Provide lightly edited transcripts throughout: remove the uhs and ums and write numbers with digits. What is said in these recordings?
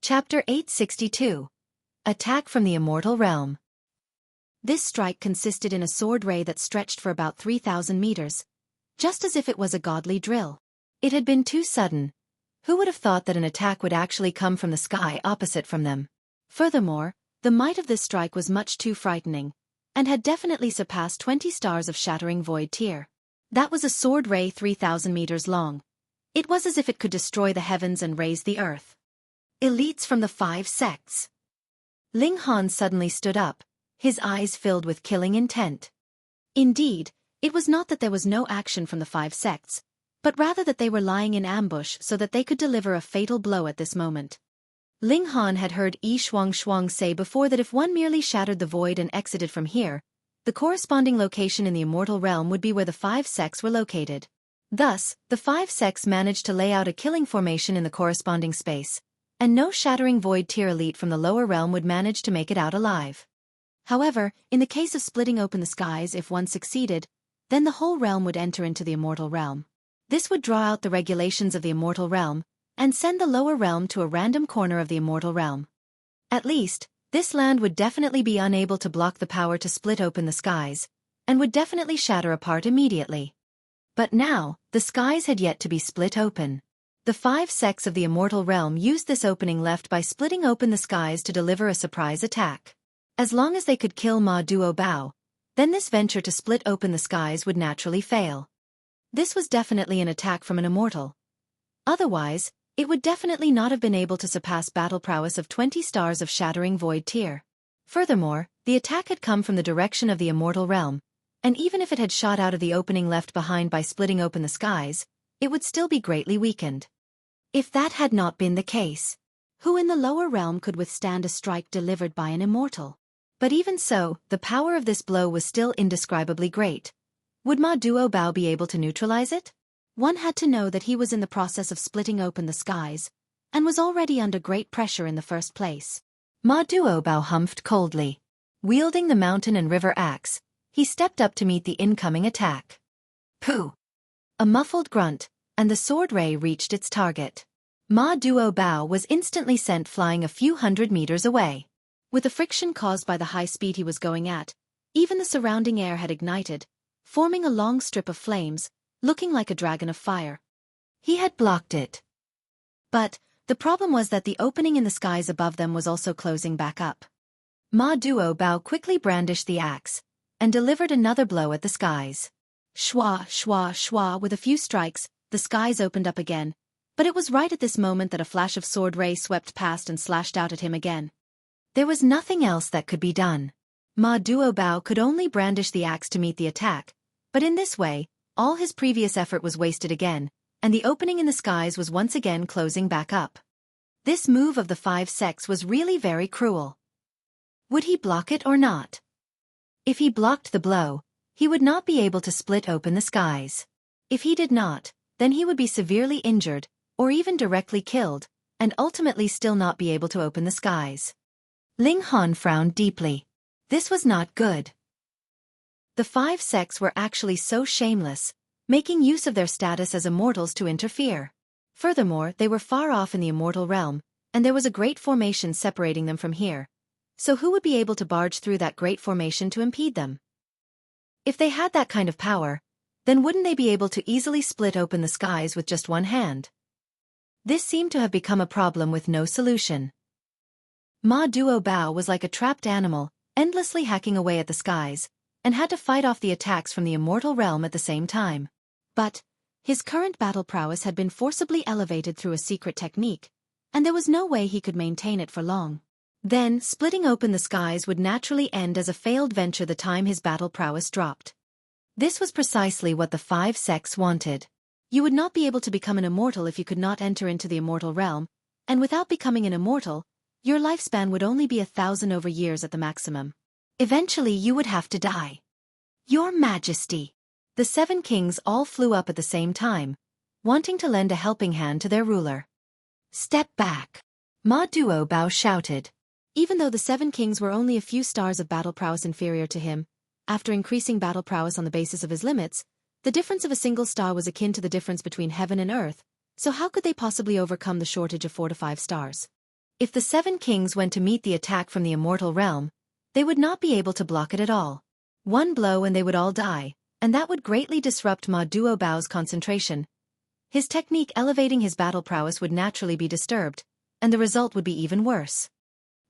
Chapter 862. Attack from the Immortal Realm. This strike consisted in a sword ray that stretched for about 3,000 meters, just as if it was a godly drill. It had been too sudden. Who would have thought that an attack would actually come from the sky opposite from them? Furthermore, the might of this strike was much too frightening, and had definitely surpassed 20 stars of shattering void tier. That was a sword ray 3,000 meters long. It was as if it could destroy the heavens and raise the earth. Elites from the 5 sects. Ling Han suddenly stood up, his eyes filled with killing intent. Indeed, it was not that there was no action from the 5 sects, but rather that they were lying in ambush so that they could deliver a fatal blow at this moment. Ling Han had heard Yi Shuang say before that if one merely shattered the void and exited from here, the corresponding location in the immortal realm would be where the 5 sects were located. Thus, the 5 sects managed to lay out a killing formation in the corresponding space, and no shattering void tier elite from the lower realm would manage to make it out alive. However, in the case of splitting open the skies, if one succeeded, then the whole realm would enter into the immortal realm. This would draw out the regulations of the immortal realm, and send the lower realm to a random corner of the immortal realm. At least, this land would definitely be unable to block the power to split open the skies, and would definitely shatter apart immediately. But now, the skies had yet to be split open. The 5 sects of the immortal realm used this opening left by splitting open the skies to deliver a surprise attack. As long as they could kill Ma Duo Bao, then this venture to split open the skies would naturally fail. This was definitely an attack from an immortal. Otherwise, it would definitely not have been able to surpass battle prowess of 20 stars of shattering void tier. Furthermore, the attack had come from the direction of the immortal realm, and even if it had shot out of the opening left behind by splitting open the skies, it would still be greatly weakened. If that had not been the case, who in the lower realm could withstand a strike delivered by an immortal? But even so, the power of this blow was still indescribably great. Would Ma Duo Bao be able to neutralize it? One had to know that he was in the process of splitting open the skies, and was already under great pressure in the first place. Ma Duo Bao humphed coldly. Wielding the mountain and river axe, he stepped up to meet the incoming attack. Pooh! A muffled grunt, and the sword ray reached its target. Ma Duo Bao was instantly sent flying a few hundred meters away. With the friction caused by the high speed he was going at, even the surrounding air had ignited, forming a long strip of flames, looking like a dragon of fire. He had blocked it. But the problem was that the opening in the skies above them was also closing back up. Ma Duo Bao quickly brandished the axe, and delivered another blow at the skies. Shwa, shwa, shwa, with a few strikes, the skies opened up again, but it was right at this moment that a flash of sword ray swept past and slashed out at him again. There was nothing else that could be done. Ma Duo Bao could only brandish the axe to meet the attack, but in this way, all his previous effort was wasted again, and the opening in the skies was once again closing back up. This move of the 5 sects was really very cruel. Would he block it or not? If he blocked the blow, he would not be able to split open the skies. If he did not, then he would be severely injured, or even directly killed, and ultimately still not be able to open the skies. Ling Han frowned deeply. This was not good. The 5 sects were actually so shameless, making use of their status as immortals to interfere. Furthermore, they were far off in the immortal realm, and there was a great formation separating them from here. So who would be able to barge through that great formation to impede them? If they had that kind of power, then wouldn't they be able to easily split open the skies with just one hand? This seemed to have become a problem with no solution. Ma Duo Bao was like a trapped animal, endlessly hacking away at the skies, and had to fight off the attacks from the immortal realm at the same time. But his current battle prowess had been forcibly elevated through a secret technique, and there was no way he could maintain it for long. Then, splitting open the skies would naturally end as a failed venture the time his battle prowess dropped. This was precisely what the 5 sects wanted. You would not be able to become an immortal if you could not enter into the immortal realm, and without becoming an immortal, your lifespan would only be 1,000 over years at the maximum. Eventually you would have to die. Your Majesty! The 7 kings all flew up at the same time, wanting to lend a helping hand to their ruler. Step back! Ma Duo Bao shouted. Even though the 7 kings were only a few stars of battle prowess inferior to him, after increasing battle prowess on the basis of his limits, the difference of a single star was akin to the difference between heaven and earth, so how could they possibly overcome the shortage of 4 to 5 stars? If the 7 kings went to meet the attack from the immortal realm, they would not be able to block it at all. One blow and they would all die, and that would greatly disrupt Ma Duobao's concentration. His technique elevating his battle prowess would naturally be disturbed, and the result would be even worse.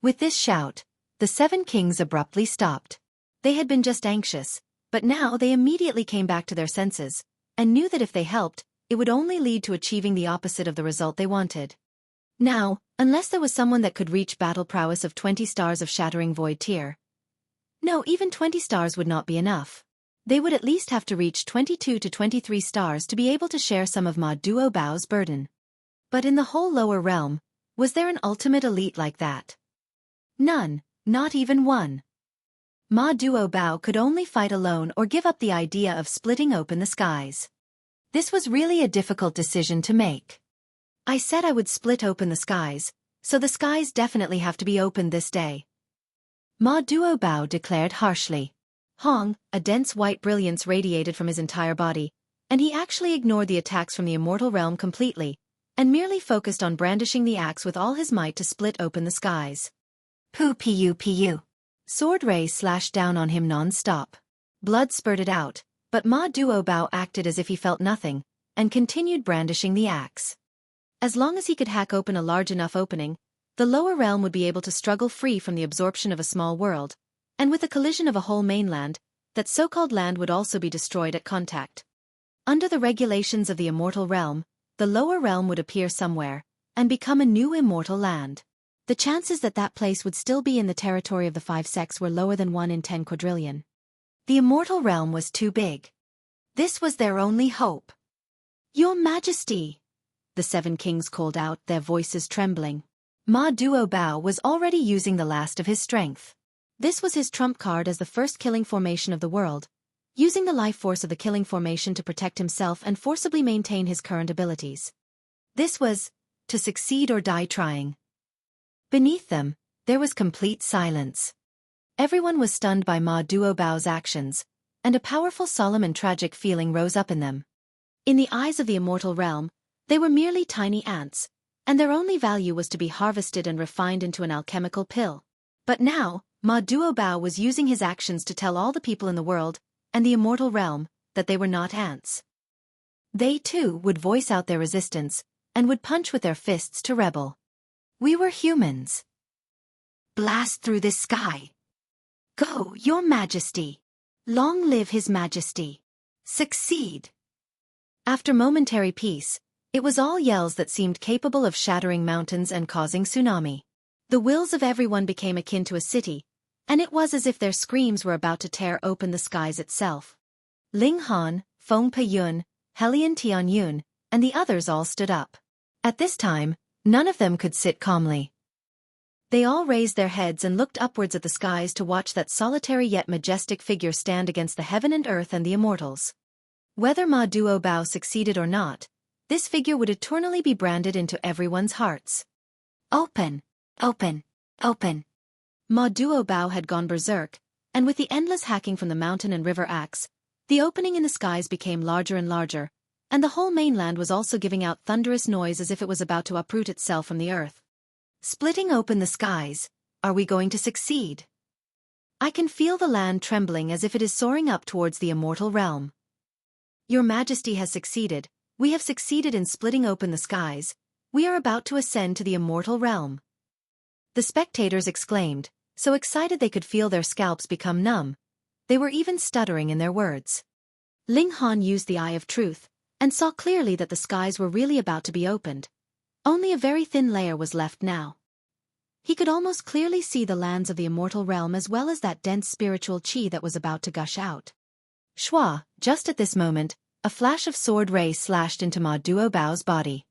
With this shout, the 7 kings abruptly stopped. They had been just anxious, but now they immediately came back to their senses, and knew that if they helped, it would only lead to achieving the opposite of the result they wanted. Now, unless there was someone that could reach battle prowess of 20 stars of shattering void tier. No, even 20 stars would not be enough. They would at least have to reach 22 to 23 stars to be able to share some of Ma Duobao's burden. But in the whole lower realm, was there an ultimate elite like that? None, not even one. Ma Duobao could only fight alone or give up the idea of splitting open the skies. This was really a difficult decision to make. I said I would split open the skies, so the skies definitely have to be opened this day. Ma Duobao declared harshly. Hong, a dense white brilliance radiated from his entire body, and he actually ignored the attacks from the immortal realm completely, and merely focused on brandishing the axe with all his might to split open the skies. Pu. Sword ray slashed down on him non-stop. Blood spurted out, but Ma Duobao acted as if he felt nothing, and continued brandishing the axe. As long as he could hack open a large enough opening, the lower realm would be able to struggle free from the absorption of a small world, and with the collision of a whole mainland, that so-called land would also be destroyed at contact. Under the regulations of the immortal realm, the lower realm would appear somewhere, and become a new immortal land. The chances that that place would still be in the territory of the 5 sects were lower than 1 in 10 quadrillion. The immortal realm was too big. This was their only hope. Your Majesty! The 7 kings called out, their voices trembling. Ma Duobao was already using the last of his strength. This was his trump card as the first killing formation of the world, using the life force of the killing formation to protect himself and forcibly maintain his current abilities. This was, to succeed or die trying. Beneath them, there was complete silence. Everyone was stunned by Ma Duobao's actions, and a powerful solemn and tragic feeling rose up in them. In the eyes of the immortal realm, they were merely tiny ants, and their only value was to be harvested and refined into an alchemical pill. But now, Ma Duobao was using his actions to tell all the people in the world, and the immortal realm, that they were not ants. They too would voice out their resistance, and would punch with their fists to rebel. We were humans. Blast through this sky. Go, Your Majesty. Long live His Majesty. Succeed. After momentary peace, it was all yells that seemed capable of shattering mountains and causing tsunami. The wills of everyone became akin to a city, and it was as if their screams were about to tear open the skies itself. Ling Han, Feng Peyun, Helian Tianyun, and the others all stood up. At this time, none of them could sit calmly. They all raised their heads and looked upwards at the skies to watch that solitary yet majestic figure stand against the heaven and earth and the immortals. Whether Ma Duobao succeeded or not, this figure would eternally be branded into everyone's hearts. Open! Open! Open! Ma Duobao had gone berserk, and with the endless hacking from the mountain and river axe, the opening in the skies became larger and larger, and the whole mainland was also giving out thunderous noise as if it was about to uproot itself from the earth. Splitting open the skies, are we going to succeed? I can feel the land trembling as if it is soaring up towards the immortal realm. Your Majesty has succeeded, we have succeeded in splitting open the skies, we are about to ascend to the immortal realm. The spectators exclaimed, so excited they could feel their scalps become numb. They were even stuttering in their words. Ling Han used the eye of truth, and saw clearly that the skies were really about to be opened. Only a very thin layer was left now. He could almost clearly see the lands of the immortal realm as well as that dense spiritual chi that was about to gush out. Shua, just at this moment, a flash of sword ray slashed into Ma Duobao's body.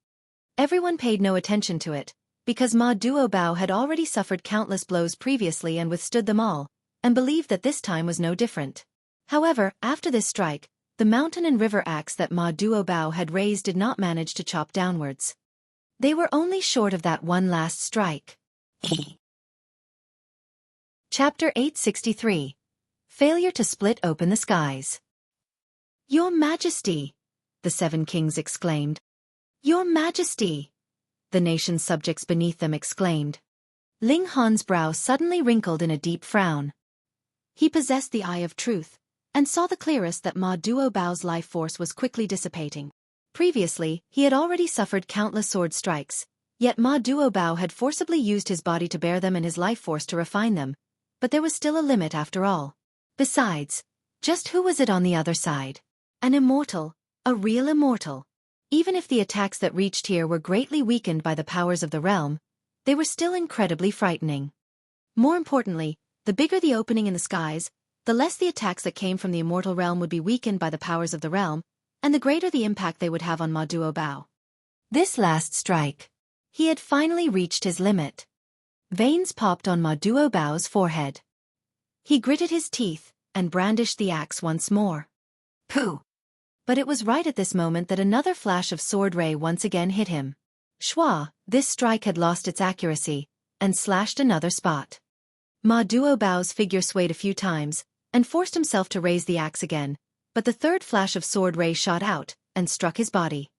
Everyone paid no attention to it, because Ma Duobao had already suffered countless blows previously and withstood them all, and believed that this time was no different. However, after this strike, the mountain and river axe that Ma Duobao had raised did not manage to chop downwards. They were only short of that one last strike. Chapter 863. Failure to split open the skies. Your Majesty! The 7 kings exclaimed. Your Majesty! The nation's subjects beneath them exclaimed. Ling Han's brow suddenly wrinkled in a deep frown. He possessed the eye of truth, and saw the clearest that Ma Duobao's life force was quickly dissipating. Previously, he had already suffered countless sword strikes, yet Ma Duobao had forcibly used his body to bear them and his life force to refine them, but there was still a limit after all. Besides, just who was it on the other side? An immortal, a real immortal. Even if the attacks that reached here were greatly weakened by the powers of the realm, they were still incredibly frightening. More importantly, the bigger the opening in the skies, the less the attacks that came from the immortal realm would be weakened by the powers of the realm, and the greater the impact they would have on Ma Duobao. This last strike. He had finally reached his limit. Veins popped on Ma Duobao's forehead. He gritted his teeth and brandished the axe once more. Pooh! But it was right at this moment that another flash of sword ray once again hit him. Schwa, this strike had lost its accuracy, and slashed another spot. Ma Duobao's figure swayed a few times, and forced himself to raise the axe again, but the third flash of sword ray shot out, and struck his body.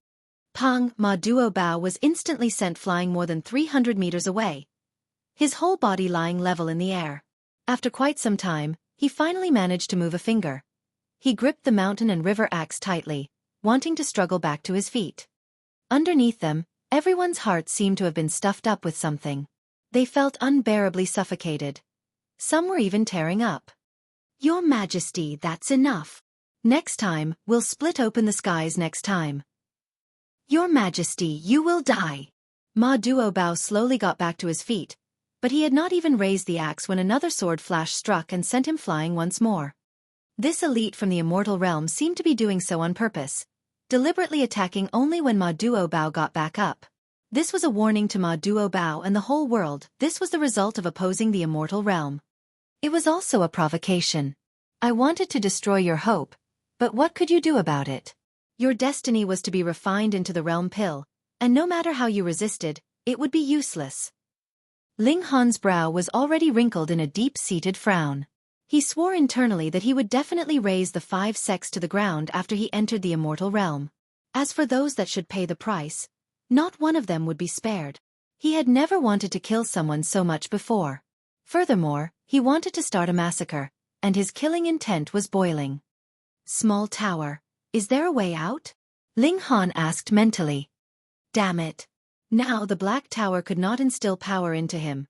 Pang! Ma Duobao was instantly sent flying more than 300 meters away, his whole body lying level in the air. After quite some time, he finally managed to move a finger. He gripped the mountain and river axe tightly, wanting to struggle back to his feet. Underneath them, everyone's hearts seemed to have been stuffed up with something. They felt unbearably suffocated. Some were even tearing up. Your Majesty, that's enough. Next time, we'll split open the skies next time. Your Majesty, you will die. Ma Duobao slowly got back to his feet, but he had not even raised the axe when another sword flash struck and sent him flying once more. This elite from the immortal realm seemed to be doing so on purpose, deliberately attacking only when Ma Duobao got back up. This was a warning to Ma Duobao and the whole world. This was the result of opposing the immortal realm. It was also a provocation. I wanted to destroy your hope, but what could you do about it? Your destiny was to be refined into the realm pill, and no matter how you resisted, it would be useless. Ling Han's brow was already wrinkled in a deep-seated frown. He swore internally that he would definitely raise the 5 sects to the ground after he entered the immortal realm. As for those that should pay the price, not one of them would be spared. He had never wanted to kill someone so much before. Furthermore, he wanted to start a massacre, and his killing intent was boiling. Small tower, is there a way out? Ling Han asked mentally. Damn it. Now the Black Tower could not instill power into him.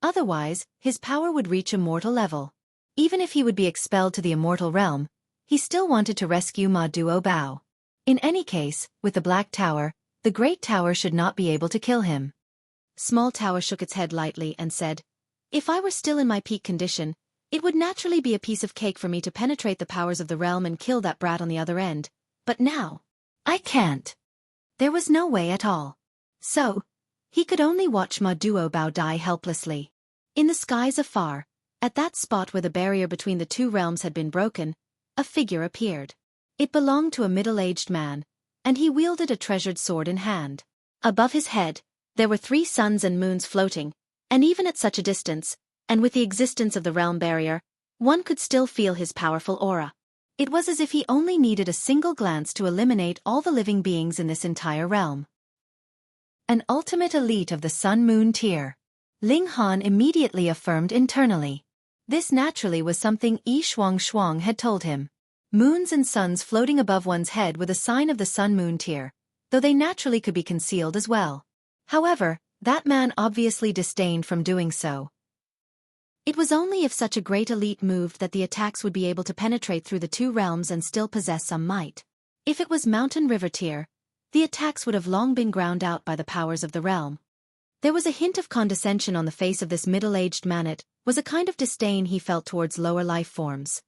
Otherwise, his power would reach immortal level. Even if he would be expelled to the immortal realm, he still wanted to rescue Ma Duobao. In any case, with the Black Tower, the Great Tower should not be able to kill him. Small Tower shook its head lightly and said, if I were still in my peak condition, it would naturally be a piece of cake for me to penetrate the powers of the realm and kill that brat on the other end. But now, I can't. There was no way at all. So, he could only watch Ma Duobao die helplessly. In the skies afar, at that spot where the barrier between the two realms had been broken, a figure appeared. It belonged to a middle-aged man, and he wielded a treasured sword in hand. Above his head, there were 3 suns and moons floating, and even at such a distance, and with the existence of the realm barrier, one could still feel his powerful aura. It was as if he only needed a single glance to eliminate all the living beings in this entire realm. An ultimate elite of the Sun-Moon tier. Ling Han immediately affirmed internally. This naturally was something Yi Shuang had told him. Moons and suns floating above one's head were the sign of the Sun-Moon tier, though they naturally could be concealed as well. However, that man obviously disdained from doing so. It was only if such a great elite moved that the attacks would be able to penetrate through the two realms and still possess some might. If it was Mountain River tier, the attacks would have long been ground out by the powers of the realm. There was a hint of condescension on the face of this middle-aged man. It was a kind of disdain he felt towards lower life forms.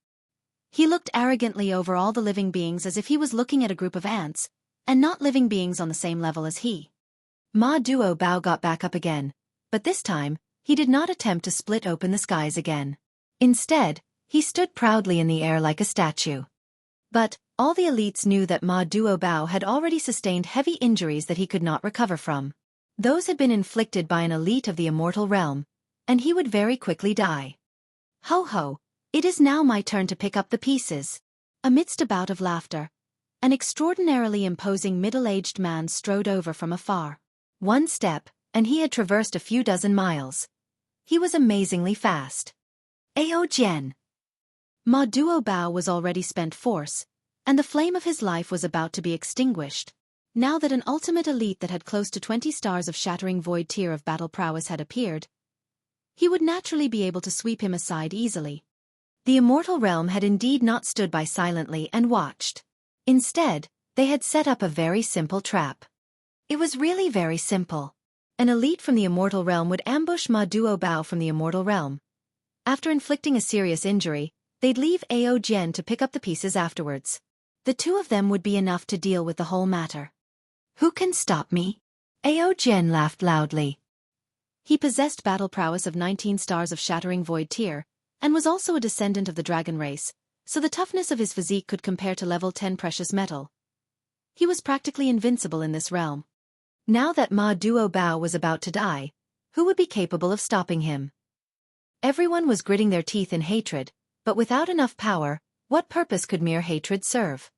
He looked arrogantly over all the living beings as if he was looking at a group of ants, and not living beings on the same level as he. Ma Duobao got back up again, but this time, he did not attempt to split open the skies again. Instead, he stood proudly in the air like a statue. But, all the elites knew that Ma Duobao had already sustained heavy injuries that he could not recover from. Those had been inflicted by an elite of the immortal realm, and he would very quickly die. Ho ho, it is now my turn to pick up the pieces. Amidst a bout of laughter, an extraordinarily imposing middle-aged man strode over from afar. One step, and he had traversed a few dozen miles. He was amazingly fast. Ao Jian. Ma Duo Bao was already spent force, and the flame of his life was about to be extinguished. Now that an ultimate elite that had close to 20 stars of shattering void tier of battle prowess had appeared, he would naturally be able to sweep him aside easily. The immortal realm had indeed not stood by silently and watched. Instead, they had set up a very simple trap. It was really very simple. An elite from the immortal realm would ambush Ma Duo Bao from the immortal realm. After inflicting a serious injury, they'd leave Ao Jian to pick up the pieces afterwards. The two of them would be enough to deal with the whole matter. Who can stop me? Ao Jian laughed loudly. He possessed battle prowess of 19 stars of shattering void tier, and was also a descendant of the dragon race, so the toughness of his physique could compare to level 10 precious metal. He was practically invincible in this realm. Now that Ma Duo Bao was about to die, who would be capable of stopping him? Everyone was gritting their teeth in hatred, but without enough power, what purpose could mere hatred serve?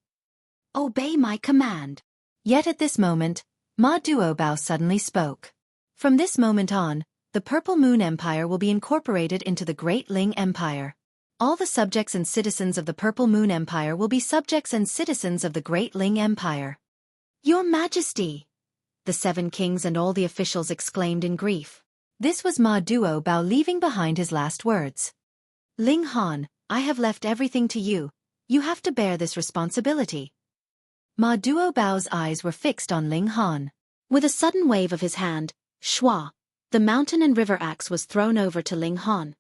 Obey my command. Yet at this moment, Ma Duo Bao suddenly spoke. From this moment on, the Purple Moon Empire will be incorporated into the Great Ling Empire. All the subjects and citizens of the Purple Moon Empire will be subjects and citizens of the Great Ling Empire. Your Majesty! The 7 kings and all the officials exclaimed in grief. This was Ma Duo Bao leaving behind his last words. Ling Han, I have left everything to you. You have to bear this responsibility. Ma Duo Bao's eyes were fixed on Ling Han. With a sudden wave of his hand, Shua, the mountain and river axe was thrown over to Ling Han.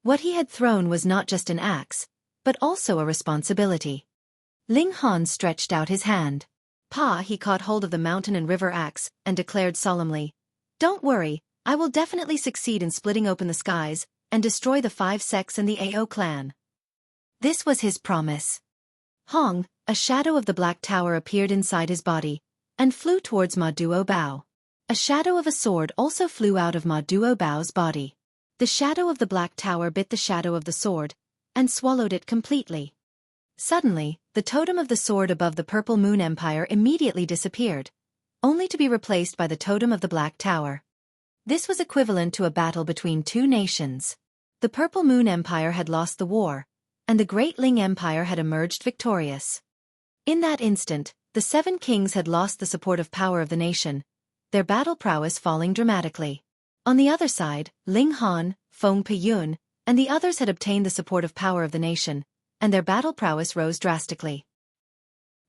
What he had thrown was not just an axe, but also a responsibility. Ling Han stretched out his hand. He caught hold of the mountain and river axe, and declared solemnly, Don't worry, I will definitely succeed in splitting open the skies, and destroy the 5 sects and the Ao clan. This was his promise. Hong, a shadow of the Black Tower appeared inside his body, and flew towards Ma Duo Bao. A shadow of a sword also flew out of Ma Duo Bao's body. The shadow of the Black Tower bit the shadow of the sword, and swallowed it completely. Suddenly, the totem of the sword above the Purple Moon Empire immediately disappeared, only to be replaced by the totem of the Black Tower. This was equivalent to a battle between 2 nations. The Purple Moon Empire had lost the war, and the Great Ling Empire had emerged victorious. In that instant, the 7 kings had lost the supportive power of the nation, their battle prowess falling dramatically. On the other side, Ling Han, Feng Piyun, and the others had obtained the supportive power of the nation, and their battle prowess rose drastically.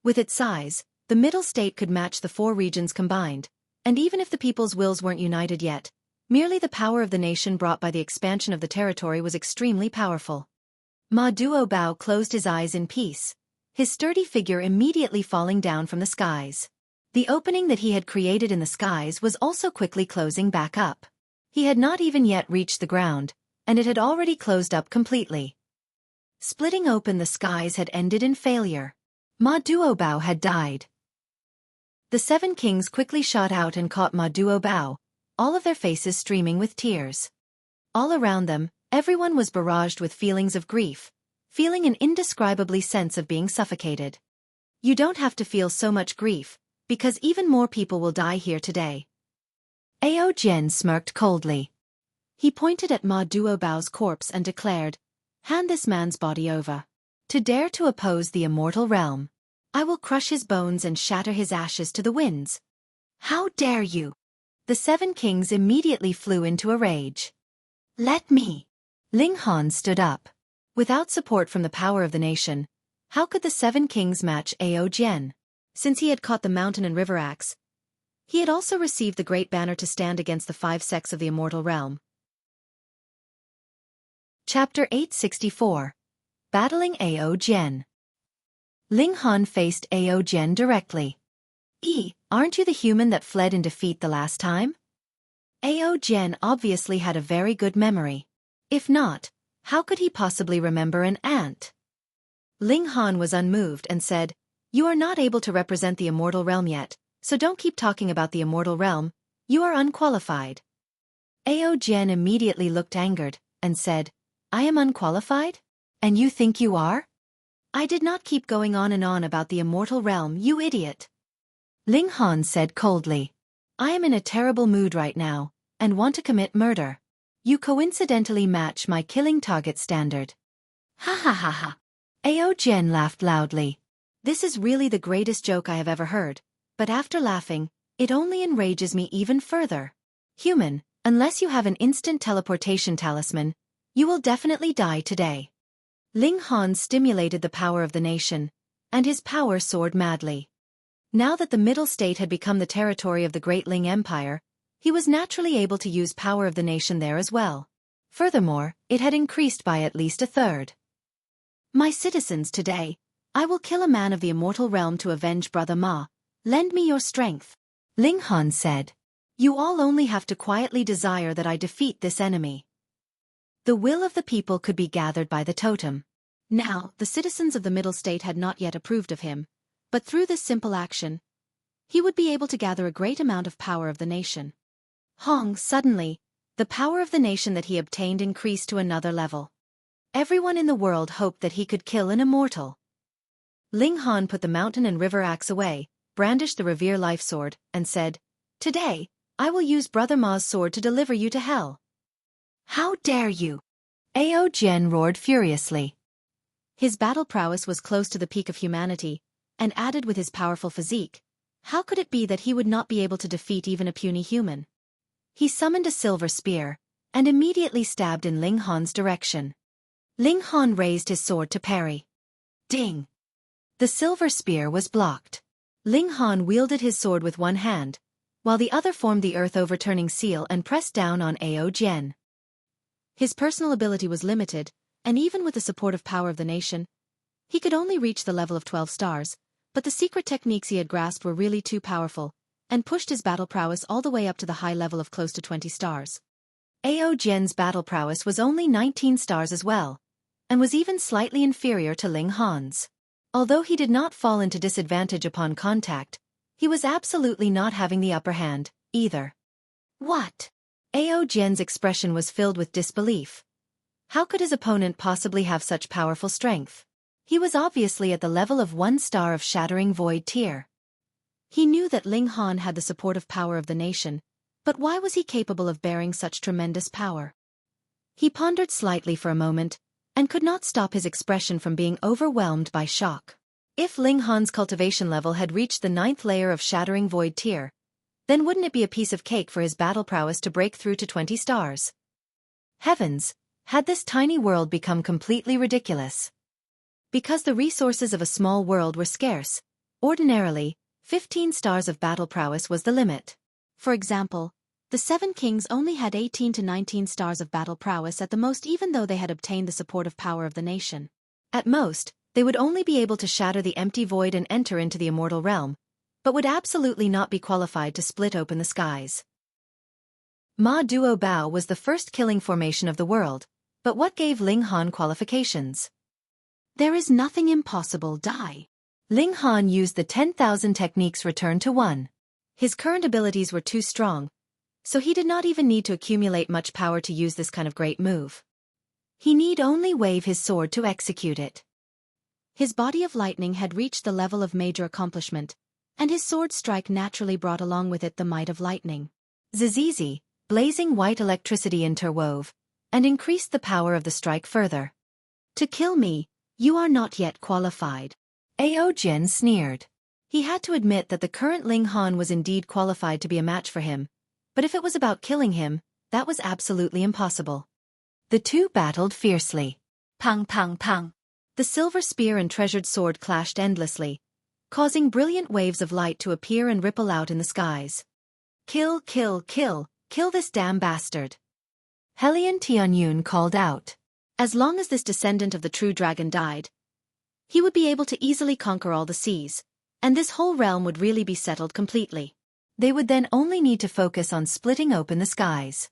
With its size, the middle state could match the 4 regions combined, and even if the people's wills weren't united yet, merely the power of the nation brought by the expansion of the territory was extremely powerful. Ma Duo Bao closed his eyes in peace, his sturdy figure immediately falling down from the skies. The opening that he had created in the skies was also quickly closing back up. He had not even yet reached the ground, and it had already closed up completely. Splitting open the skies had ended in failure. Ma Duo Bao had died. The 7 kings quickly shot out and caught Ma Duo Bao, all of their faces streaming with tears. All around them, everyone was barraged with feelings of grief, feeling an indescribably sense of being suffocated. You don't have to feel so much grief, because even more people will die here today. Ao Jian smirked coldly. He pointed at Ma Duo Bao's corpse and declared, Hand this man's body over. To dare to oppose the immortal realm, I will crush his bones and shatter his ashes to the winds. How dare you? The 7 kings immediately flew into a rage. Let me. Ling Han stood up. Without support from the power of the nation, how could the 7 kings match Ao Jian? Since he had caught the mountain and river axe, he had also received the great banner to stand against the 5 sects of the immortal realm. Chapter 864. Battling Ao Jian. Ling Han faced Ao Jian directly. Aren't you the human that fled in defeat the last time? Ao Jian obviously had a very good memory. If not, how could he possibly remember an ant? Ling Han was unmoved and said, You are not able to represent the immortal realm yet, so don't keep talking about the immortal realm, you are unqualified. Ao Jian immediately looked angered, and said, I am unqualified? And you think you are? I did not keep going on and on about the immortal realm, you idiot. Ling Han said coldly, I am in a terrible mood right now, and want to commit murder. You coincidentally match my killing target standard. Ha ha ha ha. Ao Jen laughed loudly. This is really the greatest joke I have ever heard, but after laughing, it only enrages me even further. Human, unless you have an instant teleportation talisman, you will definitely die today. Ling Han stimulated the power of the nation, and his power soared madly. Now that the Middle State had become the territory of the Great Ling Empire, he was naturally able to use power of the nation there as well. Furthermore, it had increased by at least a third. My citizens, today, I will kill a man of the immortal realm to avenge Brother Ma. Lend me your strength. Ling Han said. You all only have to quietly desire that I defeat this enemy. The will of the people could be gathered by the totem. Now, the citizens of the Middle State had not yet approved of him, but through this simple action, he would be able to gather a great amount of power of the nation. Suddenly, the power of the nation that he obtained increased to another level. Everyone in the world hoped that he could kill an immortal. Ling Han put the mountain and river axe away, brandished the Revere life sword, and said, Today, I will use Brother Ma's sword to deliver you to hell. How dare you? Ao Jen roared furiously. His battle prowess was close to the peak of humanity, and added with his powerful physique, how could it be that he would not be able to defeat even a puny human? He summoned a silver spear, and immediately stabbed in Ling Han's direction. Ling Han raised his sword to parry. Ding! The silver spear was blocked. Ling Han wielded his sword with one hand, while the other formed the earth-overturning seal and pressed down on Ao Jen. His personal ability was limited, and even with the supportive power of the nation, he could only reach the level of 12 stars, but the secret techniques he had grasped were really too powerful, and pushed his battle prowess all the way up to the high level of close to 20 stars. Ao Jen's battle prowess was only 19 stars as well, and was even slightly inferior to Ling Han's. Although he did not fall into disadvantage upon contact, he was absolutely not having the upper hand, either. What? Ao Jen's expression was filled with disbelief. How could his opponent possibly have such powerful strength? He was obviously at the level of 1 star of Shattering Void tier. He knew that Ling Han had the supportive power of the nation, but why was he capable of bearing such tremendous power? He pondered slightly for a moment, and could not stop his expression from being overwhelmed by shock. If Ling Han's cultivation level had reached the 9th layer of Shattering Void tier, then wouldn't it be a piece of cake for his battle prowess to break through to 20 stars? Heavens, had this tiny world become completely ridiculous? Because the resources of a small world were scarce, ordinarily, 15 stars of battle prowess was the limit. For example, the 7 kings only had 18 to 19 stars of battle prowess at the most, even though they had obtained the supportive power of the nation. At most, they would only be able to shatter the empty void and enter into the immortal realm, but would absolutely not be qualified to split open the skies. Ma Duo Bao was the first killing formation of the world, but what gave Ling Han qualifications? There is nothing impossible. Die. Ling Han used the 10,000 techniques return to 1. His current abilities were too strong, so he did not even need to accumulate much power to use this kind of great move. He need only wave his sword to execute it. His body of lightning had reached the level of major accomplishment, and his sword strike naturally brought along with it the might of lightning. Zizizi, blazing white electricity interwove, and increased the power of the strike further. To kill me, you are not yet qualified. Ao Jen sneered. He had to admit that the current Ling Han was indeed qualified to be a match for him, but if it was about killing him, that was absolutely impossible. The two battled fiercely. Pang pang pang. The silver spear and treasured sword clashed endlessly, causing brilliant waves of light to appear and ripple out in the skies. Kill, kill, kill, kill this damn bastard. Helian Tianyun called out. As long as this descendant of the true dragon died, he would be able to easily conquer all the seas, and this whole realm would really be settled completely. They would then only need to focus on splitting open the skies.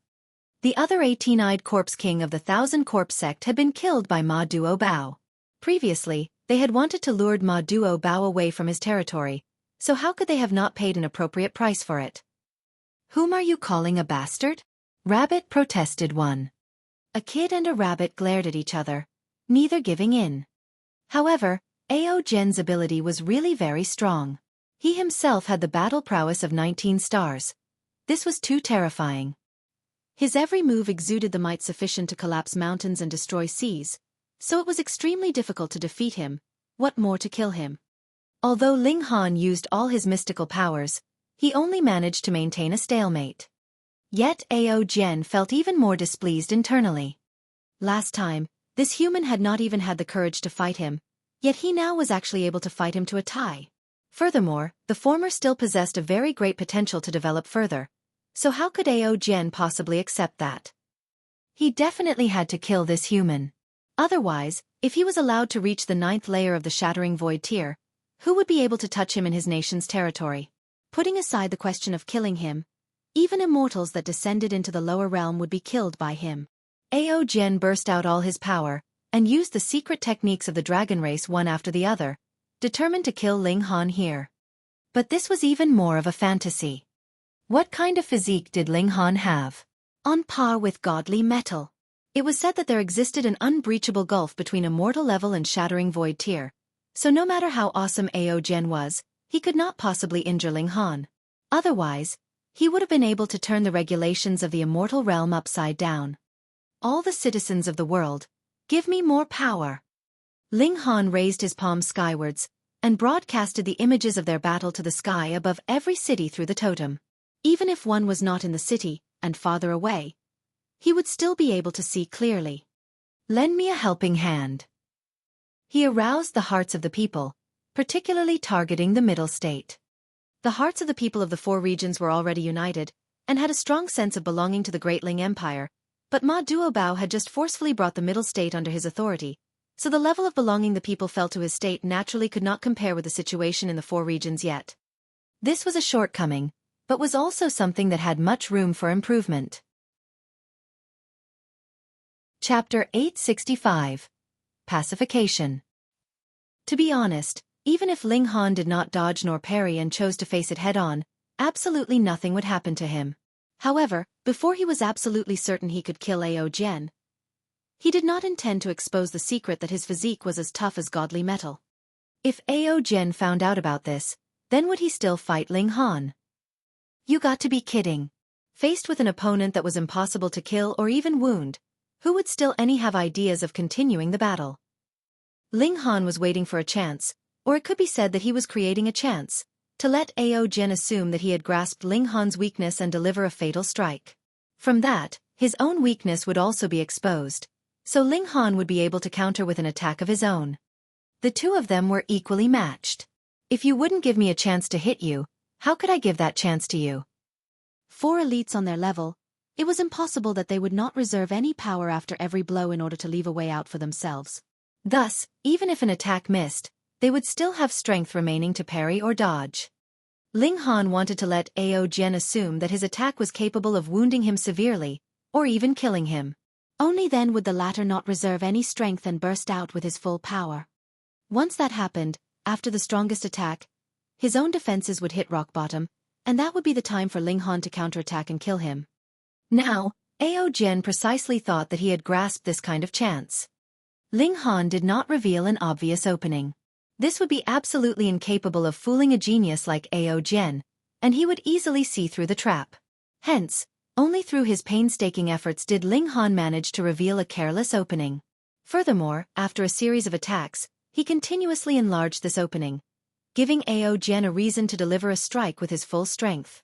The other 18-eyed corpse king of the 1,000 corpse sect had been killed by Ma Duo Bao. Previously, they had wanted to lure Ma Duo Bao away from his territory, so how could they have not paid an appropriate price for it? Whom are you calling a bastard? Rabbit protested one. A kid and a rabbit glared at each other, neither giving in. However, Ao Jen's ability was really very strong. He himself had the battle prowess of 19 stars. This was too terrifying. His every move exuded the might sufficient to collapse mountains and destroy seas, so it was extremely difficult to defeat him, what more to kill him. Although Ling Han used all his mystical powers, he only managed to maintain a stalemate. Yet Ao Jian felt even more displeased internally. Last time, this human had not even had the courage to fight him, yet he now was actually able to fight him to a tie. Furthermore, the former still possessed a very great potential to develop further, so how could Ao Jian possibly accept that? He definitely had to kill this human. Otherwise, if he was allowed to reach the 9th layer of the Shattering Void tier, who would be able to touch him in his nation's territory? Putting aside the question of killing him, even immortals that descended into the lower realm would be killed by him. Ao Jian burst out all his power, and used the secret techniques of the dragon race one after the other, determined to kill Ling Han here. But this was even more of a fantasy. What kind of physique did Ling Han have? On par with godly metal. It was said that there existed an unbreachable gulf between immortal level and Shattering Void tier, so no matter how awesome Ao Jian was, he could not possibly injure Ling Han. Otherwise, he would have been able to turn the regulations of the immortal realm upside down. All the citizens of the world, give me more power. Ling Han raised his palms skywards, and broadcasted the images of their battle to the sky above every city through the totem. Even if one was not in the city, and farther away, he would still be able to see clearly. Lend me a helping hand. He aroused the hearts of the people, particularly targeting the middle state. The hearts of the people of the 4 regions were already united, and had a strong sense of belonging to the Great Ling Empire, but Ma Duobao had just forcefully brought the middle state under his authority, so the level of belonging the people felt to his state naturally could not compare with the situation in the 4 regions yet. This was a shortcoming, but was also something that had much room for improvement. Chapter 865. Pacification. To be honest, even if Ling Han did not dodge nor parry and chose to face it head-on, absolutely nothing would happen to him. However, before he was absolutely certain he could kill Ao Jian, he did not intend to expose the secret that his physique was as tough as godly metal. If Ao Jian found out about this, then would he still fight Ling Han? You got to be kidding. Faced with an opponent that was impossible to kill or even wound, who would still have ideas of continuing the battle? Ling Han was waiting for a chance, or it could be said that he was creating a chance, to let Ao Jian assume that he had grasped Ling Han's weakness and deliver a fatal strike. From that, his own weakness would also be exposed, so Ling Han would be able to counter with an attack of his own. The two of them were equally matched. If you wouldn't give me a chance to hit you, how could I give that chance to you? 4 elites on their level, it was impossible that they would not reserve any power after every blow in order to leave a way out for themselves. Thus, even if an attack missed, they would still have strength remaining to parry or dodge. Ling Han wanted to let Ao Jian assume that his attack was capable of wounding him severely, or even killing him. Only then would the latter not reserve any strength and burst out with his full power. Once that happened, after the strongest attack, his own defenses would hit rock bottom, and that would be the time for Ling Han to counterattack and kill him. Now, Ao Jian precisely thought that he had grasped this kind of chance. Ling Han did not reveal an obvious opening. This would be absolutely incapable of fooling a genius like Ao Jian, and he would easily see through the trap. Hence, only through his painstaking efforts did Ling Han manage to reveal a careless opening. Furthermore, after a series of attacks, he continuously enlarged this opening, giving Ao Jian a reason to deliver a strike with his full strength.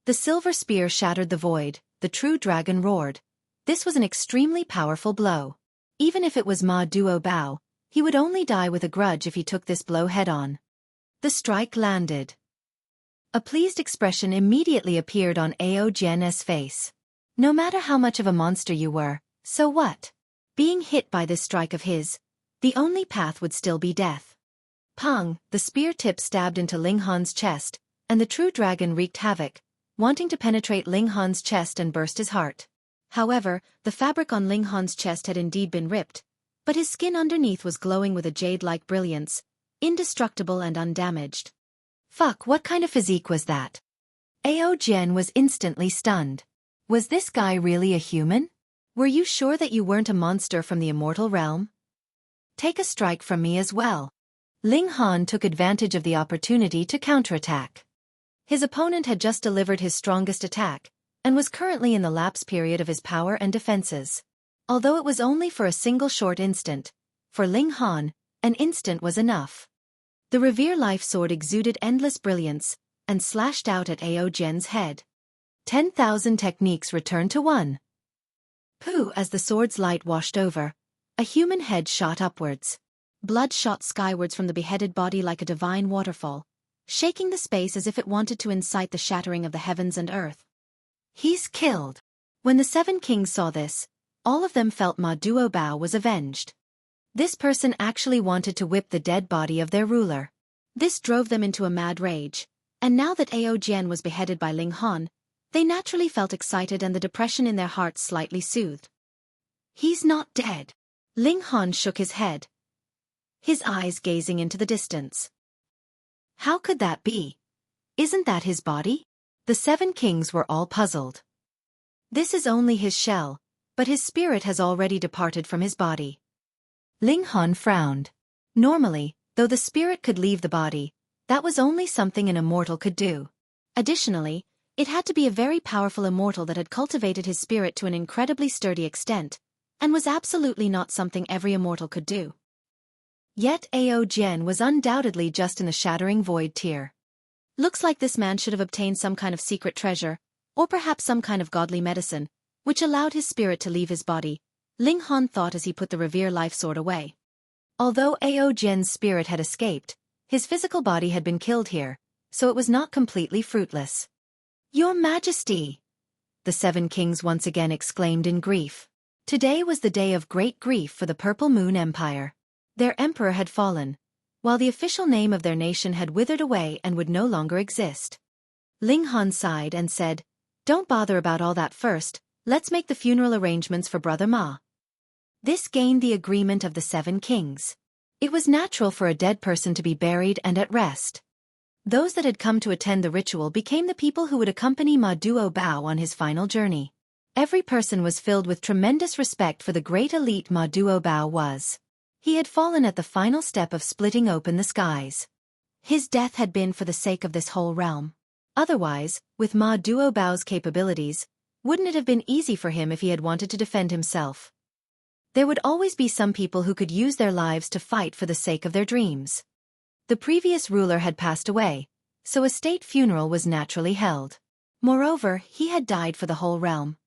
The silver spear shattered the void, the true dragon roared. This was an extremely powerful blow. Even if it was Ma Duobao, he would only die with a grudge if he took this blow head-on. The strike landed. A pleased expression immediately appeared on Ao Jian's face. No matter how much of a monster you were, so what? Being hit by this strike of his, the only path would still be death. Pang, the spear tip stabbed into Ling Han's chest, and the true dragon wreaked havoc, wanting to penetrate Ling Han's chest and burst his heart. However, the fabric on Ling Han's chest had indeed been ripped, but his skin underneath was glowing with a jade-like brilliance, indestructible and undamaged. Fuck, what kind of physique was that? Ao Jian was instantly stunned. Was this guy really a human? Were you sure that you weren't a monster from the immortal realm? Take a strike from me as well. Ling Han took advantage of the opportunity to counterattack. His opponent had just delivered his strongest attack, and was currently in the lapse period of his power and defenses. Although it was only for a single short instant, for Ling Han, an instant was enough. The Revere Life Sword exuded endless brilliance, and slashed out at Ao Jian's head. 10,000 techniques returned to 1. Pooh! As the sword's light washed over, a human head shot upwards. Blood shot skywards from the beheaded body like a divine waterfall, shaking the space as if it wanted to incite the shattering of the heavens and earth. He's killed. When the 7 kings saw this, all of them felt Ma Duobao was avenged. This person actually wanted to whip the dead body of their ruler. This drove them into a mad rage, and now that Ao Jian was beheaded by Ling Han, they naturally felt excited and the depression in their hearts slightly soothed. He's not dead. Ling Han shook his head, his eyes gazing into the distance. How could that be? Isn't that his body? The 7 kings were all puzzled. This is only his shell, but his spirit has already departed from his body. Ling Han frowned. Normally, though the spirit could leave the body, that was only something an immortal could do. Additionally, it had to be a very powerful immortal that had cultivated his spirit to an incredibly sturdy extent, and was absolutely not something every immortal could do. Yet Ao Jian was undoubtedly just in the shattering void tier. Looks like this man should have obtained some kind of secret treasure, or perhaps some kind of godly medicine, which allowed his spirit to leave his body, Ling Han thought as he put the Revere Life Sword away. Although Ao Jian's spirit had escaped, his physical body had been killed here, so it was not completely fruitless. Your Majesty! The 7 kings once again exclaimed in grief. Today was the day of great grief for the Purple Moon Empire. Their emperor had fallen, while the official name of their nation had withered away and would no longer exist. Ling Han sighed and said, "Don't bother about all that first, let's make the funeral arrangements for Brother Ma." This gained the agreement of the 7 kings. It was natural for a dead person to be buried and at rest. Those that had come to attend the ritual became the people who would accompany Ma Duobao on his final journey. Every person was filled with tremendous respect for the great elite Ma Duobao was. He had fallen at the final step of splitting open the skies. His death had been for the sake of this whole realm. Otherwise, with Ma Duobao's capabilities, wouldn't it have been easy for him if he had wanted to defend himself? There would always be some people who could use their lives to fight for the sake of their dreams. The previous ruler had passed away, so a state funeral was naturally held. Moreover, he had died for the whole realm.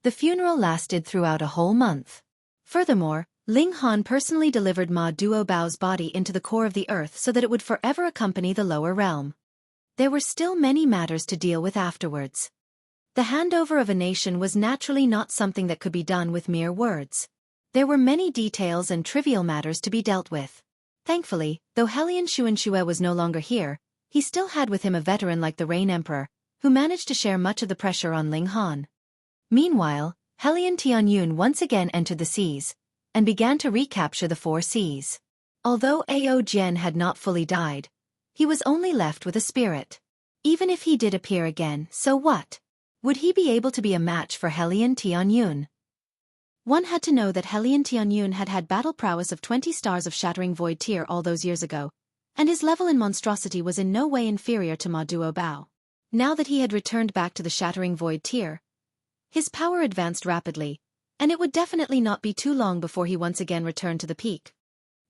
The funeral lasted throughout a whole month. Furthermore, Ling Han personally delivered Ma Duobao's body into the core of the earth so that it would forever accompany the lower realm. There were still many matters to deal with afterwards. The handover of a nation was naturally not something that could be done with mere words. There were many details and trivial matters to be dealt with. Thankfully, though Helian Xuanxue was no longer here, he still had with him a veteran like the Rain Emperor, who managed to share much of the pressure on Ling Han. Meanwhile, Helian Tianyun once again entered the seas, and began to recapture the 4 seas. Although Ao Jian had not fully died, he was only left with a spirit. Even if he did appear again, so what? Would he be able to be a match for Helian Tianyun? One had to know that Helian Tianyun had had battle prowess of 20 stars of Shattering Void tier all those years ago, and his level in monstrosity was in no way inferior to Ma Duobao. Now that he had returned back to the Shattering Void tier, his power advanced rapidly, and it would definitely not be too long before he once again returned to the peak.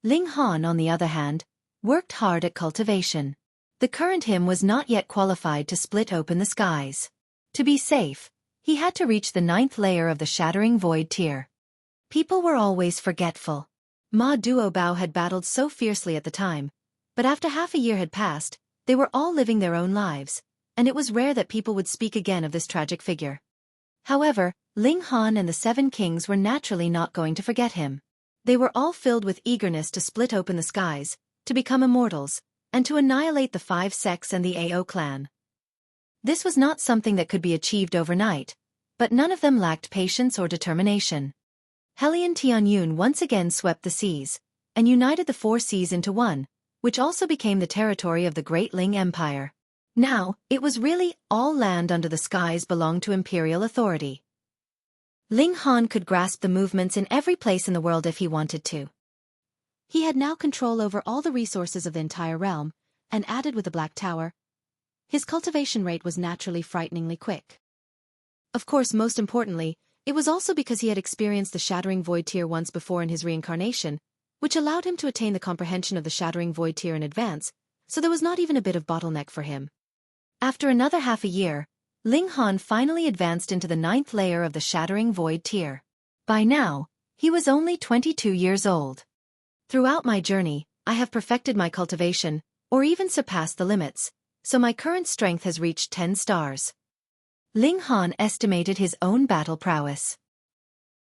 Ling Han, on the other hand, worked hard at cultivation. The current him was not yet qualified to split open the skies. To be safe, he had to reach the 9th layer of the Shattering Void tier. People were always forgetful. Ma Duobao had battled so fiercely at the time, but after half a year had passed, they were all living their own lives, and it was rare that people would speak again of this tragic figure. However, Ling Han and the 7 kings were naturally not going to forget him. They were all filled with eagerness to split open the skies, to become immortals, and to annihilate the 5 sects and the Ao clan. This was not something that could be achieved overnight, but none of them lacked patience or determination. Helian Tianyun once again swept the seas, and united the 4 seas into one, which also became the territory of the Great Ling Empire. Now, it was really all land under the skies belonged to imperial authority. Ling Han could grasp the movements in every place in the world if he wanted to. He had now control over all the resources of the entire realm, and added with the Black Tower, his cultivation rate was naturally frighteningly quick. Of course, most importantly, it was also because he had experienced the Shattering Void Tear once before in his reincarnation, which allowed him to attain the comprehension of the Shattering Void Tear in advance, so there was not even a bit of bottleneck for him. After another half a year, Ling Han finally advanced into the 9th layer of the Shattering Void Tear. By now, he was only 22 years old. Throughout my journey, I have perfected my cultivation, or even surpassed the limits, so my current strength has reached 10 stars. Ling Han estimated his own battle prowess.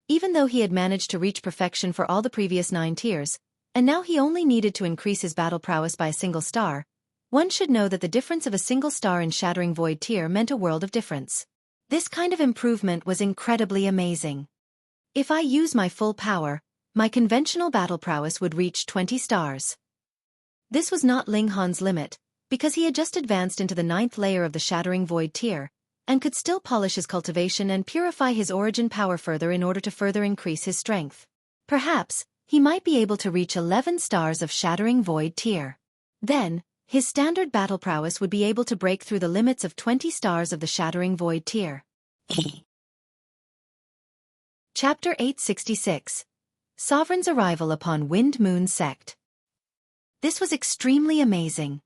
Even though he had managed to reach perfection for all the previous 9 tiers, and now he only needed to increase his battle prowess by a single star, one should know that the difference of a single star in Shattering Void Tier meant a world of difference. This kind of improvement was incredibly amazing. If I use my full power, my conventional battle prowess would reach 20 stars. This was not Ling Han's limit, because he had just advanced into the 9th layer of the Shattering Void Tier, and could still polish his cultivation and purify his origin power further in order to further increase his strength. Perhaps, he might be able to reach 11 stars of Shattering Void Tier. Then, his standard battle prowess would be able to break through the limits of 20 stars of the Shattering Void Tier. Chapter 866. Sovereign's Arrival upon Wind Moon Sect. This was extremely amazing.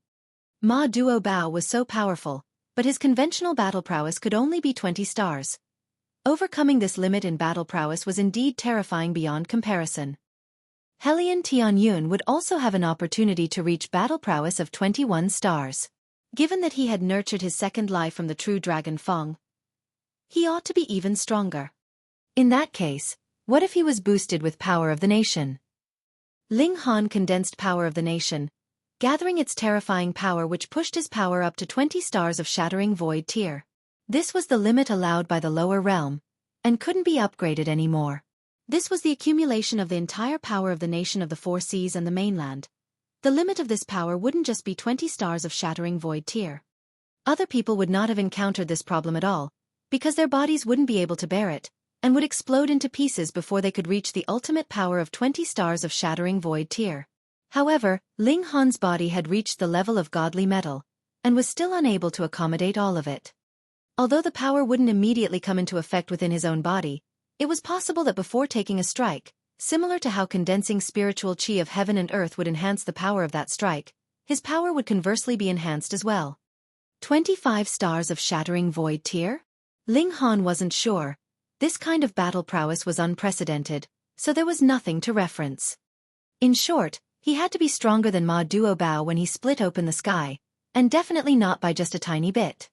Ma Duo Bao was so powerful, but his conventional battle prowess could only be 20 stars. Overcoming this limit in battle prowess was indeed terrifying beyond comparison. Helian Tianyun would also have an opportunity to reach battle prowess of 21 stars. Given that he had nurtured his second life from the true dragon Feng, he ought to be even stronger. In that case, what if he was boosted with Power of the Nation? Ling Han condensed Power of the Nation, gathering its terrifying power which pushed his power up to 20 stars of Shattering Void Tier. This was the limit allowed by the lower realm, and couldn't be upgraded anymore. This was the accumulation of the entire power of the nation of the 4 seas and the mainland. The limit of this power wouldn't just be 20 stars of Shattering Void Tier. Other people would not have encountered this problem at all, because their bodies wouldn't be able to bear it, and would explode into pieces before they could reach the ultimate power of 20 stars of Shattering Void Tier. However, Ling Han's body had reached the level of godly metal, and was still unable to accommodate all of it. Although the power wouldn't immediately come into effect within his own body, it was possible that before taking a strike, similar to how condensing spiritual chi of heaven and earth would enhance the power of that strike, his power would conversely be enhanced as well. 25 stars of Shattering Void Tier? Ling Han wasn't sure. This kind of battle prowess was unprecedented, so there was nothing to reference. In short, he had to be stronger than Ma Duo Bao when he split open the sky, and definitely not by just a tiny bit.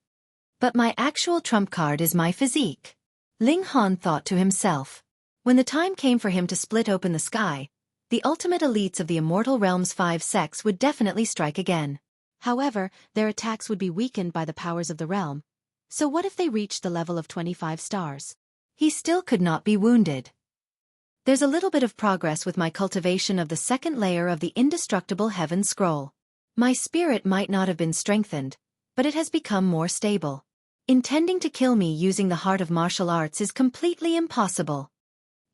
But my actual trump card is my physique. Ling Han thought to himself. When the time came for him to split open the sky, the ultimate elites of the immortal realm's 5 sects would definitely strike again. However, their attacks would be weakened by the powers of the realm. So what if they reached the level of 25 stars? He still could not be wounded. There's a little bit of progress with my cultivation of the 2nd layer of the indestructible heaven scroll. My spirit might not have been strengthened, but it has become more stable. Intending to kill me using the heart of martial arts is completely impossible.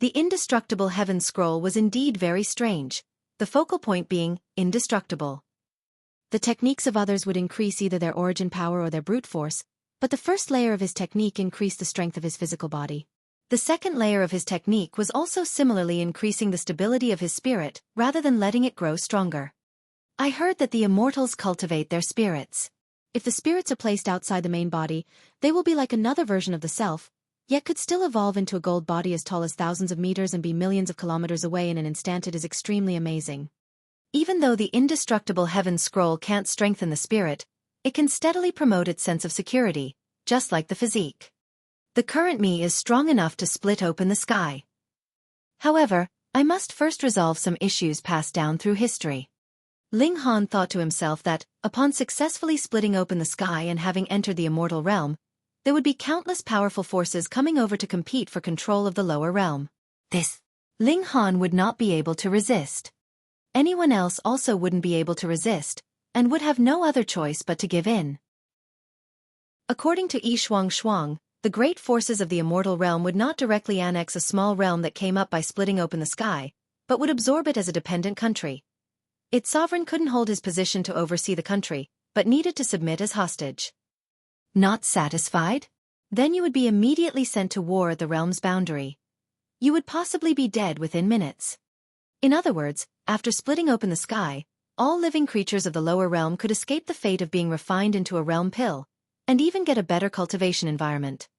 The indestructible heaven scroll was indeed very strange, the focal point being indestructible. The techniques of others would increase either their origin power or their brute force, but the first layer of his technique increased the strength of his physical body. The second layer of his technique was also similarly increasing the stability of his spirit, rather than letting it grow stronger. I heard that the immortals cultivate their spirits. If the spirits are placed outside the main body, they will be like another version of the self, yet could still evolve into a gold body as tall as thousands of meters and be millions of kilometers away in an instant. It is extremely amazing. Even though the indestructible heaven scroll can't strengthen the spirit, it can steadily promote its sense of security, just like the physique. The current me is strong enough to split open the sky. However, I must first resolve some issues passed down through history. Ling Han thought to himself that, upon successfully splitting open the sky and having entered the immortal realm, there would be countless powerful forces coming over to compete for control of the lower realm. This, Ling Han would not be able to resist. Anyone else also wouldn't be able to resist, and would have no other choice but to give in. According to Yi Shuang, the great forces of the immortal realm would not directly annex a small realm that came up by splitting open the sky, but would absorb it as a dependent country. Its sovereign couldn't hold his position to oversee the country, but needed to submit as hostage. Not satisfied? Then you would be immediately sent to war at the realm's boundary. You would possibly be dead within minutes. In other words, after splitting open the sky, all living creatures of the lower realm could escape the fate of being refined into a realm pill, and even get a better cultivation environment.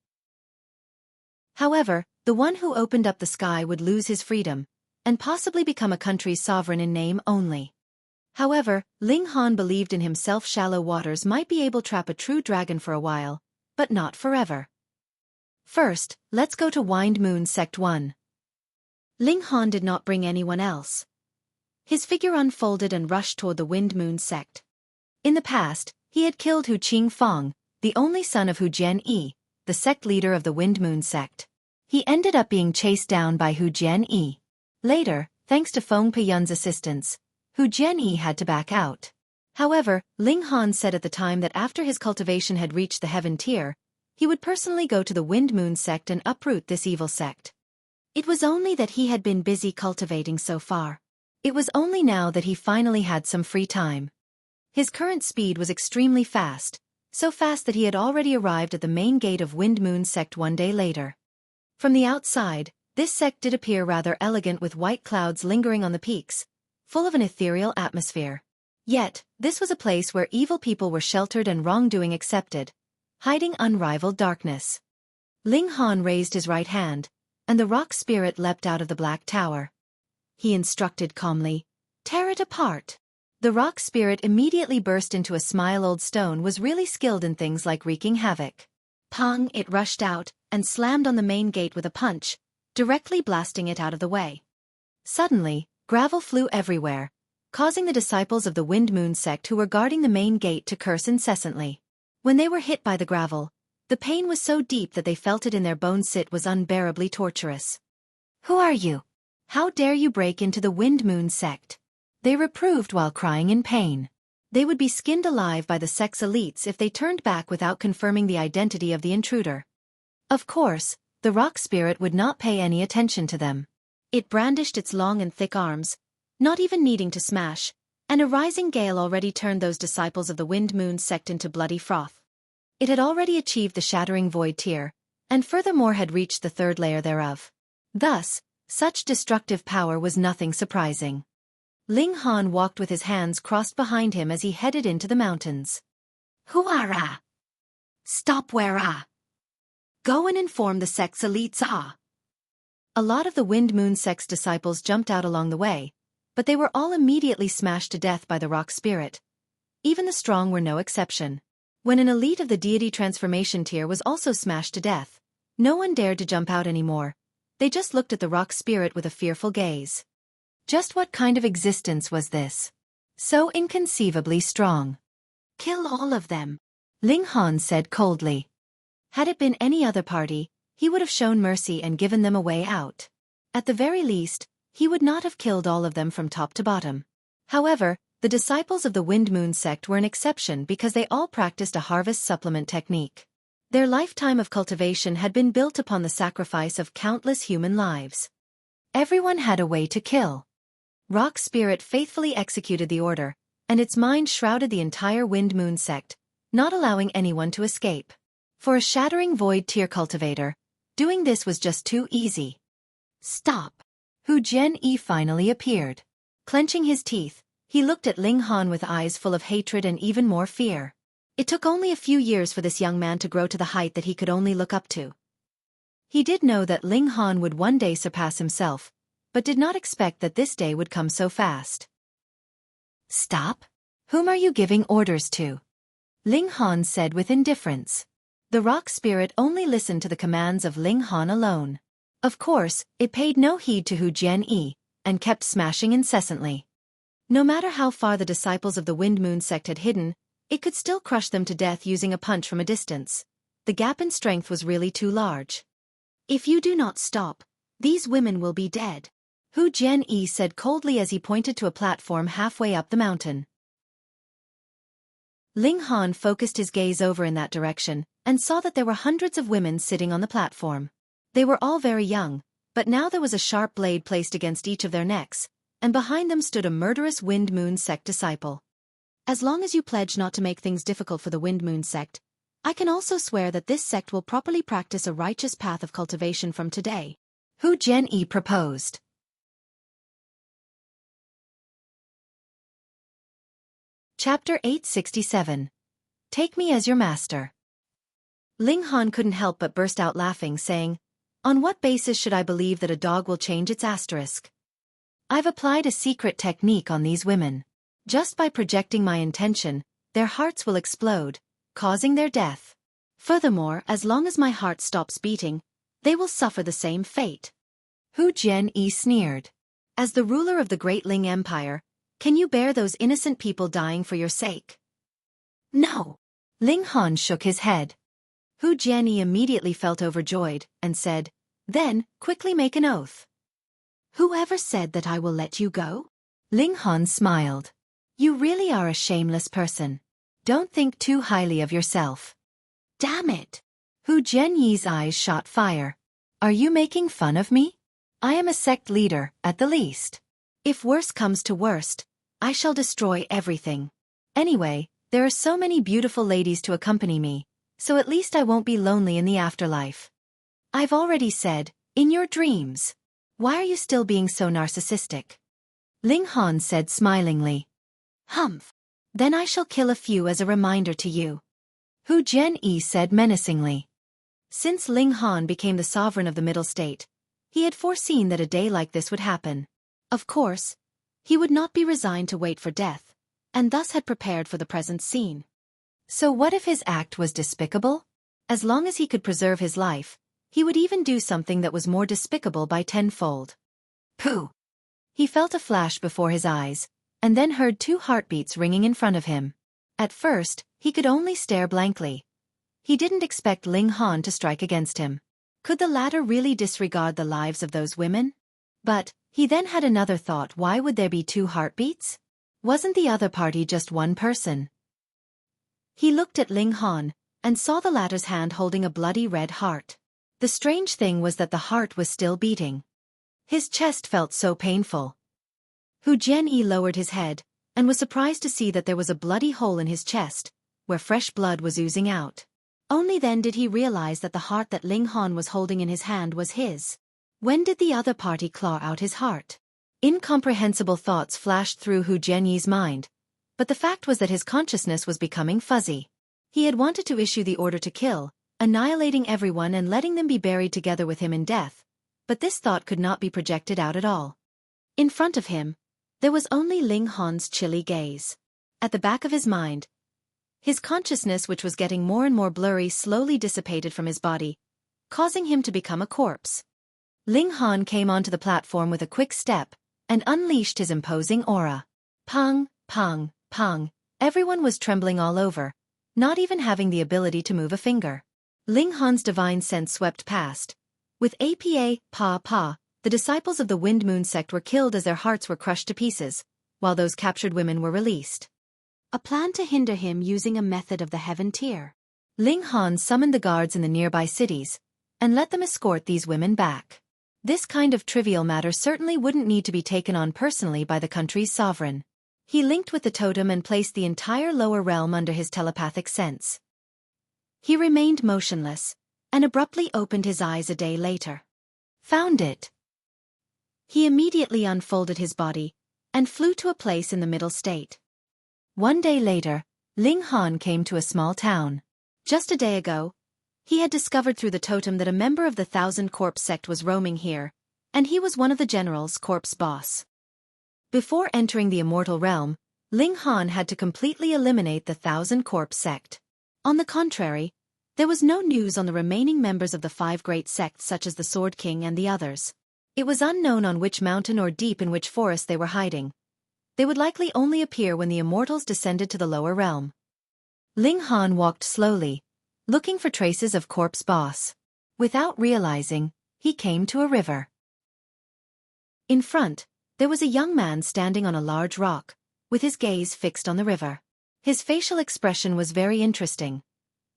However, the one who opened up the sky would lose his freedom, and possibly become a country's sovereign in name only. However, Ling Han believed in himself shallow waters might be able to trap a true dragon for a while, but not forever. First, let's go to Wind Moon Sect 1. Ling Han did not bring anyone else. His figure unfolded and rushed toward the Wind Moon Sect. In the past, he had killed Hu Qingfang, the only son of Hu Jianyi, the sect leader of the Wind Moon Sect. He ended up being chased down by Hu Jianyi. Later, thanks to Feng Peyun's assistance, Hu Jianyi had to back out. However, Ling Han said at the time that after his cultivation had reached the heaven tier, he would personally go to the Wind Moon Sect and uproot this evil sect. It was only that he had been busy cultivating so far. It was only now that he finally had some free time. His current speed was extremely fast, so fast that he had already arrived at the main gate of Wind Moon Sect one day later. From the outside, this sect did appear rather elegant with white clouds lingering on the peaks, full of an ethereal atmosphere. Yet, this was a place where evil people were sheltered and wrongdoing accepted, hiding unrivaled darkness. Ling Han raised his right hand, and the rock spirit leapt out of the black tower. He instructed calmly, "Tear it apart." The rock spirit immediately burst into a smile. Old stone was really skilled in things like wreaking havoc. Pong! It rushed out, and slammed on the main gate with a punch, directly blasting it out of the way. Suddenly, gravel flew everywhere, causing the disciples of the Wind Moon Sect who were guarding the main gate to curse incessantly. When they were hit by the gravel, the pain was so deep that they felt it in their bones. It was unbearably torturous. "Who are you? How dare you break into the Wind Moon Sect?" They reproved while crying in pain. They would be skinned alive by the sect's elites if they turned back without confirming the identity of the intruder. Of course, the rock spirit would not pay any attention to them. It brandished its long and thick arms, not even needing to smash, and a rising gale already turned those disciples of the Wind Moon Sect into bloody froth. It had already achieved the shattering void tier, and furthermore had reached the third layer thereof. Thus, such destructive power was nothing surprising. Ling Han walked with his hands crossed behind him as he headed into the mountains. "Huara! Stop where ah! Go and inform the sect's elites ah!" A lot of the Wind Moon Sect's disciples jumped out along the way, but they were all immediately smashed to death by the rock spirit. Even the strong were no exception. When an elite of the deity transformation tier was also smashed to death, no one dared to jump out anymore. They just looked at the rock spirit with a fearful gaze. Just what kind of existence was this? So inconceivably strong. "Kill all of them," Ling Han said coldly. Had it been any other party, he would have shown mercy and given them a way out. At the very least, he would not have killed all of them from top to bottom. However, the disciples of the Wind Moon Sect were an exception because they all practiced a harvest supplement technique. Their lifetime of cultivation had been built upon the sacrifice of countless human lives. Everyone had a way to kill. Rock Spirit faithfully executed the order, and its mind shrouded the entire Wind Moon Sect, not allowing anyone to escape. For a shattering void tier cultivator, doing this was just too easy. "Stop!" Hu Jianyi finally appeared. Clenching his teeth, he looked at Ling Han with eyes full of hatred and even more fear. It took only a few years for this young man to grow to the height that he could only look up to. He did know that Ling Han would one day surpass himself, but did not expect that this day would come so fast. "Stop? Whom are you giving orders to?" Ling Han said with indifference. The rock spirit only listened to the commands of Ling Han alone. Of course, it paid no heed to Hu Jianyi, and kept smashing incessantly. No matter how far the disciples of the Wind Moon Sect had hidden, it could still crush them to death using a punch from a distance. The gap in strength was really too large. "If you do not stop, these women will be dead," Hu Jianyi said coldly as he pointed to a platform halfway up the mountain. Ling Han focused his gaze over in that direction, and saw that there were hundreds of women sitting on the platform. They were all very young, but now there was a sharp blade placed against each of their necks, and behind them stood a murderous Wind Moon Sect disciple. "As long as you pledge not to make things difficult for the Wind Moon Sect, I can also swear that this sect will properly practice a righteous path of cultivation from today. Hu Jianyi proposed. Chapter 867. Take me as your master. Ling Han couldn't help but burst out laughing, saying, "On what basis should I believe that a dog will change its asterisk? I've applied a secret technique on these women. Just by projecting my intention, their hearts will explode, causing their death. Furthermore, as long as my heart stops beating, they will suffer the same fate." Hu Jianyi sneered. "As the ruler of the great Ling Empire, can you bear those innocent people dying for your sake?" "No." Ling Han shook his head. Hu Jianyi immediately felt overjoyed, and said, "Then, quickly make an oath." "Whoever said that I will let you go?" Ling Han smiled. "You really are a shameless person. Don't think too highly of yourself." "Damn it!" Hu Jianyi's eyes shot fire. "Are you making fun of me? I am a sect leader, at the least. If worse comes to worst, I shall destroy everything. Anyway, there are so many beautiful ladies to accompany me, so at least I won't be lonely in the afterlife." "I've already said, in your dreams. Why are you still being so narcissistic?" Ling Han said smilingly. "Humph. Then I shall kill a few as a reminder to you." Hu Jianyi said menacingly. Since Ling Han became the sovereign of the Middle State, he had foreseen that a day like this would happen. Of course, he would not be resigned to wait for death, and thus had prepared for the present scene. So what if his act was despicable? As long as he could preserve his life, he would even do something that was more despicable by tenfold. Pooh! He felt a flash before his eyes, and then heard 2 heartbeats ringing in front of him. At first, he could only stare blankly. He didn't expect Ling Han to strike against him. Could the latter really disregard the lives of those women? But, he then had another thought: why would there be 2 heartbeats? Wasn't the other party just one person? He looked at Ling Han, and saw the latter's hand holding a bloody red heart. The strange thing was that the heart was still beating. His chest felt so painful. Hu Jianyi lowered his head, and was surprised to see that there was a bloody hole in his chest, where fresh blood was oozing out. Only then did he realize that the heart that Ling Han was holding in his hand was his. When did the other party claw out his heart? Incomprehensible thoughts flashed through Hu Jianyi's mind, but the fact was that his consciousness was becoming fuzzy. He had wanted to issue the order to kill, annihilating everyone and letting them be buried together with him in death, but this thought could not be projected out at all. In front of him, there was only Ling Han's chilly gaze. At the back of his mind, his consciousness, which was getting more and more blurry, slowly dissipated from his body, causing him to become a corpse. Ling Han came onto the platform with a quick step, and unleashed his imposing aura. Pang, pang, pang, everyone was trembling all over, not even having the ability to move a finger. Ling Han's divine sense swept past. With APA, pa pa, the disciples of the Wind Moon sect were killed as their hearts were crushed to pieces, while those captured women were released. A plan to hinder him using a method of the heaven tier. Ling Han summoned the guards in the nearby cities, and let them escort these women back. This kind of trivial matter certainly wouldn't need to be taken on personally by the country's sovereign. He linked with the totem and placed the entire lower realm under his telepathic sense. He remained motionless, and abruptly opened his eyes a day later. Found it. He immediately unfolded his body, and flew to a place in the Middle State. One day later, Ling Han came to a small town. Just a day ago, he had discovered through the totem that a member of the 1,000 Corpse sect was roaming here, and he was one of the general's corpse boss. Before entering the immortal realm, Ling Han had to completely eliminate the 1,000 Corpse sect. On the contrary, there was no news on the remaining members of the 5 great sects such as the Sword King and the others. It was unknown on which mountain or deep in which forest they were hiding. They would likely only appear when the immortals descended to the lower realm. Ling Han walked slowly, looking for traces of Corpse Boss. Without realizing, he came to a river. In front, there was a young man standing on a large rock, with his gaze fixed on the river. His facial expression was very interesting.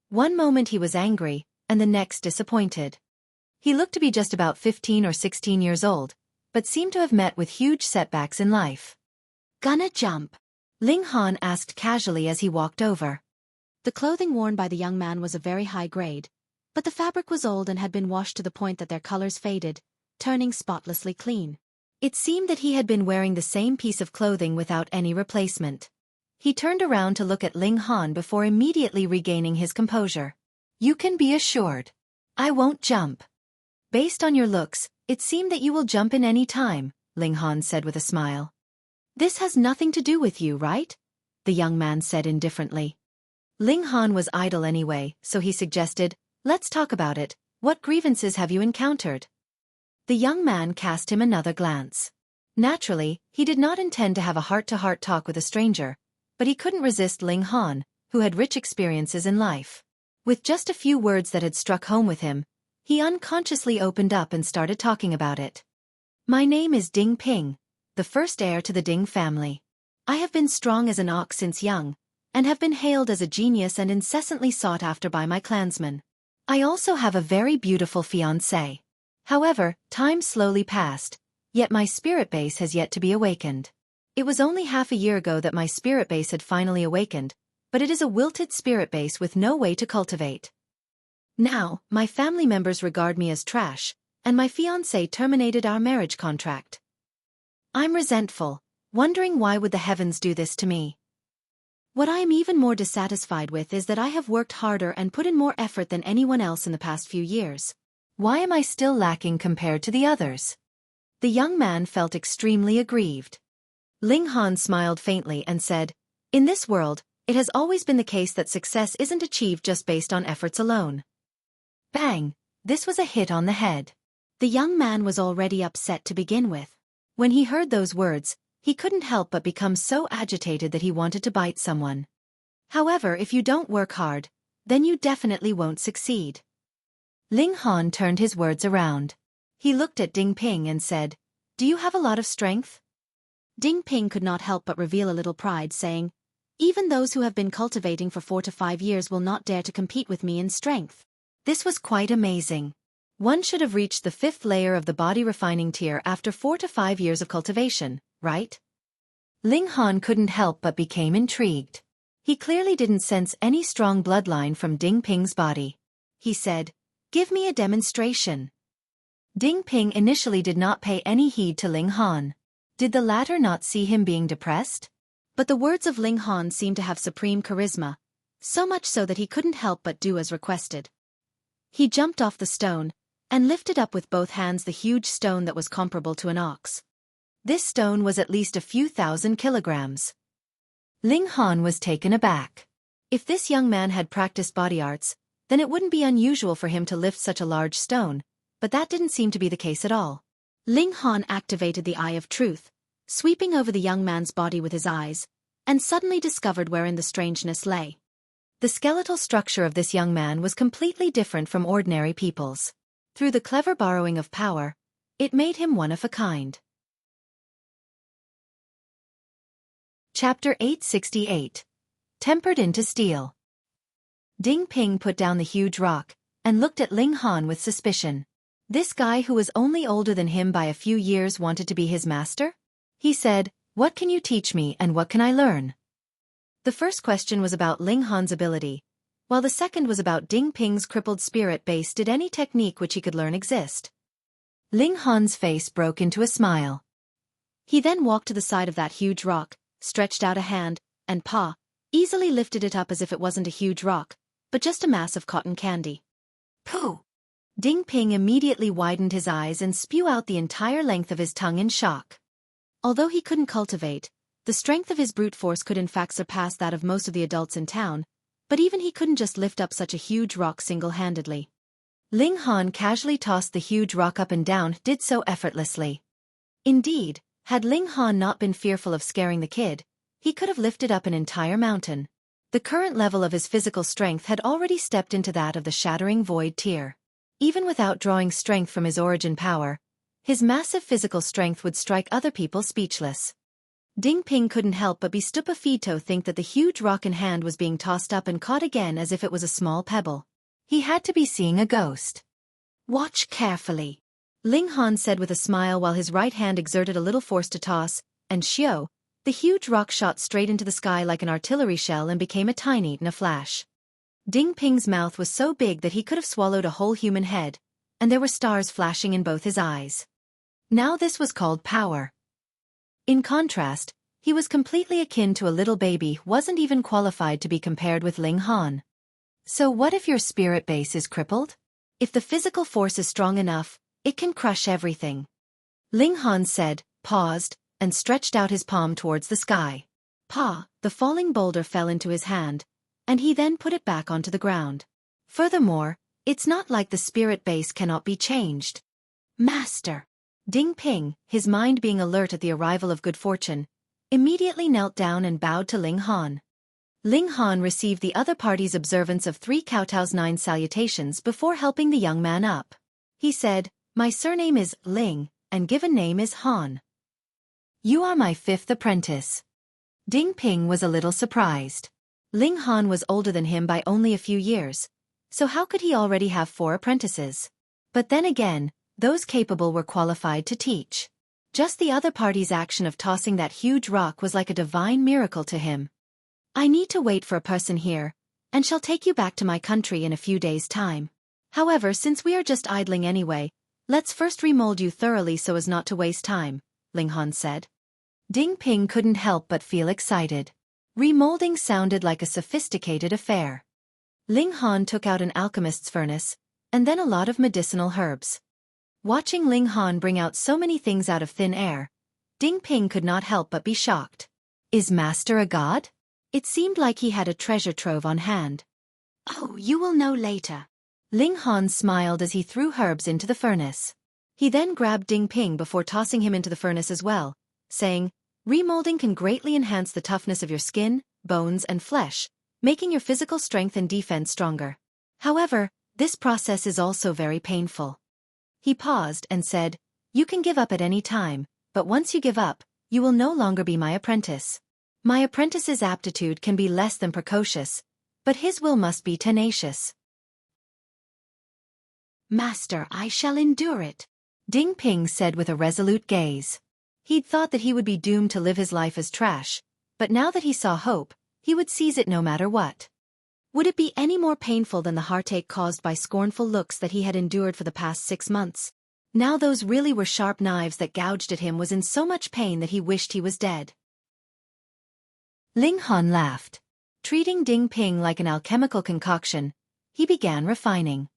One moment he was angry, and the next disappointed. He looked to be just about 15 or 16 years old, but seemed to have met with huge setbacks in life. "Gonna jump?" Ling Han asked casually as he walked over. The clothing worn by the young man was of very high grade, but the fabric was old and had been washed to the point that their colors faded, turning spotlessly clean. It seemed that he had been wearing the same piece of clothing without any replacement. He turned around to look at Ling Han before immediately regaining his composure. "You can be assured. I won't jump. Based on your looks, it seemed that you will jump in any time," Ling Han said with a smile. "This has nothing to do with you, right?" the young man said indifferently. Ling Han was idle anyway, so he suggested, "Let's talk about it. What grievances have you encountered?" The young man cast him another glance. Naturally, he did not intend to have a heart-to-heart talk with a stranger, but he couldn't resist Ling Han, who had rich experiences in life. With just a few words that had struck home with him, he unconsciously opened up and started talking about it. "My name is Ding Ping, the first heir to the Ding family. I have been strong as an ox since young, and have been hailed as a genius and incessantly sought after by my clansmen. I also have a very beautiful fiancée. However, time slowly passed, yet my spirit base has yet to be awakened. It was only half a year ago that my spirit base had finally awakened, but it is a wilted spirit base with no way to cultivate. Now, my family members regard me as trash, and my fiancé terminated our marriage contract. I'm resentful, wondering why would the heavens do this to me. What I am even more dissatisfied with is that I have worked harder and put in more effort than anyone else in the past few years. Why am I still lacking compared to the others?" The young man felt extremely aggrieved. Ling Han smiled faintly and said, "In this world, it has always been the case that success isn't achieved just based on efforts alone." Bang! This was a hit on the head. The young man was already upset to begin with. When he heard those words, he couldn't help but become so agitated that he wanted to bite someone. However, if you don't work hard, then you definitely won't succeed. Ling Han turned his words around. He looked at Ding Ping and said, "Do you have a lot of strength?" Ding Ping could not help but reveal a little pride, saying, "Even those who have been cultivating for 4 to 5 years will not dare to compete with me in strength." This was quite amazing. One should have reached the 5th layer of the body refining tier after 4 to 5 years of cultivation, right? Ling Han couldn't help but became intrigued. He clearly didn't sense any strong bloodline from Ding Ping's body. He said, "Give me a demonstration." Ding Ping initially did not pay any heed to Ling Han. Did the latter not see him being depressed? But the words of Ling Han seemed to have supreme charisma, so much so that he couldn't help but do as requested. He jumped off the stone, and lifted up with both hands the huge stone that was comparable to an ox. This stone was at least a few thousand kilograms. Ling Han was taken aback. If this young man had practiced body arts, then it wouldn't be unusual for him to lift such a large stone, but that didn't seem to be the case at all. Ling Han activated the Eye of Truth, sweeping over the young man's body with his eyes, and suddenly discovered wherein the strangeness lay. The skeletal structure of this young man was completely different from ordinary people's. Through the clever borrowing of power, it made him one of a kind. Chapter 868. Tempered into Steel. Ding Ping put down the huge rock, and looked at Ling Han with suspicion. This guy who was only older than him by a few years wanted to be his master? He said, "What can you teach me and what can I learn?" The first question was about Ling Han's ability, while the second was about Ding Ping's crippled spirit base. Did any technique which he could learn exist? Ling Han's face broke into a smile. He then walked to the side of that huge rock, stretched out a hand, and easily lifted it up as if it wasn't a huge rock, but just a mass of cotton candy. Pooh! Ding Ping immediately widened his eyes and spewed out the entire length of his tongue in shock. Although he couldn't cultivate, the strength of his brute force could in fact surpass that of most of the adults in town, but even he couldn't just lift up such a huge rock single-handedly. Ling Han casually tossed the huge rock up and down, did so effortlessly. Indeed, had Ling Han not been fearful of scaring the kid, he could have lifted up an entire mountain. The current level of his physical strength had already stepped into that of the Shattering Void tier. Even without drawing strength from his origin power, his massive physical strength would strike other people speechless. Ding Ping couldn't help but be stupefito think that the huge rock in hand was being tossed up and caught again as if it was a small pebble. He had to be seeing a ghost. "Watch carefully," Ling Han said with a smile while his right hand exerted a little force to toss, and the huge rock shot straight into the sky like an artillery shell and became a tiny in a flash. Ding Ping's mouth was so big that he could have swallowed a whole human head, and there were stars flashing in both his eyes. Now this was called power. In contrast, he was completely akin to a little baby, wasn't even qualified to be compared with Ling Han. So what if your spirit base is crippled? If the physical force is strong enough, it can crush everything. Ling Han said, paused, and stretched out his palm towards the sky. Pa, the falling boulder fell into his hand, and he then put it back onto the ground. Furthermore, it's not like the spirit base cannot be changed. Master! Ding Ping, his mind being alert at the arrival of good fortune, immediately knelt down and bowed to Ling Han. Ling Han received the other party's observance of 3 kowtows 9 salutations before helping the young man up. He said, my surname is Ling, and given name is Han. You are my 5th apprentice. Ding Ping was a little surprised. Ling Han was older than him by only a few years, so how could he already have 4 apprentices? But then again, those capable were qualified to teach. Just the other party's action of tossing that huge rock was like a divine miracle to him. I need to wait for a person here, and shall take you back to my country in a few days' time. However, since we are just idling anyway, let's first remold you thoroughly so as not to waste time, Ling Han said. Ding Ping couldn't help but feel excited. Remolding sounded like a sophisticated affair. Ling Han took out an alchemist's furnace, and then a lot of medicinal herbs. Watching Ling Han bring out so many things out of thin air, Ding Ping could not help but be shocked. Is Master a god? It seemed like he had a treasure trove on hand. Oh, you will know later. Ling Han smiled as he threw herbs into the furnace. He then grabbed Ding Ping before tossing him into the furnace as well, saying, remolding can greatly enhance the toughness of your skin, bones and flesh, making your physical strength and defense stronger. However, this process is also very painful. He paused and said, you can give up at any time, but once you give up, you will no longer be my apprentice. My apprentice's aptitude can be less than precocious, but his will must be tenacious. Master, I shall endure it, Ding Ping said with a resolute gaze. He'd thought that he would be doomed to live his life as trash, but now that he saw hope, he would seize it no matter what. Would it be any more painful than the heartache caused by scornful looks that he had endured for the past 6 months? Now those really were sharp knives that gouged at him was in so much pain that he wished he was dead. Ling Han laughed. Treating Ding Ping like an alchemical concoction, he began refining.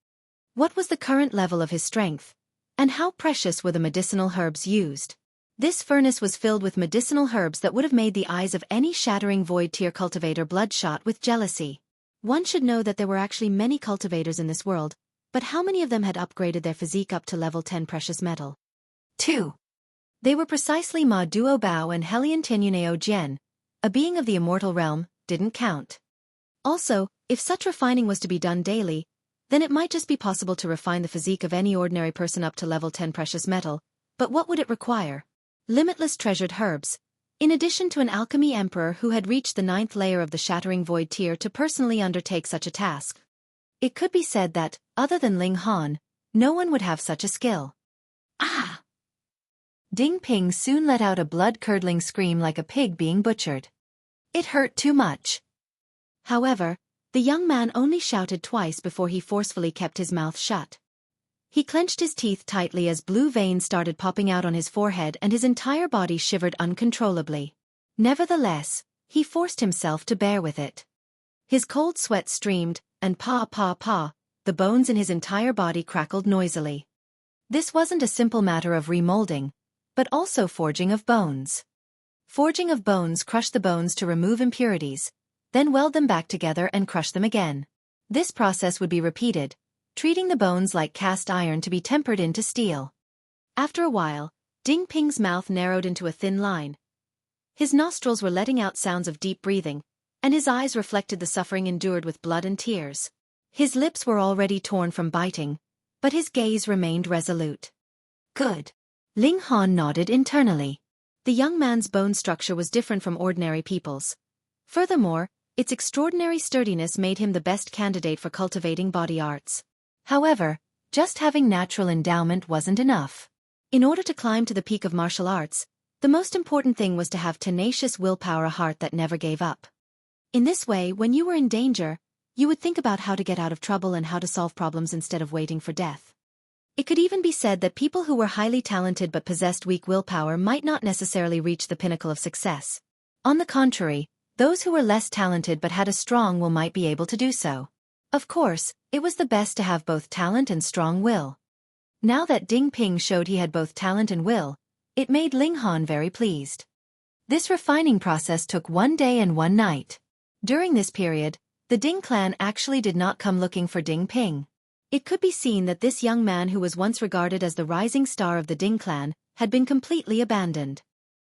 What was the current level of his strength, and how precious were the medicinal herbs used? This furnace was filled with medicinal herbs that would have made the eyes of any shattering void tier cultivator bloodshot with jealousy. One should know that there were actually many cultivators in this world, but how many of them had upgraded their physique up to level 10 precious metal? 2. They were precisely Ma Duo Bao and Helian Tinyuneo Jian, a being of the immortal realm, didn't count. Also, if such refining was to be done daily, then it might just be possible to refine the physique of any ordinary person up to level 10 precious metal, but what would it require? Limitless treasured herbs, in addition to an alchemy emperor who had reached the 9th layer of the shattering void tier to personally undertake such a task. It could be said that, other than Ling Han, no one would have such a skill. Ah! Ding Ping soon let out a blood-curdling scream like a pig being butchered. It hurt too much. However, the young man only shouted twice before he forcefully kept his mouth shut. He clenched his teeth tightly as blue veins started popping out on his forehead and his entire body shivered uncontrollably. Nevertheless, he forced himself to bear with it. His cold sweat streamed, and the bones in his entire body crackled noisily. This wasn't a simple matter of remolding, but also forging of bones. Forging of bones crushed the bones to remove impurities, then weld them back together and crush them again. This process would be repeated, treating the bones like cast iron to be tempered into steel. After a while, Ding Ping's mouth narrowed into a thin line. His nostrils were letting out sounds of deep breathing, and his eyes reflected the suffering endured with blood and tears. His lips were already torn from biting, but his gaze remained resolute. Good. Ling Han nodded internally. The young man's bone structure was different from ordinary people's. Furthermore, its extraordinary sturdiness made him the best candidate for cultivating body arts. However, just having natural endowment wasn't enough. In order to climb to the peak of martial arts, the most important thing was to have tenacious willpower, a heart that never gave up. In this way, when you were in danger, You would think about how to get out of trouble and how to solve problems instead of waiting for death. It could even be said that people who were highly talented but possessed weak willpower might not necessarily reach the pinnacle of success. On the contrary, those who were less talented but had a strong will might be able to do so. Of course, it was the best to have both talent and strong will. Now that Ding Ping showed he had both talent and will, it made Ling Han very pleased. This refining process took 1 day and 1 night. During this period, the Ding clan actually did not come looking for Ding Ping. It could be seen that this young man who was once regarded as the rising star of the Ding clan had been completely abandoned.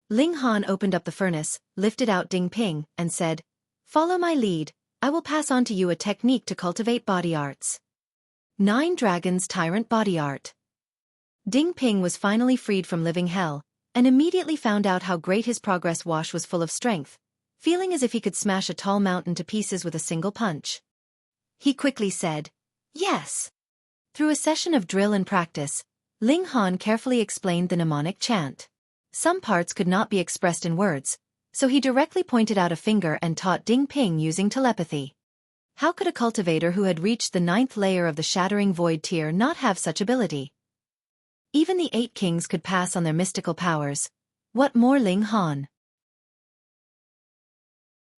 Ling Han opened up the furnace, lifted out Ding Ping, and said, "Follow my lead, I will pass on to you a technique to cultivate body arts." 9 Dragons Tyrant Body Art. Ding Ping was finally freed from living hell, and immediately found out how great his progress wash was full of strength, feeling as if he could smash a tall mountain to pieces with a single punch. He quickly said, "Yes." Through a session of drill and practice, Ling Han carefully explained the mnemonic chant. Some parts could not be expressed in words, so he directly pointed out a finger and taught Ding Ping using telepathy. How could a cultivator who had reached the 9th layer of the Shattering Void tier not have such ability? Even the 8 kings could pass on their mystical powers. What more Ling Han?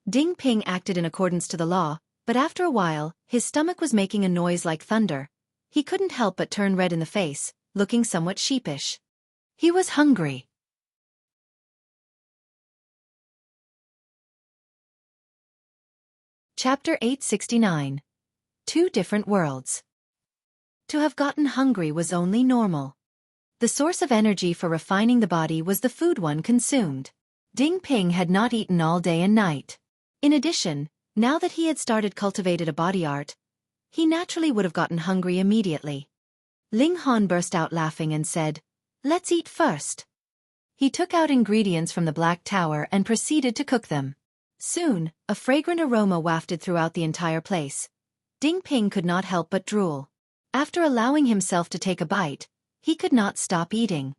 Ding Ping acted in accordance to the law, but after a while, his stomach was making a noise like thunder. He couldn't help but turn red in the face, looking somewhat sheepish. He was hungry. Chapter 869. 2 Different Worlds. To have gotten hungry was only normal. The source of energy for refining the body was the food one consumed. Ding Ping had not eaten all day and night. In addition, now that he had started cultivated a body art, he naturally would have gotten hungry immediately. Ling Han burst out laughing and said, "Let's eat first." He took out ingredients from the Black Tower and proceeded to cook them. Soon, a fragrant aroma wafted throughout the entire place. Ding Ping could not help but drool. After allowing himself to take a bite, he could not stop eating.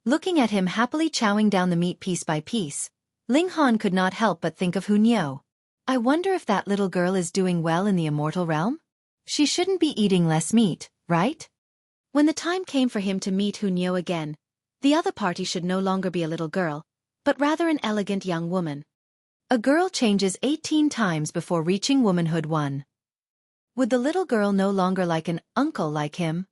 Looking at him happily chowing down the meat piece by piece, Ling Han could not help but think of Hunyeo. I wonder if that little girl is doing well in the immortal realm? She shouldn't be eating less meat, right? When the time came for him to meet Hunyeo again, the other party should no longer be a little girl, but rather an elegant young woman. A girl changes 18 times before reaching womanhood 1. Would the little girl no longer like an uncle like him?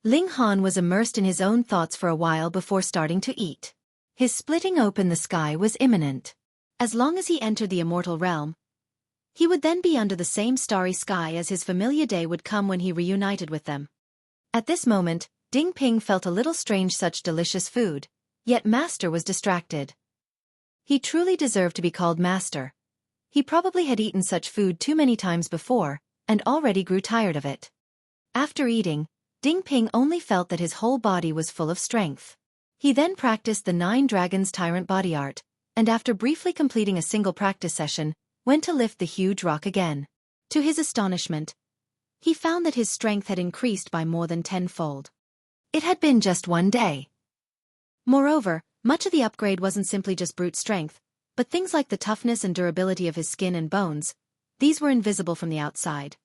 Ling Han was immersed in his own thoughts for a while before starting to eat. His splitting open the sky was imminent. As long as he entered the immortal realm, he would then be under the same starry sky as his familiar day would come when he reunited with them. At this moment, Ding Ping felt a little strange such delicious food, yet Master was distracted. He truly deserved to be called Master. He probably had eaten such food too many times before, and already grew tired of it. After eating, Ding Ping only felt that his whole body was full of strength. He then practiced the 9 Dragons Tyrant Body Art, and after briefly completing a single practice session, went to lift the huge rock again. To his astonishment, he found that his strength had increased by more than 10-fold. It had been just 1 day. Moreover, much of the upgrade wasn't simply just brute strength, but things like the toughness and durability of his skin and bones. These were invisible from the outside.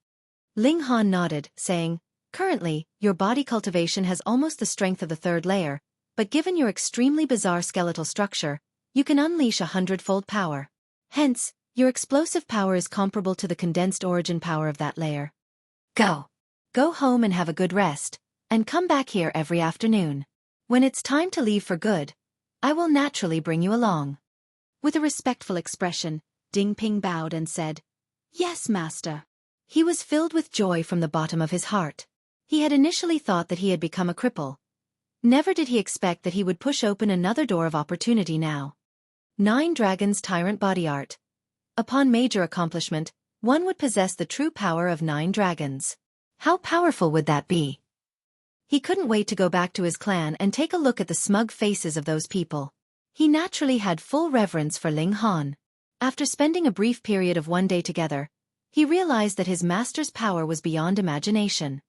Ling Han nodded, saying, "Currently, your body cultivation has almost the strength of the 3rd layer, but given your extremely bizarre skeletal structure, you can unleash 100-fold power. Hence, your explosive power is comparable to the condensed origin power of that layer. Go home and have a good rest, and come back here every afternoon. When it's time to leave for good, I will naturally bring you along." With a respectful expression, Ding Ping bowed and said, "Yes, Master." He was filled with joy from the bottom of his heart. He had initially thought that he had become a cripple. Never did he expect that he would push open another door of opportunity now. 9 Dragons Tyrant Body Art. Upon major accomplishment, one would possess the true power of 9 dragons. How powerful would that be? He couldn't wait to go back to his clan and take a look at the smug faces of those people. He naturally had full reverence for Ling Han. After spending a brief period of 1 day together, he realized that his master's power was beyond imagination.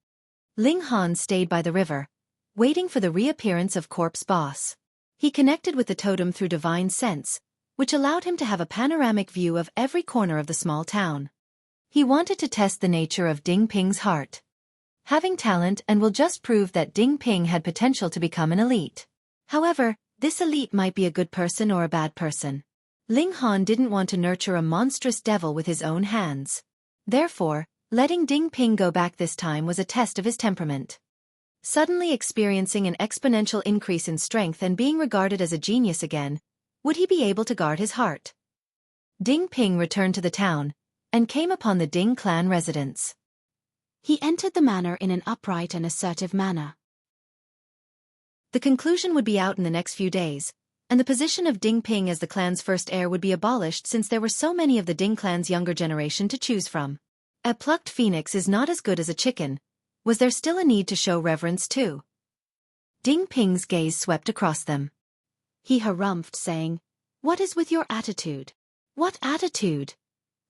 Ling Han stayed by the river, waiting for the reappearance of Corpse Boss. He connected with the totem through divine sense, which allowed him to have a panoramic view of every corner of the small town. He wanted to test the nature of Ding Ping's heart. Having talent and will just prove that Ding Ping had potential to become an elite. However, this elite might be a good person or a bad person. Ling Han didn't want to nurture a monstrous devil with his own hands. Therefore, letting Ding Ping go back this time was a test of his temperament. Suddenly experiencing an exponential increase in strength and being regarded as a genius again, would he be able to guard his heart? Ding Ping returned to the town, and came upon the Ding clan residence. He entered the manor in an upright and assertive manner. The conclusion would be out in the next few days, and the position of Ding Ping as the clan's first heir would be abolished since there were so many of the Ding clan's younger generation to choose from. A plucked phoenix is not as good as a chicken. Was there still a need to show reverence too? Ding Ping's gaze swept across them. He harumphed, saying, "What is with your attitude?" "What attitude?"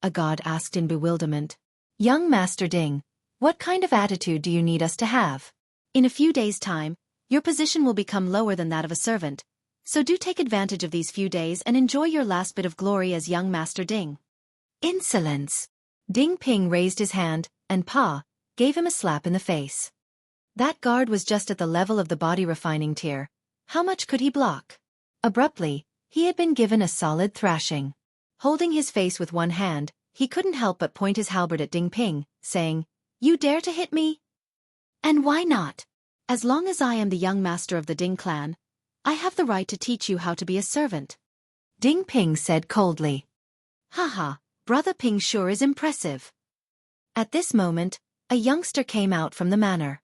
a god asked in bewilderment. "Young Master Ding, what kind of attitude do you need us to have? In a few days' time, your position will become lower than that of a servant, so do take advantage of these few days and enjoy your last bit of glory as young Master Ding." Insolence! Ding Ping raised his hand, and Pa gave him a slap in the face. That guard was just at the level of the body refining tier. How much could he block? Abruptly, he had been given a solid thrashing. Holding his face with one hand, he couldn't help but point his halberd at Ding Ping, saying, "You dare to hit me? And why not? As long as I am the young master of the Ding clan, I have the right to teach you how to be a servant." Ding Ping said coldly. "Haha, Brother Ping sure is impressive." At this moment, a youngster came out from the manor.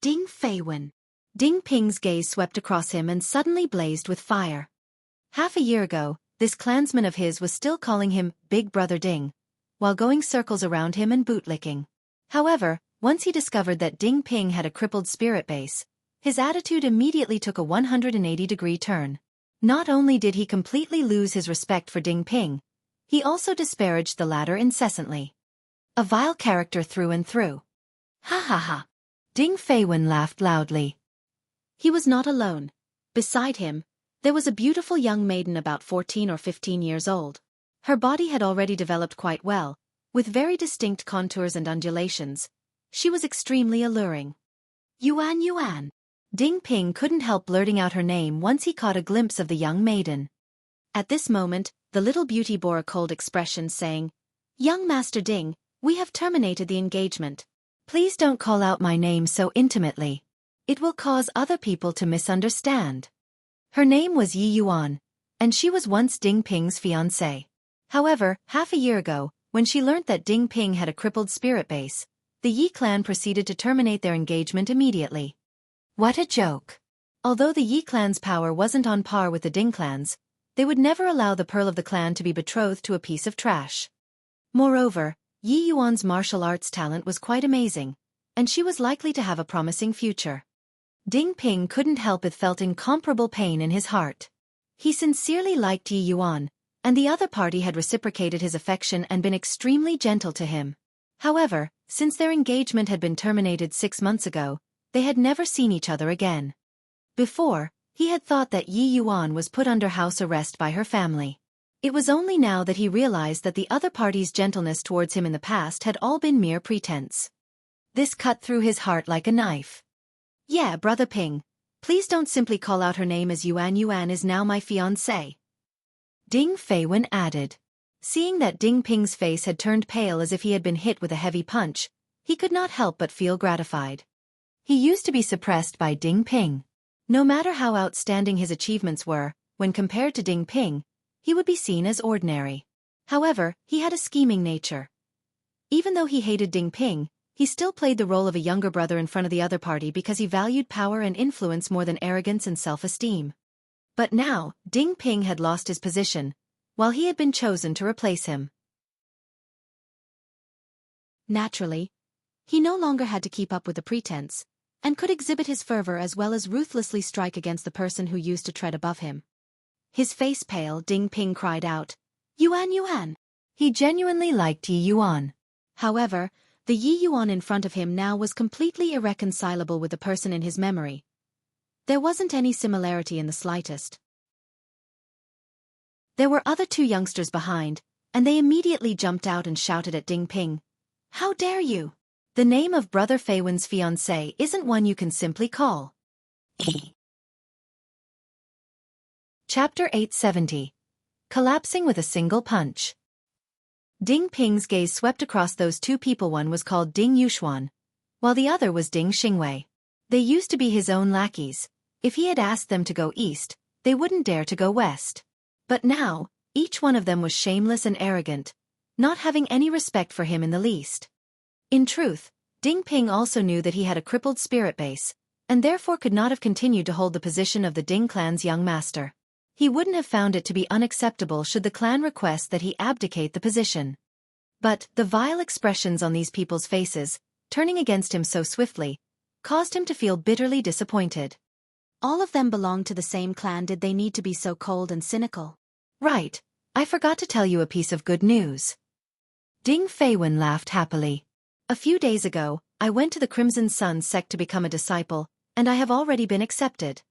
Ding Feiwen. Ding Ping's gaze swept across him and suddenly blazed with fire. Half a year ago, this clansman of his was still calling him Big Brother Ding, while going circles around him and bootlicking. However, once he discovered that Ding Ping had a crippled spirit base, his attitude immediately took a 180-degree turn. Not only did he completely lose his respect for Ding Ping, he also disparaged the latter incessantly. A vile character through and through. Ha ha ha! Ding Feiwen laughed loudly. He was not alone. Beside him, there was a beautiful young maiden about 14 or 15 years old. Her body had already developed quite well, with very distinct contours and undulations. She was extremely alluring. Yuan Yuan. Ding Ping couldn't help blurting out her name once he caught a glimpse of the young maiden. At this moment, the little beauty bore a cold expression, saying, "Young Master Ding, we have terminated the engagement. Please don't call out my name so intimately. It will cause other people to misunderstand." Her name was Yi Yuan, and she was once Ding Ping's fiancée. However, half a year ago, when she learnt that Ding Ping had a crippled spirit base, the Yi clan proceeded to terminate their engagement immediately. What a joke! Although the Yi clan's power wasn't on par with the Ding clan's, they would never allow the pearl of the clan to be betrothed to a piece of trash. Moreover, Yi Yuan's martial arts talent was quite amazing, and she was likely to have a promising future. Ding Ping couldn't help but felt incomparable pain in his heart. He sincerely liked Yi Yuan, and the other party had reciprocated his affection and been extremely gentle to him. However, since their engagement had been terminated 6 months ago, they had never seen each other again. Before, he had thought that Yi Yuan was put under house arrest by her family. It was only now that he realized that the other party's gentleness towards him in the past had all been mere pretense. This cut through his heart like a knife. "Yeah, Brother Ping, please don't simply call out her name as Yuan Yuan is now my fiancée," Ding Feiwen added. Seeing that Ding Ping's face had turned pale as if he had been hit with a heavy punch, he could not help but feel gratified. He used to be suppressed by Ding Ping. No matter how outstanding his achievements were, when compared to Ding Ping, he would be seen as ordinary. However, he had a scheming nature. Even though he hated Ding Ping, he still played the role of a younger brother in front of the other party because he valued power and influence more than arrogance and self-esteem. But now, Ding Ping had lost his position, while he had been chosen to replace him. Naturally, he no longer had to keep up with the pretense, and could exhibit his fervor as well as ruthlessly strike against the person who used to tread above him. His face pale, Ding Ping cried out, "Yuan Yuan!" He genuinely liked Yi Yuan. However, the Yi Yuan in front of him now was completely irreconcilable with the person in his memory. There wasn't any similarity in the slightest. There were other 2 youngsters behind, and they immediately jumped out and shouted at Ding Ping, How dare you? The name of Brother Feiwen's fiancée isn't one you can simply call. Chapter 870. Collapsing with a Single Punch. Ding Ping's gaze swept across those two people. One was called Ding Yuxuan, while the other was Ding Xingwei. They used to be his own lackeys. If he had asked them to go east, they wouldn't dare to go west. But now, each one of them was shameless and arrogant, not having any respect for him in the least. In truth, Ding Ping also knew that he had a crippled spirit base, and therefore could not have continued to hold the position of the Ding clan's young master. He wouldn't have found it to be unacceptable should the clan request that he abdicate the position. But the vile expressions on these people's faces, turning against him so swiftly, caused him to feel bitterly disappointed. All of them belonged to the same clan. Did they need to be so cold and cynical? Right, I forgot to tell you a piece of good news. Ding Feiwen laughed happily. A few days ago, I went to the Crimson Sun sect to become a disciple, and I have already been accepted.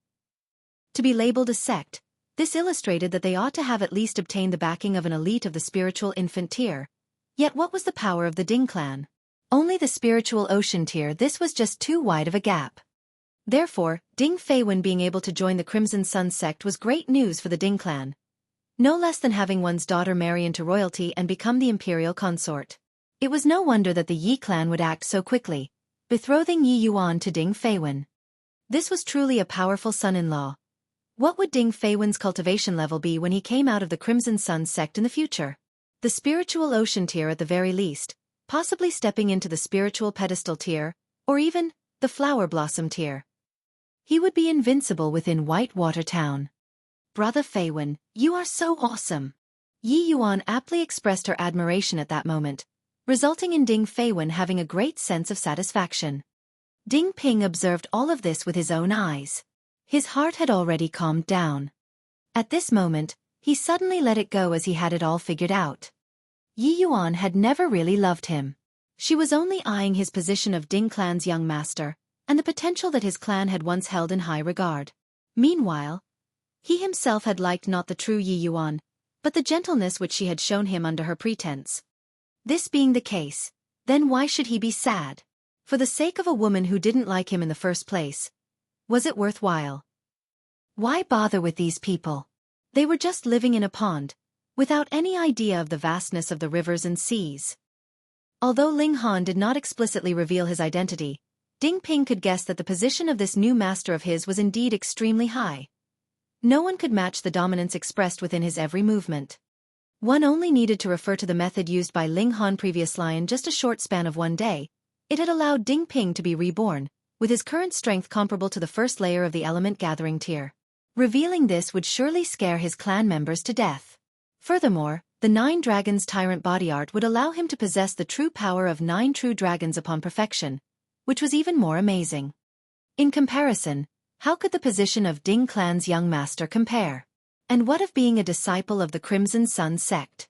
To be labeled a sect, this illustrated that they ought to have at least obtained the backing of an elite of the spiritual infant tier. Yet what was the power of the Ding clan? Only the spiritual ocean tier. This was just too wide of a gap. Therefore, Ding Feiwen being able to join the Crimson Sun sect was great news for the Ding clan. No less than having one's daughter marry into royalty and become the imperial consort. It was no wonder that the Yi clan would act so quickly, betrothing Yi Yuan to Ding Feiwen. This was truly a powerful son-in-law. What would Ding Feiwen's cultivation level be when he came out of the Crimson Sun sect in the future? The spiritual ocean tier at the very least, possibly stepping into the spiritual pedestal tier, or even the flower blossom tier. He would be invincible within Whitewater Town. Brother Feiwen, you are so awesome. Yi Yuan aptly expressed her admiration at that moment, resulting in Ding Feiwen having a great sense of satisfaction. Ding Ping observed all of this with his own eyes. His heart had already calmed down. At this moment, he suddenly let it go as he had it all figured out. Yi Yuan had never really loved him. She was only eyeing his position of Ding clan's young master, and the potential that his clan had once held in high regard. Meanwhile, he himself had liked not the true Yi Yuan, but the gentleness which she had shown him under her pretense. This being the case, then why should he be sad? For the sake of a woman who didn't like him in the first place. Was it worthwhile? Why bother with these people? They were just living in a pond, without any idea of the vastness of the rivers and seas. Although Ling Han did not explicitly reveal his identity, Ding Ping could guess that the position of this new master of his was indeed extremely high. No one could match the dominance expressed within his every movement. One only needed to refer to the method used by Ling Han previously. In just a short span of one day, it had allowed Ding Ping to be reborn, with his current strength comparable to the first layer of the element gathering tier. Revealing this would surely scare his clan members to death. Furthermore, the 9 Dragons Tyrant body art would allow him to possess the true power of 9 true dragons upon perfection, which was even more amazing. In comparison, how could the position of Ding clan's young master compare? And what of being a disciple of the Crimson Sun sect?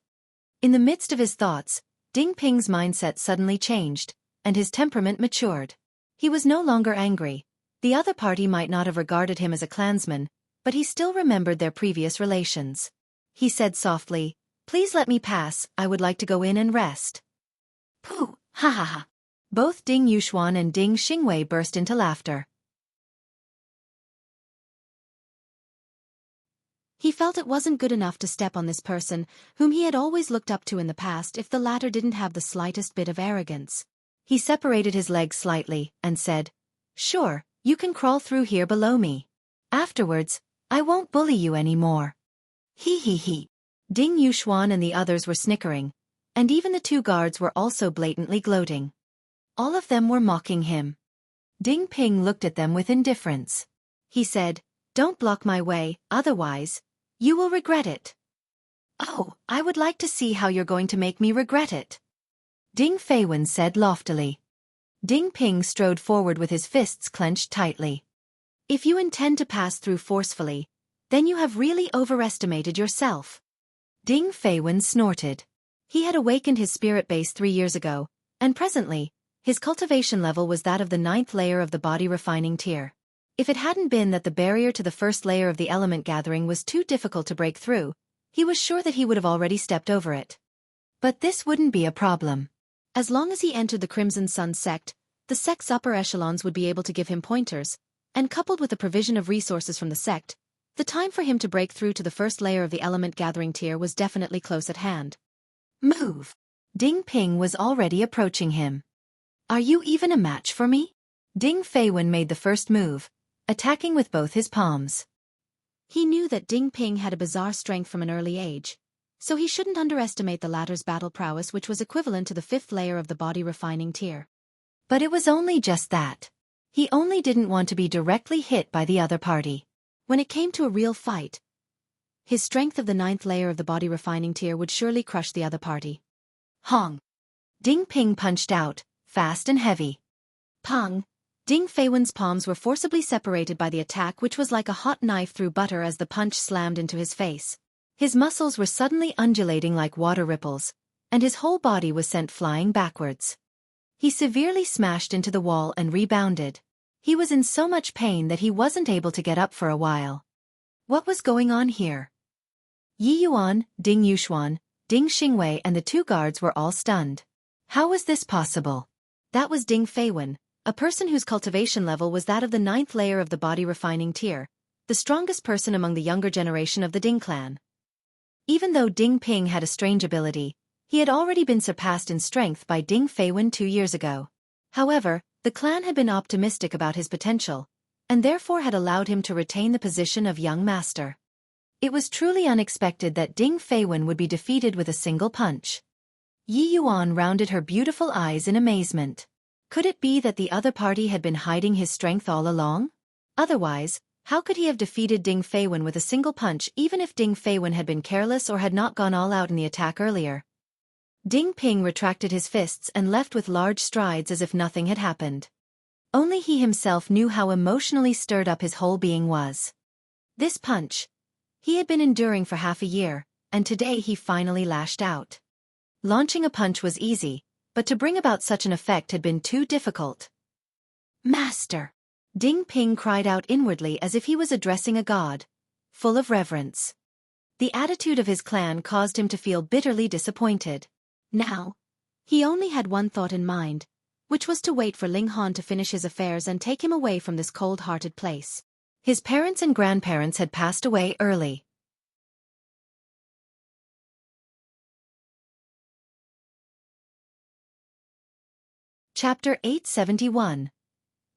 In the midst of his thoughts, Ding Ping's mindset suddenly changed, and his temperament matured. He was no longer angry. The other party might not have regarded him as a clansman, but he still remembered their previous relations. He said softly, "Please let me pass, I would like to go in and rest." Pooh, ha ha ha. Both Ding Yuxuan and Ding Xingwei burst into laughter. He felt it wasn't good enough to step on this person, whom he had always looked up to in the past, if the latter didn't have the slightest bit of arrogance. He separated his legs slightly, and said, "Sure, you can crawl through here below me. Afterwards, I won't bully you anymore." He. Ding Yuxuan and the others were snickering, and even the 2 guards were also blatantly gloating. All of them were mocking him. Ding Ping looked at them with indifference. He said, "Don't block my way, otherwise, you will regret it." "Oh, I would like to see how you're going to make me regret it," Ding Feiwen said loftily. Ding Ping strode forward with his fists clenched tightly. "If you intend to pass through forcefully, then you have really overestimated yourself." Ding Feiwen snorted. He had awakened his spirit base 3 years ago, and presently, his cultivation level was that of the 9th layer of the body refining tier. If it hadn't been that the barrier to the first layer of the element gathering was too difficult to break through, he was sure that he would have already stepped over it. But this wouldn't be a problem. As long as he entered the Crimson Sun sect, the sect's upper echelons would be able to give him pointers, and coupled with the provision of resources from the sect, the time for him to break through to the first layer of the element-gathering tier was definitely close at hand. Move! Ding Ping was already approaching him. Are you even a match for me? Ding Feiwen made the first move, attacking with both his palms. He knew that Ding Ping had a bizarre strength from an early age, so he shouldn't underestimate the latter's battle prowess, which was equivalent to the fifth layer of the body refining tier. But it was only just that. He only didn't want to be directly hit by the other party. When it came to a real fight, his strength of the ninth layer of the body refining tier would surely crush the other party. Hong! Ding Ping punched out, fast and heavy. Pong! Ding Feiwen's palms were forcibly separated by the attack, which was like a hot knife through butter as the punch slammed into his face. His muscles were suddenly undulating like water ripples, and his whole body was sent flying backwards. He severely smashed into the wall and rebounded. He was in so much pain that he wasn't able to get up for a while. What was going on here? Yi Yuan, Ding Yuxuan, Ding Xingwei and the two guards were all stunned. How was this possible? That was Ding Feiwen, a person whose cultivation level was that of the ninth layer of the body refining tier, the strongest person among the younger generation of the Ding clan. Even though Ding Ping had a strange ability, he had already been surpassed in strength by Ding Feiwen 2 years ago. However, the clan had been optimistic about his potential, and therefore had allowed him to retain the position of young master. It was truly unexpected that Ding Feiwen would be defeated with a single punch. Yi Yuan rounded her beautiful eyes in amazement. Could it be that the other party had been hiding his strength all along? Otherwise, how could he have defeated Ding Feiwen with a single punch even if Ding Feiwen had been careless or had not gone all out in the attack earlier? Ding Ping retracted his fists and left with large strides as if nothing had happened. Only he himself knew how emotionally stirred up his whole being was. This punch he had been enduring for half a year, and today he finally lashed out. Launching a punch was easy, but to bring about such an effect had been too difficult. Master! Ding Ping cried out inwardly as if he was addressing a god, full of reverence. The attitude of his clan caused him to feel bitterly disappointed. Now, he only had one thought in mind, which was to wait for Ling Han to finish his affairs and take him away from this cold-hearted place. His parents and grandparents had passed away early. Chapter 871.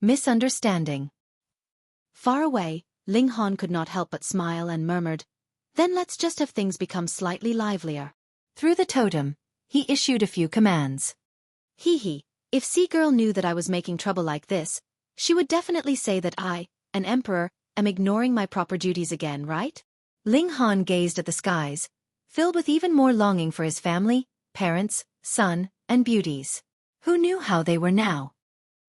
Misunderstanding. Far away, Ling Han could not help but smile and murmured, "Then let's just have things become slightly livelier." Through the totem, he issued a few commands. Hee, if Sea-Girl knew that I was making trouble like this, she would definitely say that I, an emperor, am ignoring my proper duties again, right? Ling Han gazed at the skies, filled with even more longing for his family, parents, son, and beauties. Who knew how they were now?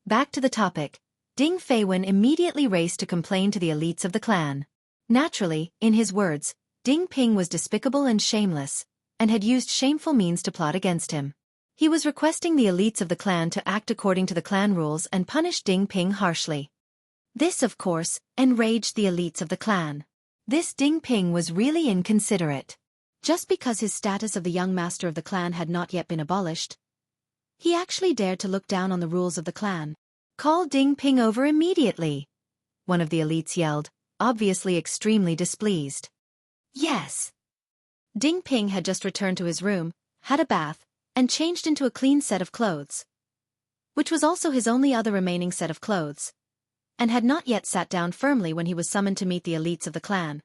Back to the topic, Ding Feiwen immediately raced to complain to the elites of the clan. Naturally, in his words, Ding Ping was despicable and shameless, and had used shameful means to plot against him. He was requesting the elites of the clan to act according to the clan rules and punish Ding Ping harshly. This, of course, enraged the elites of the clan. This Ding Ping was really inconsiderate. Just because his status of the young master of the clan had not yet been abolished, he actually dared to look down on the rules of the clan. "Call Ding Ping over immediately," one of the elites yelled, obviously extremely displeased. Yes. Ding Ping had just returned to his room, had a bath, and changed into a clean set of clothes, which was also his only other remaining set of clothes, and had not yet sat down firmly when he was summoned to meet the elites of the clan.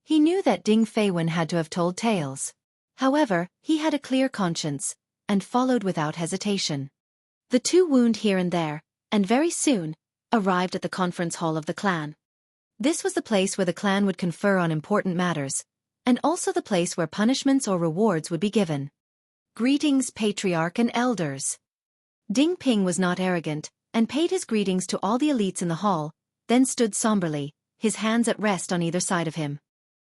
He knew that Ding Feiwen had to have told tales. However, he had a clear conscience, and followed without hesitation. The two wound here and there, and very soon, arrived at the conference hall of the clan. This was the place where the clan would confer on important matters, and also the place where punishments or rewards would be given. Greetings, patriarch and elders. Ding Ping was not arrogant, and paid his greetings to all the elites in the hall, then stood somberly, his hands at rest on either side of him.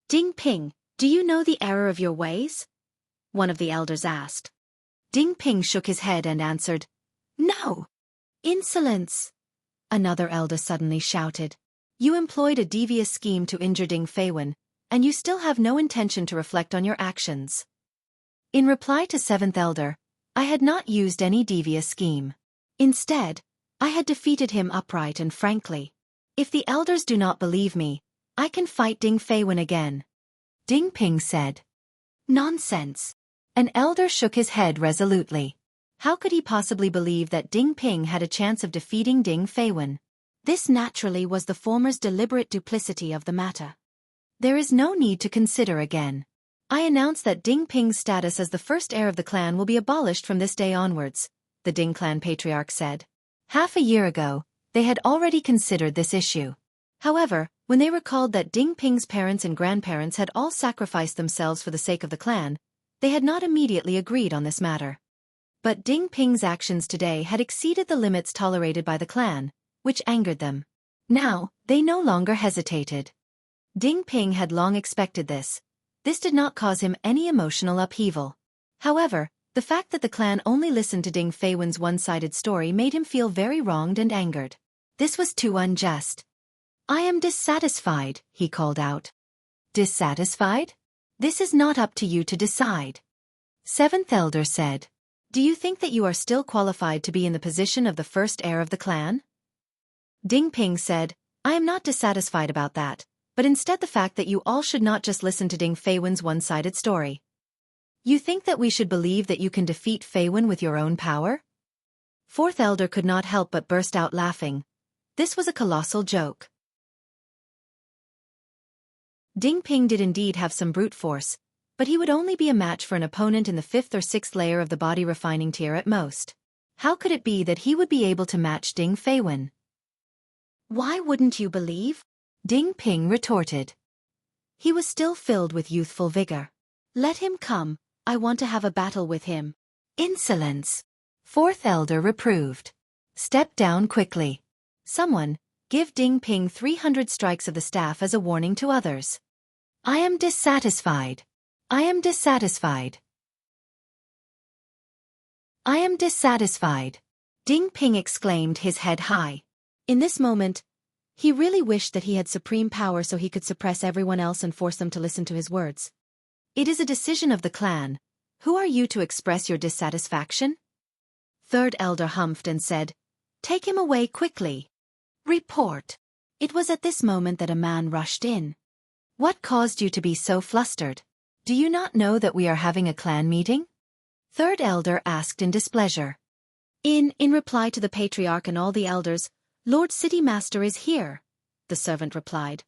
"Ding Ping, do you know the error of your ways?" one of the elders asked. Ding Ping shook his head and answered, "No." "Insolence!" another elder suddenly shouted. "You employed a devious scheme to injure Ding Feiwen, and you still have no intention to reflect on your actions." In reply to seventh elder, I had not used any devious scheme. Instead, I had defeated him upright and frankly. If the elders do not believe me, I can fight Ding Feiwen again. Ding Ping said. Nonsense. An elder shook his head resolutely. How could he possibly believe that Ding Ping had a chance of defeating Ding Feiwen? This naturally was the former's deliberate duplicity of the matter. There is no need to consider again. I announce that Ding Ping's status as the first heir of the clan will be abolished from this day onwards, the Ding clan patriarch said. Half a year ago, they had already considered this issue. However, when they recalled that Ding Ping's parents and grandparents had all sacrificed themselves for the sake of the clan, they had not immediately agreed on this matter. But Ding Ping's actions today had exceeded the limits tolerated by the clan, which angered them. Now, they no longer hesitated. Ding Ping had long expected this. This did not cause him any emotional upheaval. However, the fact that the clan only listened to Ding Feiwen's one-sided story made him feel very wronged and angered. This was too unjust. I am dissatisfied, he called out. Dissatisfied? This is not up to you to decide. Seventh Elder said. Do you think that you are still qualified to be in the position of the first heir of the clan? Ding Ping said, I am not dissatisfied about that, but instead the fact that you all should not just listen to Ding Feiwen's one-sided story. You think that we should believe that you can defeat Feiwen with your own power? Fourth Elder could not help but burst out laughing. This was a colossal joke. Ding Ping did indeed have some brute force, but he would only be a match for an opponent in the 5th or 6th layer of the body refining tier at most. How could it be that he would be able to match Ding Feiwen? Why wouldn't you believe? Ding Ping retorted. He was still filled with youthful vigor. Let him come, I want to have a battle with him. Insolence. Fourth Elder reproved. Step down quickly. Someone, give Ding Ping 300 strikes of the staff as a warning to others. I am dissatisfied. I am dissatisfied. I am dissatisfied. Ding Ping exclaimed, his head high. In this moment, he really wished that he had supreme power so he could suppress everyone else and force them to listen to his words. It is a decision of the clan. Who are you to express your dissatisfaction? Third Elder humphed and said, Take him away quickly. Report. It was at this moment that a man rushed in. What caused you to be so flustered? Do you not know that we are having a clan meeting? Third Elder asked in displeasure. In reply to the patriarch and all the elders, Lord City Master is here, the servant replied.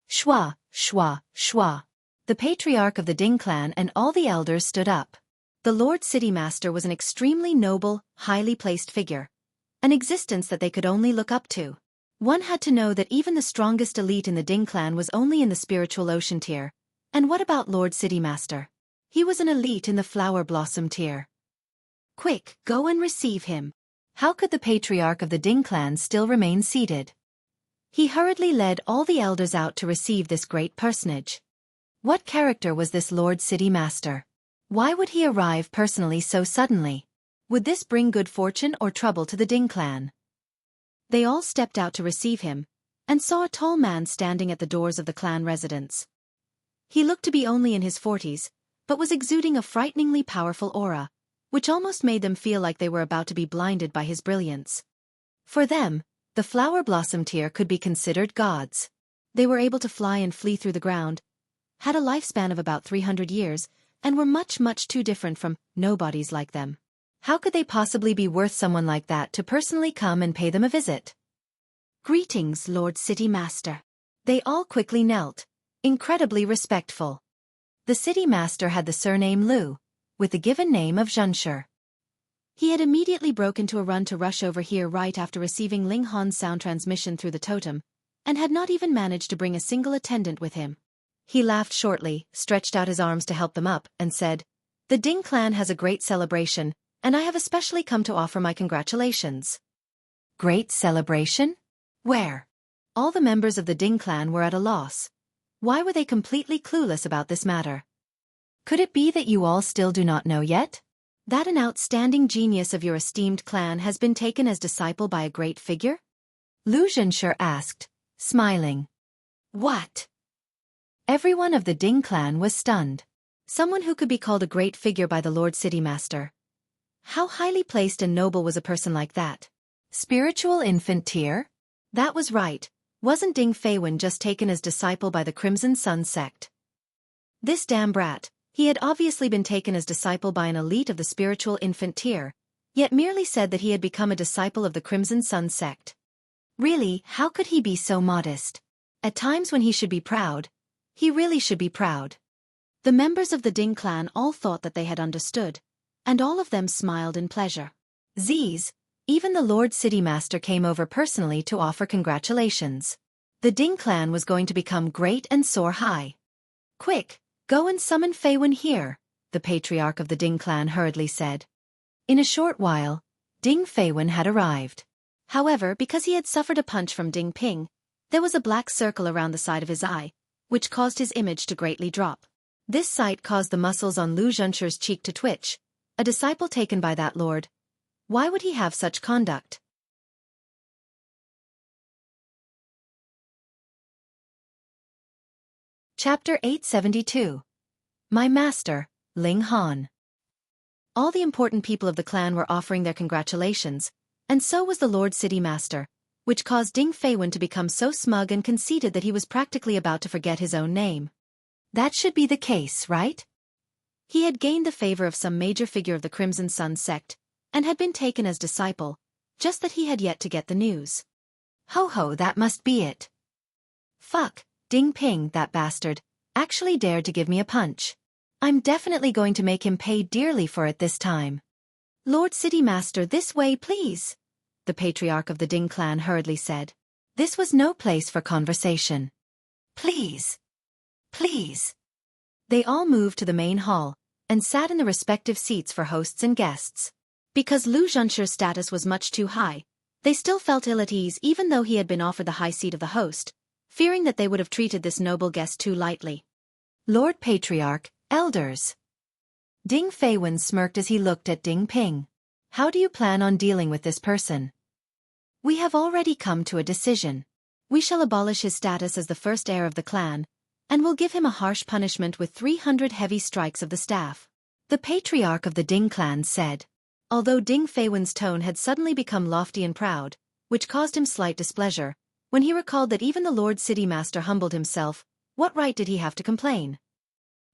Shwa, shwa, shwa. The patriarch of the Ding clan and all the elders stood up. The Lord City Master was an extremely noble, highly placed figure, an existence that they could only look up to. One had to know that even the strongest elite in the Ding clan was only in the spiritual ocean tier. And what about Lord City Master? He was an elite in the flower blossom tier. Quick, go and receive him. How could the patriarch of the Ding clan still remain seated? He hurriedly led all the elders out to receive this great personage. What character was this Lord City Master? Why would he arrive personally so suddenly? Would this bring good fortune or trouble to the Ding clan? They all stepped out to receive him, and saw a tall man standing at the doors of the clan residence. He looked to be only in his 40s, but was exuding a frighteningly powerful aura, which almost made them feel like they were about to be blinded by his brilliance. For them, the flower blossom tier could be considered gods. They were able to fly and flee through the ground, had a lifespan of about 300 years, and were much too different from nobodies like them. How could they possibly be worth someone like that to personally come and pay them a visit? Greetings, Lord City Master. They all quickly knelt, incredibly respectful. The City Master had the surname Lu, with the given name of Zhenshi. He had immediately broke into a run to rush over here right after receiving Ling Han's sound transmission through the totem, and had not even managed to bring a single attendant with him. He laughed shortly, stretched out his arms to help them up, and said, The Ding clan has a great celebration, and I have especially come to offer my congratulations. Great celebration? Where? All the members of the Ding clan were at a loss. Why were they completely clueless about this matter? Could it be that you all still do not know yet? That an outstanding genius of your esteemed clan has been taken as disciple by a great figure? Lu Zhenshi asked, smiling. What? Everyone of the Ding clan was stunned. Someone who could be called a great figure by the Lord City Master. How highly placed and noble was a person like that? Spiritual infant tier? That was right. Wasn't Ding Feiwen just taken as disciple by the Crimson Sun sect? This damn brat, he had obviously been taken as disciple by an elite of the spiritual infant tier, yet merely said that he had become a disciple of the Crimson Sun sect. Really, how could he be so modest? At times when he should be proud, he really should be proud. The members of the Ding clan all thought that they had understood, and all of them smiled in pleasure. Z's, even the Lord City Master came over personally to offer congratulations. The Ding clan was going to become great and soar high. Quick, go and summon Feiwen here, the patriarch of the Ding clan hurriedly said. In a short while, Ding Feiwen had arrived. However, because he had suffered a punch from Ding Ping, there was a black circle around the side of his eye, which caused his image to greatly drop. This sight caused the muscles on Lu Zhenshi's cheek to twitch. A disciple taken by that lord. Why would he have such conduct? Chapter 872. My Master, Ling Han. All the important people of the clan were offering their congratulations, and so was the Lord City Master, which caused Ding Feiwen to become so smug and conceited that he was practically about to forget his own name. That should be the case, right? He had gained the favor of some major figure of the Crimson Sun sect, and had been taken as disciple, just that he had yet to get the news. Ho ho, that must be it. Fuck, Ding Ping, that bastard, actually dared to give me a punch. I'm definitely going to make him pay dearly for it this time. Lord City Master, this way please, the patriarch of the Ding clan hurriedly said. This was no place for conversation. Please. Please. They all moved to the main hall, and sat in the respective seats for hosts and guests. Because Lu Zhenshi's status was much too high, they still felt ill at ease even though he had been offered the high seat of the host, fearing that they would have treated this noble guest too lightly. Lord Patriarch, elders. Ding Feiwen smirked as he looked at Ding Ping. How do you plan on dealing with this person? We have already come to a decision. We shall abolish his status as the first heir of the clan, and will give him a harsh punishment with 300 heavy strikes of the staff. The patriarch of the Ding clan said. Although Ding Feiwen's tone had suddenly become lofty and proud, which caused him slight displeasure, when he recalled that even the Lord City Master humbled himself, what right did he have to complain?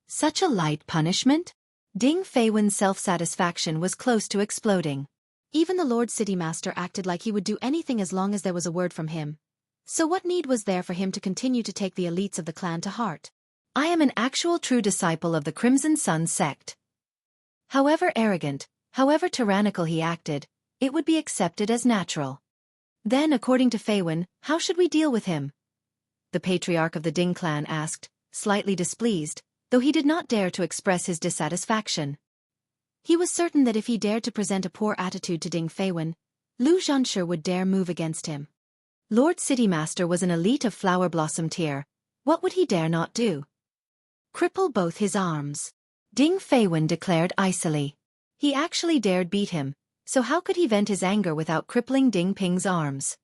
Such a light punishment? Ding Feiwen's self-satisfaction was close to exploding. Even the Lord City Master acted like he would do anything as long as there was a word from him. So what need was there for him to continue to take the elites of the clan to heart? I am an actual true disciple of the Crimson Sun sect. However arrogant, however tyrannical he acted, it would be accepted as natural. Then, according to Feiwen, how should we deal with him? The patriarch of the Ding clan asked, slightly displeased, though he did not dare to express his dissatisfaction. He was certain that if he dared to present a poor attitude to Ding Feiwen, Lu Zhenshi would dare move against him. Lord City Master was an elite of flower blossom tier. What would he dare not do? Cripple both his arms. Ding Feiwen declared icily. He actually dared beat him, so how could he vent his anger without crippling Ding Ping's arms?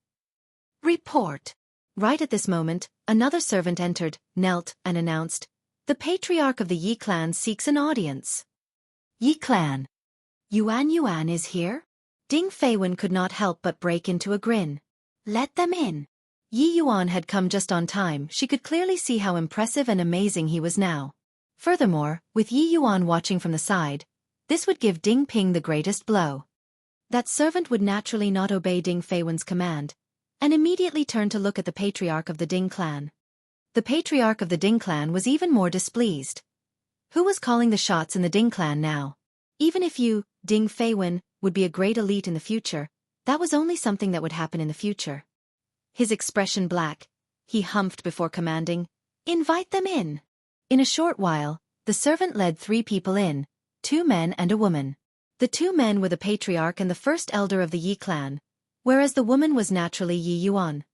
Report. Right at this moment, another servant entered, knelt, and announced, the patriarch of the Yi clan seeks an audience. Yi clan. Yuan is here? Ding Feiwen could not help but break into a grin. Let them in. Yi Yuan had come just on time. She could clearly see how impressive and amazing he was now. Furthermore, with Yi Yuan watching from the side, this would give Ding Ping the greatest blow. That servant would naturally not obey Ding Feiwen's command, and immediately turned to look at the patriarch of the Ding clan. The patriarch of the Ding clan was even more displeased. Who was calling the shots in the Ding clan now? Even if you, Ding Feiwen, would be a great elite in the future, that was only something that would happen in the future. His expression black, he humphed before commanding, invite them in. In a short while, the servant led 3 people in, 2 men and a woman. The 2 men were the patriarch and the first elder of the Yi clan, whereas the woman was naturally Yi Yuan.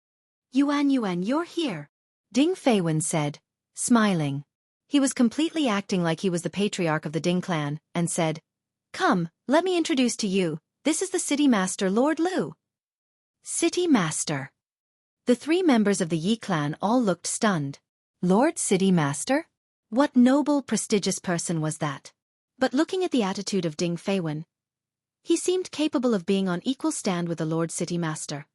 Yuan, you're here, Ding Feiwen said, smiling. He was completely acting like he was the patriarch of the Ding clan, and said, come, let me introduce to you, this is the City Master Lord Lu. City Master. The 3 members of the Yi clan all looked stunned. Lord City Master? What noble, prestigious person was that? But looking at the attitude of Ding Feiwen, He seemed capable of being on equal stand with the Lord City Master.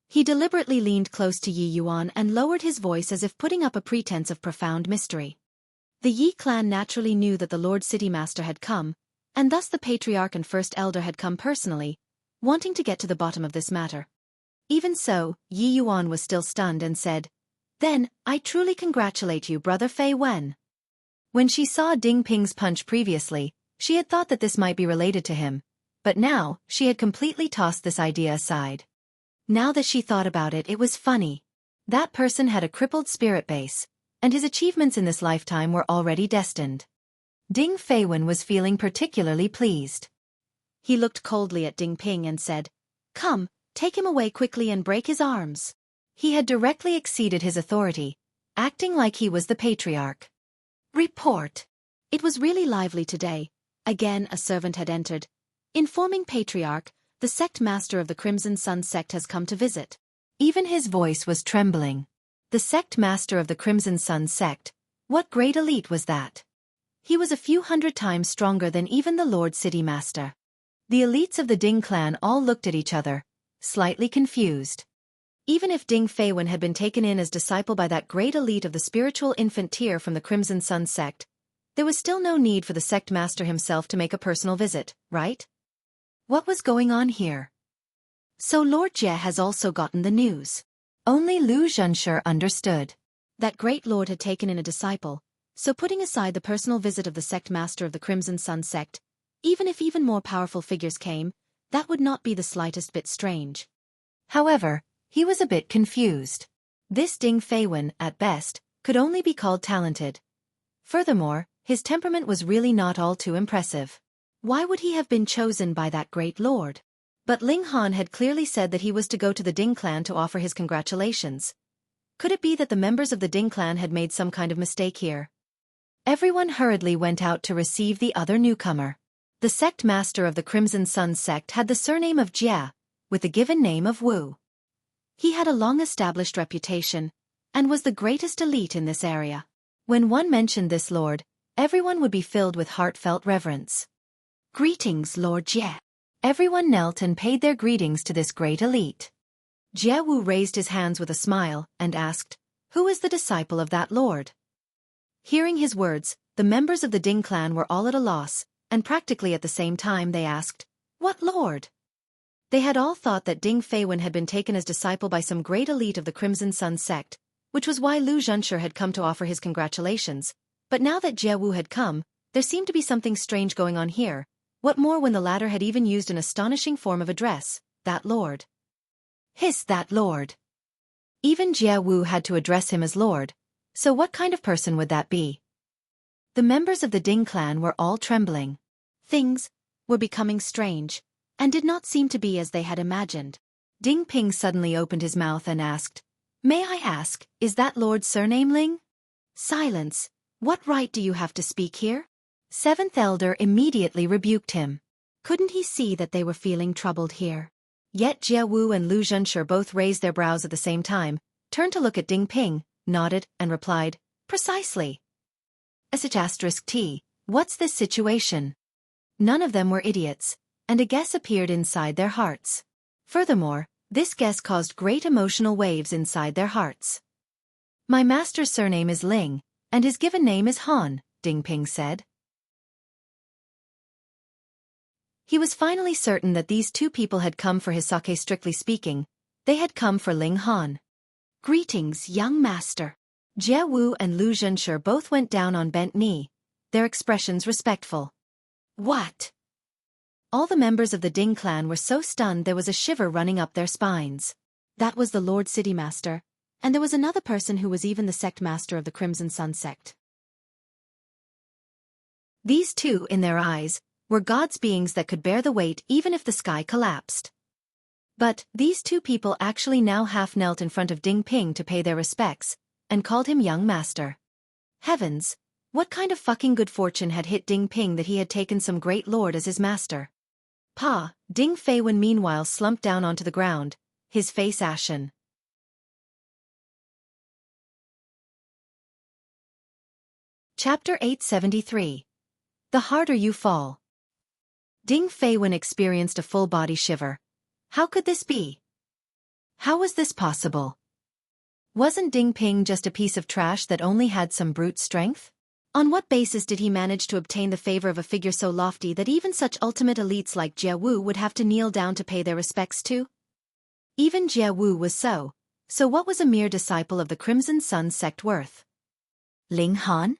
He deliberately leaned close to Yi Yuan and lowered his voice as if putting up a pretense of profound mystery. The Yi clan naturally knew that the Lord City Master had come, and thus the Patriarch and First Elder had come personally, wanting to get to the bottom of this matter. Even so, Yi Yuan was still stunned and said, "Then, I truly congratulate you, Brother Fei Wen." When she saw Ding Ping's punch previously, she had thought that this might be related to him, but now, she had completely tossed this idea aside. Now that she thought about it, it was funny. That person had a crippled spirit base, and his achievements in this lifetime were already destined. Ding Feiwen was feeling particularly pleased. He looked coldly at Ding Ping and said, "Come, take him away quickly and break his arms." He had directly exceeded his authority, acting like he was the Patriarch. Report. It was really lively today. Again a servant had entered, informing Patriarch, "The sect master of the Crimson Sun sect has come to visit." Even his voice was trembling. The sect master of the Crimson Sun sect, what great elite was that? He was a few hundred times stronger than even the Lord City Master. The elites of the Ding clan all looked at each other, slightly confused. Even if Ding Feiwen had been taken in as disciple by that great elite of the spiritual infant tier from the Crimson Sun sect, there was still no need for the sect master himself to make a personal visit, right? What was going on here? So Lord Jie has also gotten the news. Only Lu Zhenshi understood. That great lord had taken in a disciple, so putting aside the personal visit of the sect master of the Crimson Sun sect, even if even more powerful figures came, that would not be the slightest bit strange. However, he was a bit confused. This Ding Feiwen, at best, could only be called talented. Furthermore, his temperament was really not all too impressive. Why would he have been chosen by that great lord? But Ling Han had clearly said that he was to go to the Ding clan to offer his congratulations. Could it be that the members of the Ding clan had made some kind of mistake here? Everyone hurriedly went out to receive the other newcomer. The sect master of the Crimson Sun sect had the surname of Jia, with the given name of Wu. He had a long-established reputation, and was the greatest elite in this area. When one mentioned this lord, everyone would be filled with heartfelt reverence. "Greetings, Lord Jie." Everyone knelt and paid their greetings to this great elite. Jie Wu raised his hands with a smile, and asked, "Who is the disciple of that lord?" Hearing his words, the members of the Ding clan were all at a loss, and practically at the same time they asked, "What lord?" They had all thought that Ding Feiwen had been taken as disciple by some great elite of the Crimson Sun sect, which was why Lu Zhenshi had come to offer his congratulations. But now that Jie Wu had come, there seemed to be something strange going on here. What more when the latter had even used an astonishing form of address, "that lord." Hiss, that lord. Even Jie Wu had to address him as lord, so what kind of person would that be? The members of the Ding clan were all trembling. Things were becoming strange, and did not seem to be as they had imagined. Ding Ping suddenly opened his mouth and asked, "May I ask, is that lord's surname Ling?" "Silence. What right do you have to speak here?" Seventh Elder immediately rebuked him. Couldn't he see that they were feeling troubled here? Yet Jie Wu and Lu Zhenshi both raised their brows at the same time, turned to look at Ding Ping, nodded, and replied, "Precisely." *T. What's this situation? None of them were idiots, and a guess appeared inside their hearts. Furthermore, this guess caused great emotional waves inside their hearts. "My master's surname is Ling, and his given name is Han," Ding Ping said. He was finally certain that these two people had come for his sake. Strictly speaking, they had come for Ling Han. "Greetings, young master." Jie Wu and Lu Zhenshi both went down on bent knee, their expressions respectful. "What?" All the members of the Ding clan were so stunned there was a shiver running up their spines. That was the Lord City Master, and there was another person who was even the sect master of the Crimson Sun sect. These two, in their eyes, were God's beings that could bear the weight even if the sky collapsed. But these two people actually now half knelt in front of Ding Ping to pay their respects, and called him young master. Heavens, what kind of fucking good fortune had hit Ding Ping that he had taken some great lord as his master? Pa, Ding Feiwen meanwhile slumped down onto the ground, his face ashen. Chapter 873. the harder you fall. Ding Feiwen experienced a full body shiver. How could this be? How was this possible? Wasn't Ding Ping just a piece of trash that only had some brute strength? On what basis did he manage to obtain the favor of a figure so lofty that even such ultimate elites like Jie Wu would have to kneel down to pay their respects to? Even Jie Wu was so what was a mere disciple of the Crimson Sun sect worth? Ling Han?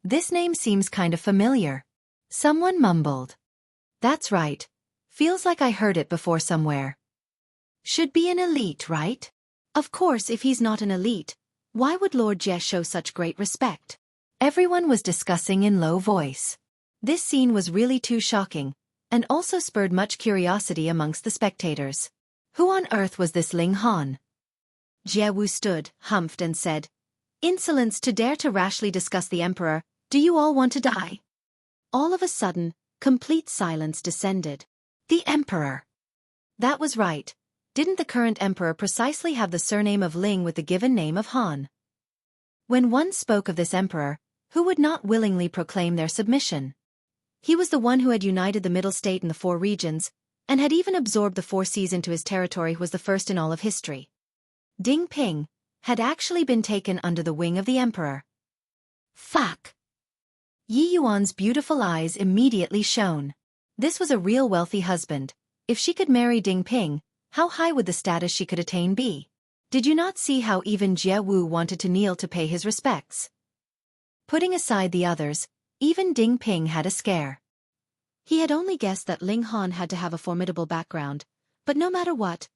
This name seems kind of familiar. Someone mumbled. That's right. Feels like I heard it before somewhere. Should be an elite, right? Of course, if he's not an elite, why would Lord Jie show such great respect? Everyone was discussing in low voice. This scene was really too shocking, and also spurred much curiosity amongst the spectators. Who on earth was this Ling Han? Jie Wu stood, humphed, and said, "Insolence to dare to rashly discuss the emperor, do you all want to die?" All of a sudden, complete silence descended. The emperor. That was right. Didn't the current emperor precisely have the surname of Ling with the given name of Han? When one spoke of this emperor, who would not willingly proclaim their submission? He was the one who had united the Middle State and the four regions, and had even absorbed the four seas into his territory, was the first in all of history. Ding Ping had actually been taken under the wing of the emperor. Fuck! Yi Yuan's beautiful eyes immediately shone. This was a real wealthy husband. If she could marry Ding Ping, how high would the status she could attain be? Did you not see how even Jie Wu wanted to kneel to pay his respects? Putting aside the others, even Ding Ping had a scare. He had only guessed that Ling Han had to have a formidable background, but no matter what,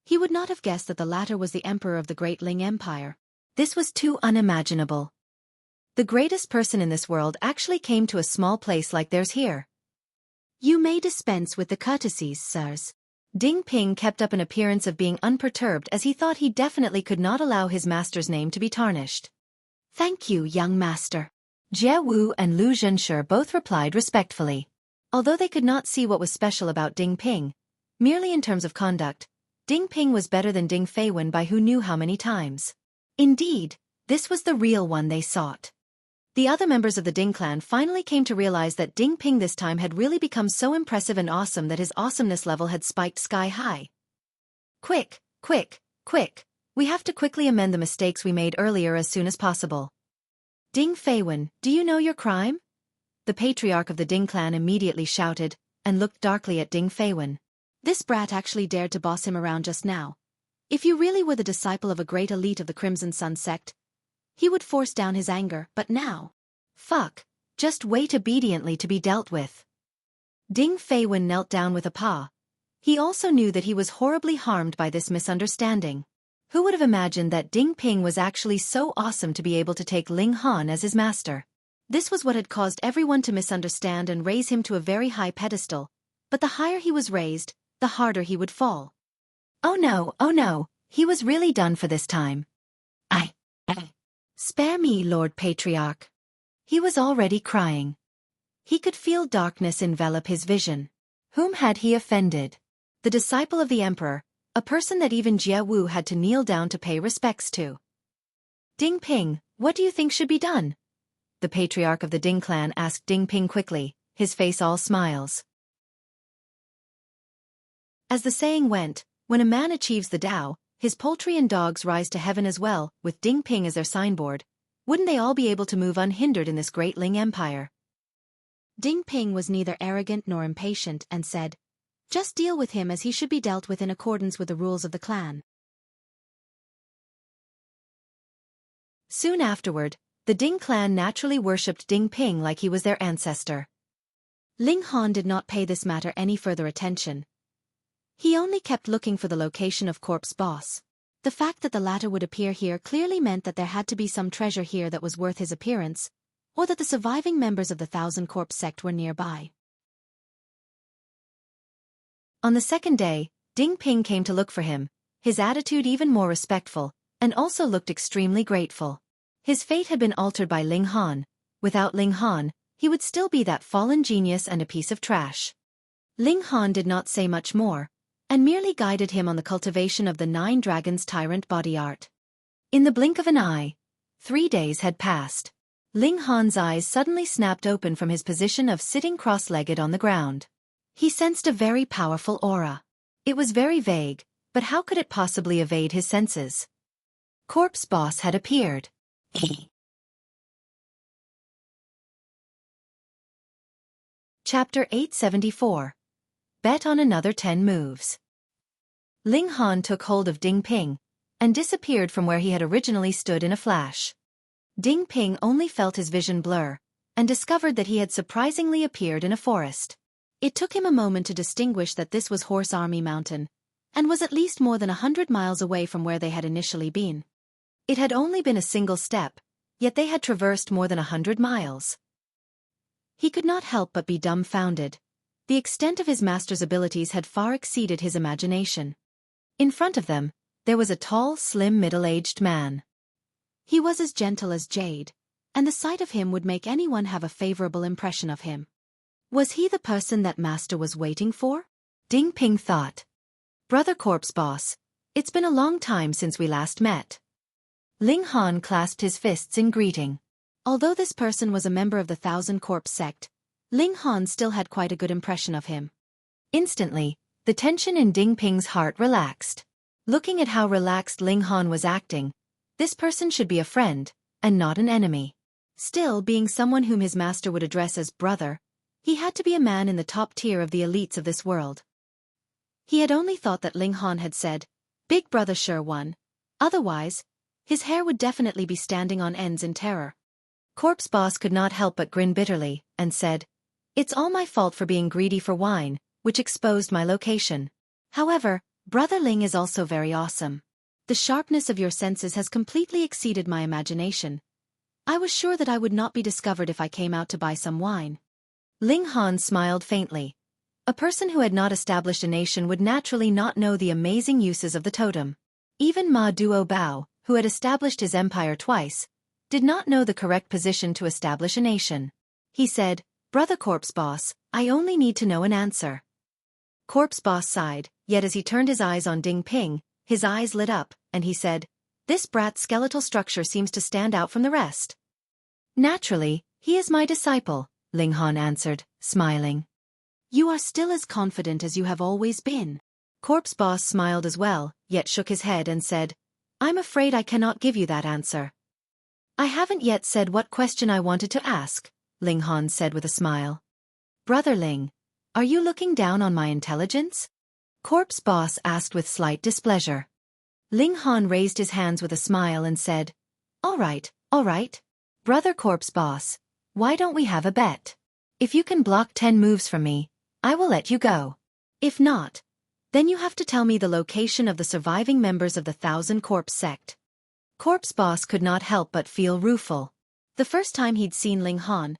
he would not have guessed that the latter was the emperor of the Great Ling Empire. This was too unimaginable. The greatest person in this world actually came to a small place like theirs here. You may dispense with the courtesies, sirs. Ding Ping kept up an appearance of being unperturbed, as he thought he definitely could not allow his master's name to be tarnished. Thank you, young master. Jie Wu and Lu Zhenshi both replied respectfully. Although they could not see what was special about Ding Ping, merely in terms of conduct, Ding Ping was better than Ding Feiwen by who knew how many times. Indeed, this was the real one they sought. The other members of the Ding clan finally came to realize that Ding Ping this time had really become so impressive and awesome that his awesomeness level had spiked sky high. Quick, quick, quick! We have to quickly amend the mistakes we made earlier as soon as possible. Ding Feiwen, do you know your crime? The patriarch of the Ding clan immediately shouted, and looked darkly at Ding Feiwen. This brat actually dared to boss him around just now. If you really were the disciple of a great elite of the Crimson Sun sect, he would force down his anger, but now... Fuck, just wait obediently to be dealt with. Ding Feiwen knelt down with a paw. He also knew that he was horribly harmed by this misunderstanding. Who would have imagined that Ding Ping was actually so awesome to be able to take Ling Han as his master? This was what had caused everyone to misunderstand and raise him to a very high pedestal, but the higher he was raised, the harder he would fall. Oh no, he was really done for this time. Spare me, Lord Patriarch. He was already crying. He could feel darkness envelop his vision. Whom had he offended? The disciple of the emperor, a person that even Jie Wu had to kneel down to pay respects to. Ding Ping, what do you think should be done? The patriarch of the Ding clan asked Ding Ping quickly, his face all smiles. As the saying went, when a man achieves the Tao, his poultry and dogs rise to heaven as well. With Ding Ping as their signboard, wouldn't they all be able to move unhindered in this great Ling Empire? Ding Ping was neither arrogant nor impatient and said, just deal with him as he should be dealt with in accordance with the rules of the clan. Soon afterward, the Ding clan naturally worshipped Ding Ping like he was their ancestor. Ling Han did not pay this matter any further attention. He only kept looking for the location of Corp's boss. The fact that the latter would appear here clearly meant that there had to be some treasure here that was worth his appearance, or that the surviving members of the Thousand Corp sect were nearby. On the second day, Ding Ping came to look for him, his attitude even more respectful, and also looked extremely grateful. His fate had been altered by Ling Han. Without Ling Han, he would still be that fallen genius and a piece of trash. Ling Han did not say much more, and merely guided him on the cultivation of the 9 Dragons Tyrant body art. In the blink of an eye, 3 days had passed. Ling Han's eyes suddenly snapped open from his position of sitting cross-legged on the ground. He sensed a very powerful aura. It was very vague, but how could it possibly evade his senses? Corpse Boss had appeared. Chapter 874. Bet on another 10 moves. Ling Han took hold of Ding Ping and disappeared from where he had originally stood in a flash. Ding Ping only felt his vision blur and discovered that he had surprisingly appeared in a forest. It took him a moment to distinguish that this was Horse Army Mountain and was at least more than 100 miles away from where they had initially been. It had only been a single step, yet they had traversed more than 100 miles. He could not help but be dumbfounded. The extent of his master's abilities had far exceeded his imagination. In front of them, there was a tall, slim, middle-aged man. He was as gentle as jade, and the sight of him would make anyone have a favorable impression of him. Was he the person that master was waiting for? Ding Ping thought. Brother Corpse Boss, it's been a long time since we last met. Ling Han clasped his fists in greeting. Although this person was a member of the Thousand Corpse sect, Ling Han still had quite a good impression of him. Instantly, the tension in Ding Ping's heart relaxed. Looking at how relaxed Ling Han was acting, this person should be a friend, and not an enemy. Still, being someone whom his master would address as brother, he had to be a man in the top tier of the elites of this world. He had only thought that Ling Han had said, "Big brother sure won." Otherwise, his hair would definitely be standing on ends in terror. Corpse Boss could not help but grin bitterly, and said, "It's all my fault for being greedy for wine, which exposed my location. However, Brother Ling is also very awesome. The sharpness of your senses has completely exceeded my imagination. I was sure that I would not be discovered if I came out to buy some wine." Ling Han smiled faintly. A person who had not established a nation would naturally not know the amazing uses of the totem. Even Ma Duo Bao, who had established his empire twice, did not know the correct position to establish a nation. He said, "Brother Corpse Boss, I only need to know an answer." Corpse Boss sighed, yet as he turned his eyes on Ding Ping, his eyes lit up, and he said, "This brat's skeletal structure seems to stand out from the rest." "Naturally, he is my disciple," Ling Han answered, smiling. "You are still as confident as you have always been." Corpse Boss smiled as well, yet shook his head and said, "I'm afraid I cannot give you that answer." "I haven't yet said what question I wanted to ask," Ling Han said with a smile. "Brother Ling, are you looking down on my intelligence?" Corpse Boss asked with slight displeasure. Ling Han raised his hands with a smile and said, all right. Brother Corpse Boss, why don't we have a bet? If you can block 10 moves from me, I will let you go. If not, then you have to tell me the location of the surviving members of the Thousand Corpse sect." Corpse Boss could not help but feel rueful. The first time he'd seen Ling Han,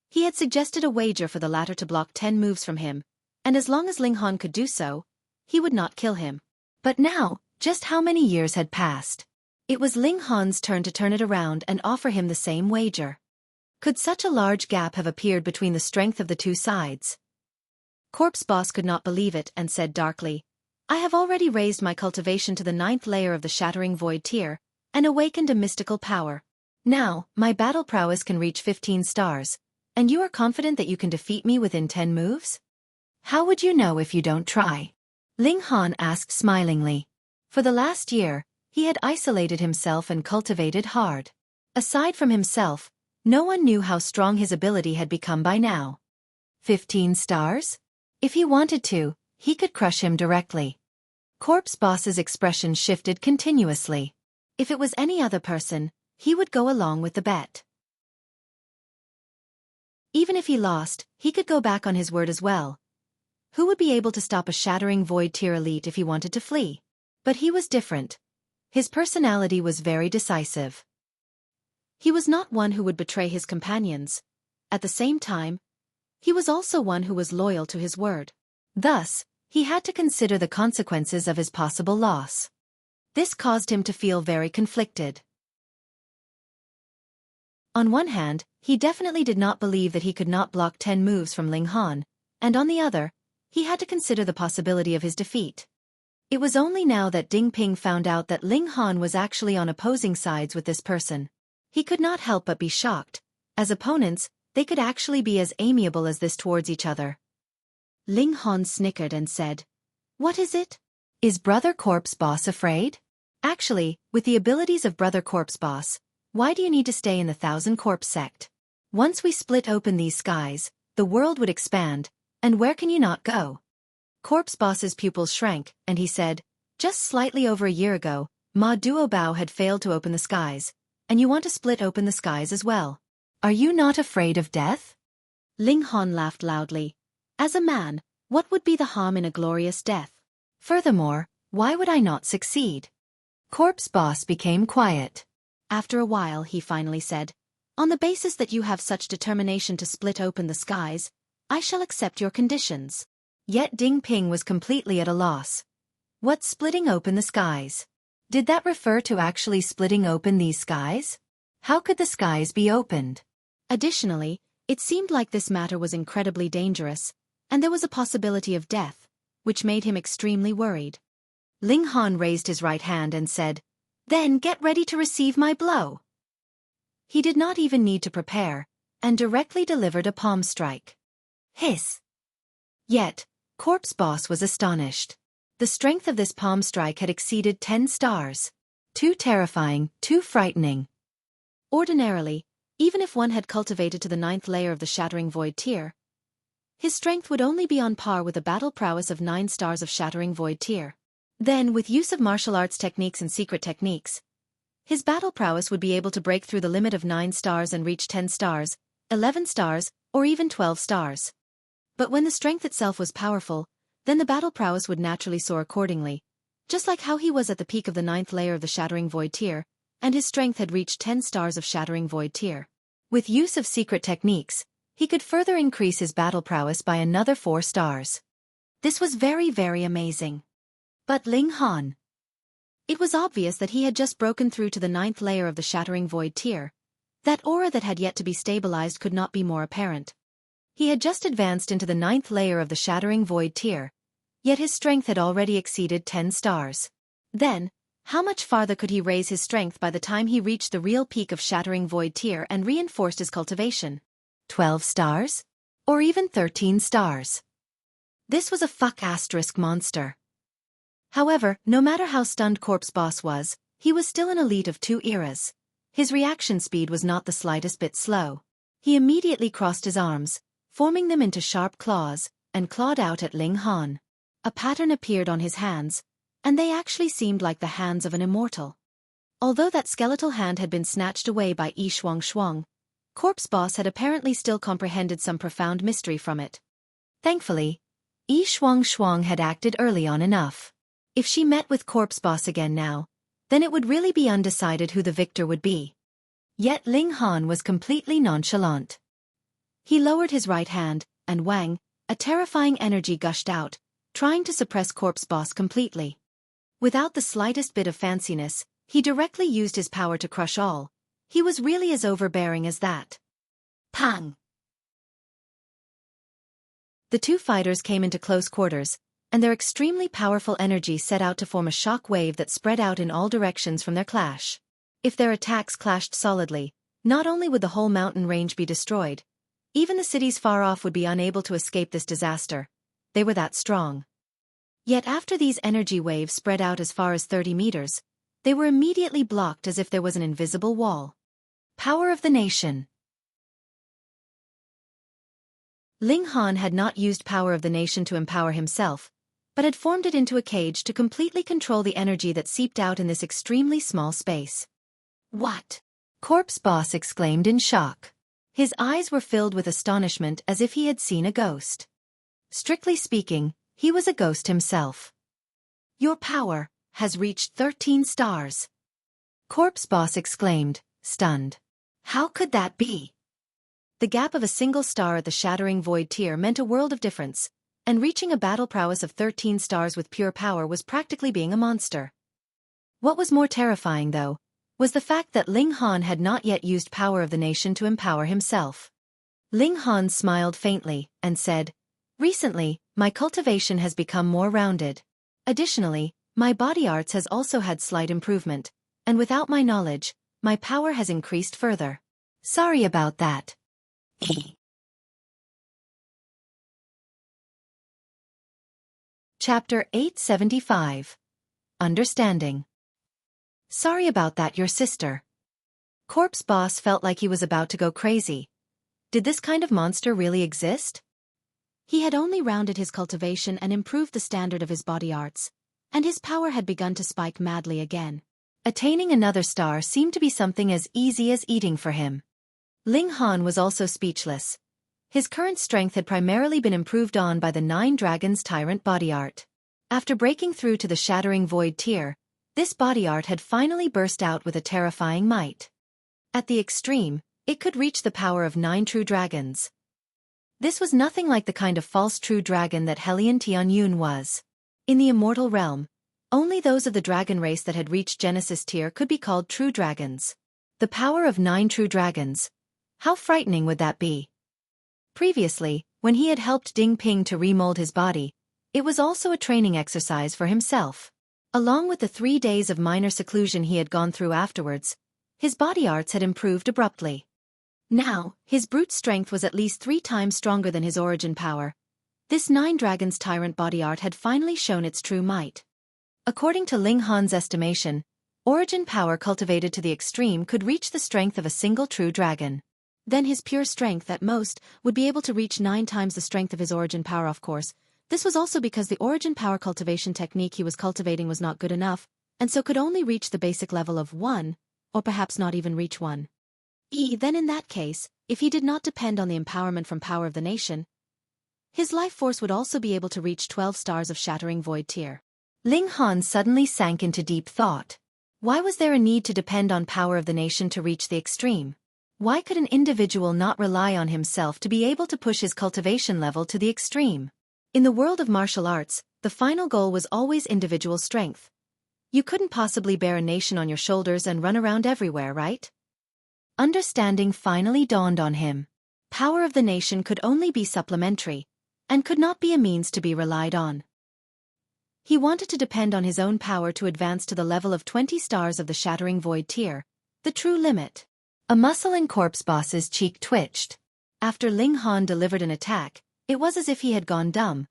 he had suggested a wager for the latter to block 10 moves from him, and as long as Ling Han could do so, he would not kill him. But now, just how many years had passed? It was Ling Han's turn to turn it around and offer him the same wager. Could such a large gap have appeared between the strength of the two sides? Corpse Boss could not believe it and said darkly, "I have already raised my cultivation to the 9th layer of the Shattering Void tier, and awakened a mystical power. Now, my battle prowess can reach 15 stars, and you are confident that you can defeat me within 10 moves? How would you know if you don't try?" Ling Han asked smilingly. For the last year, he had isolated himself and cultivated hard. Aside from himself, no one knew how strong his ability had become by now. 15 stars? If he wanted to, he could crush him directly. Corpse Boss's expression shifted continuously. If it was any other person, he would go along with the bet. Even if he lost, he could go back on his word as well. Who would be able to stop a Shattering Void tier elite if he wanted to flee? But he was different. His personality was very decisive. He was not one who would betray his companions. At the same time, he was also one who was loyal to his word. Thus, he had to consider the consequences of his possible loss. This caused him to feel very conflicted. On one hand, he definitely did not believe that he could not block 10 moves from Ling Han, and on the other, he had to consider the possibility of his defeat. It was only now that Ding Ping found out that Ling Han was actually on opposing sides with this person. He could not help but be shocked, As opponents, they could actually be as amiable as this towards each other. Ling Han snickered and said, "What is it? Is Brother Corpse Boss afraid?" Actually, with the abilities of Brother Corpse Boss, why do you need to stay in the Thousand Corpse sect? Once we split open these skies, the world would expand, and where can you not go? Corpse Boss's pupils shrank, and he said, "Just slightly over a year ago, Ma Duo Bao had failed to open the skies, and you want to split open the skies as well. Are you not afraid of death?" Ling Han laughed loudly. As a man, what would be the harm in a glorious death? Furthermore, why would I not succeed? Corpse Boss became quiet. After a while he finally said, "On the basis that you have such determination to split open the skies, I shall accept your conditions." Yet Ding Ping was completely at a loss. What's splitting open the skies? Did that refer to actually splitting open these skies? How could the skies be opened? Additionally, it seemed like this matter was incredibly dangerous, and there was a possibility of death, which made him extremely worried. Ling Han raised his right hand and said, "Then get ready to receive my blow." He did not even need to prepare, and directly delivered a palm strike. Hiss! Yet, Corpse Boss was astonished. The strength of this palm strike had exceeded 10 stars. Too terrifying, too frightening. Ordinarily, even if one had cultivated to the 9th layer of the Shattering Void tier, his strength would only be on par with the battle prowess of 9 stars of Shattering Void tier. Then, with use of martial arts techniques and secret techniques, his battle prowess would be able to break through the limit of 9 stars and reach 10 stars, 11 stars, or even 12 stars. But when the strength itself was powerful, then the battle prowess would naturally soar accordingly, just like how he was at the peak of the 9th layer of the Shattering Void tier, and his strength had reached 10 stars of Shattering Void tier. With use of secret techniques, he could further increase his battle prowess by another 4 stars. This was very, very amazing. But Ling Han. It was obvious that he had just broken through to the 9th layer of the Shattering Void tier. That aura that had yet to be stabilized could not be more apparent. He had just advanced into the 9th layer of the Shattering Void tier, yet his strength had already exceeded 10 stars. Then, how much farther could he raise his strength by the time he reached the real peak of Shattering Void tier and reinforced his cultivation? 12 stars? Or even 13 stars? This was a fuck-asterisk monster. However, no matter how stunned Corpse Boss was, he was still an elite of 2 eras. His reaction speed was not the slightest bit slow. He immediately crossed his arms, forming them into sharp claws, and clawed out at Ling Han. A pattern appeared on his hands, and they actually seemed like the hands of an immortal. Although that skeletal hand had been snatched away by Yi Shuang Shuang, Corpse Boss had apparently still comprehended some profound mystery from it. Thankfully, Yi Shuang Shuang had acted early on enough. If she met with Corpse Boss again now, then it would really be undecided who the victor would be. Yet Ling Han was completely nonchalant. He lowered his right hand, and wang, a terrifying energy gushed out, trying to suppress Corpse Boss completely. Without the slightest bit of fanciness, he directly used his power to crush all. He was really as overbearing as that. Pang! The two fighters came into close quarters, and their extremely powerful energy set out to form a shock wave that spread out in all directions from their clash. If their attacks clashed solidly, not only would the whole mountain range be destroyed, even the cities far off would be unable to escape this disaster. They were that strong. Yet after these energy waves spread out as far as 30 meters, they were immediately blocked as if there was an invisible wall. Power of the nation. Ling Han had not used Power of the Nation to empower himself, but had formed it into a cage to completely control the energy that seeped out in this extremely small space. What? Corpse Boss exclaimed in shock. His eyes were filled with astonishment as if he had seen a ghost. Strictly speaking, he was a ghost himself. Your power has reached 13 stars. Corpse Boss exclaimed, stunned. How could that be? The gap of a single star at the Shattering Void tier meant a world of difference, and reaching a battle prowess of 13 stars with pure power was practically being a monster. What was more terrifying, though, was the fact that Ling Han had not yet used Power of the Nation to empower himself. Ling Han smiled faintly, and said, "Recently, my cultivation has become more rounded. Additionally, my body arts has also had slight improvement, and without my knowledge, my power has increased further. Sorry about that. Chapter 875. Understanding. Sorry about that, your sister. Corpse Boss felt like he was about to go crazy. Did this kind of monster really exist? He had only rounded his cultivation and improved the standard of his body arts, and his power had begun to spike madly again. Attaining another star seemed to be something as easy as eating for him. Ling Han was also speechless. His current strength had primarily been improved on by the 9 Dragons Tyrant body art. After breaking through to the Shattering Void tier, this body art had finally burst out with a terrifying might. At the extreme, it could reach the power of 9 true dragons. This was nothing like the kind of false true dragon that Helion Tianyun was. In the immortal realm, only those of the dragon race that had reached Genesis tier could be called true dragons. The power of 9 true dragons. How frightening would that be? Previously, when he had helped Ding Ping to remold his body, it was also a training exercise for himself. Along with the 3 days of minor seclusion he had gone through afterwards, his body arts had improved abruptly. Now, his brute strength was at least 3 times stronger than his origin power. This 9 Dragons Tyrant body art had finally shown its true might. According to Ling Han's estimation, origin power cultivated to the extreme could reach the strength of a single true dragon. Then his pure strength, at most, would be able to reach 9 times the strength of his origin power, of course. This was also because the origin power cultivation technique he was cultivating was not good enough, and so could only reach the basic level of 1, or perhaps not even reach 1. Then in that case, if he did not depend on the empowerment from Power of the Nation, his life force would also be able to reach 12 stars of Shattering Void tier. Ling Han suddenly sank into deep thought. Why was there a need to depend on Power of the Nation to reach the extreme? Why could an individual not rely on himself to be able to push his cultivation level to the extreme? In the world of martial arts, the final goal was always individual strength. You couldn't possibly bear a nation on your shoulders and run around everywhere, right? Understanding finally dawned on him. Power of the Nation could only be supplementary, and could not be a means to be relied on. He wanted to depend on his own power to advance to the level of 20 stars of the Shattering Void tier, the true limit. A muscle in Corpse Boss's cheek twitched. After Ling Han delivered an attack, it was as if he had gone dumb.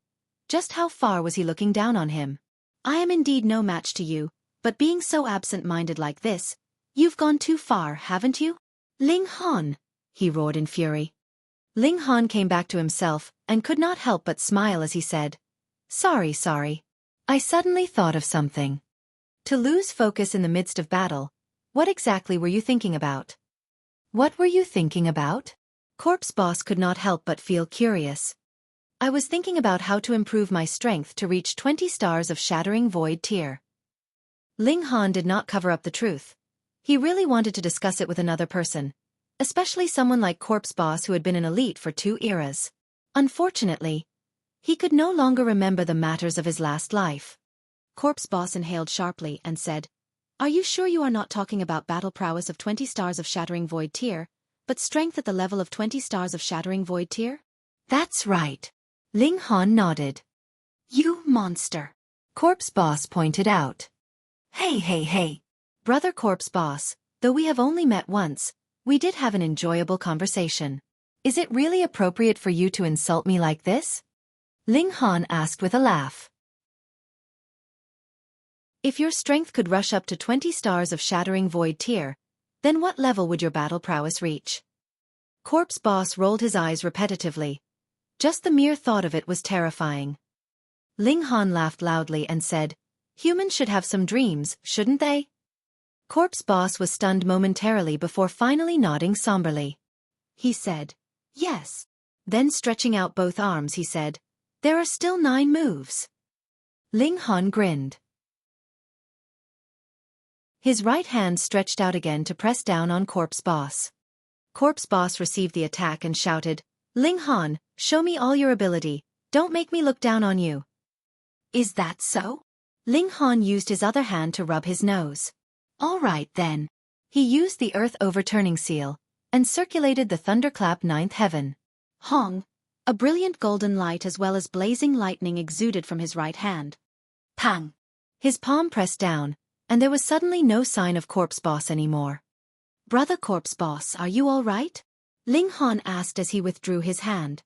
Just how far was he looking down on him? I am indeed no match to you, but being so absent-minded like this, you've gone too far, haven't you? Ling Han! He roared in fury. Ling Han came back to himself, and could not help but smile as he said, Sorry. I suddenly thought of something. To lose focus in the midst of battle, what exactly were you thinking about? What were you thinking about? Corpse Boss could not help but feel curious. I was thinking about how to improve my strength to reach 20 stars of Shattering Void tier. Ling Han did not cover up the truth. He really wanted to discuss it with another person, especially someone like Corpse Boss who had been an elite for 2 eras. Unfortunately, he could no longer remember the matters of his last life. Corpse Boss inhaled sharply and said, Are you sure you are not talking about battle prowess of 20 stars of Shattering Void tier, but strength at the level of 20 stars of Shattering Void tier? That's right. Ling Han nodded. You monster. Corpse Boss pointed out. Hey. Brother Corpse Boss, though we have only met once, we did have an enjoyable conversation. Is it really appropriate for you to insult me like this? Ling Han asked with a laugh. If your strength could rush up to 20 stars of Shattering Void tier, then what level would your battle prowess reach? Corpse Boss rolled his eyes repetitively. Just the mere thought of it was terrifying. Ling Han laughed loudly and said, Humans should have some dreams, shouldn't they? Corpse Boss was stunned momentarily before finally nodding somberly. He said, Yes. Then stretching out both arms he said, There are still 9 moves. Ling Han grinned. His right hand stretched out again to press down on Corpse Boss. Corpse Boss received the attack and shouted, Ling Han, show me all your ability, don't make me look down on you. Is that so? Ling Han used his other hand to rub his nose. All right then. He used the earth overturning seal, and circulated the thunderclap 9th heaven. Hong! A brilliant golden light as well as blazing lightning exuded from his right hand. Pang! His palm pressed down, and there was suddenly no sign of Corpse Boss anymore. Brother Corpse Boss, are you all right? Ling Han asked as he withdrew his hand.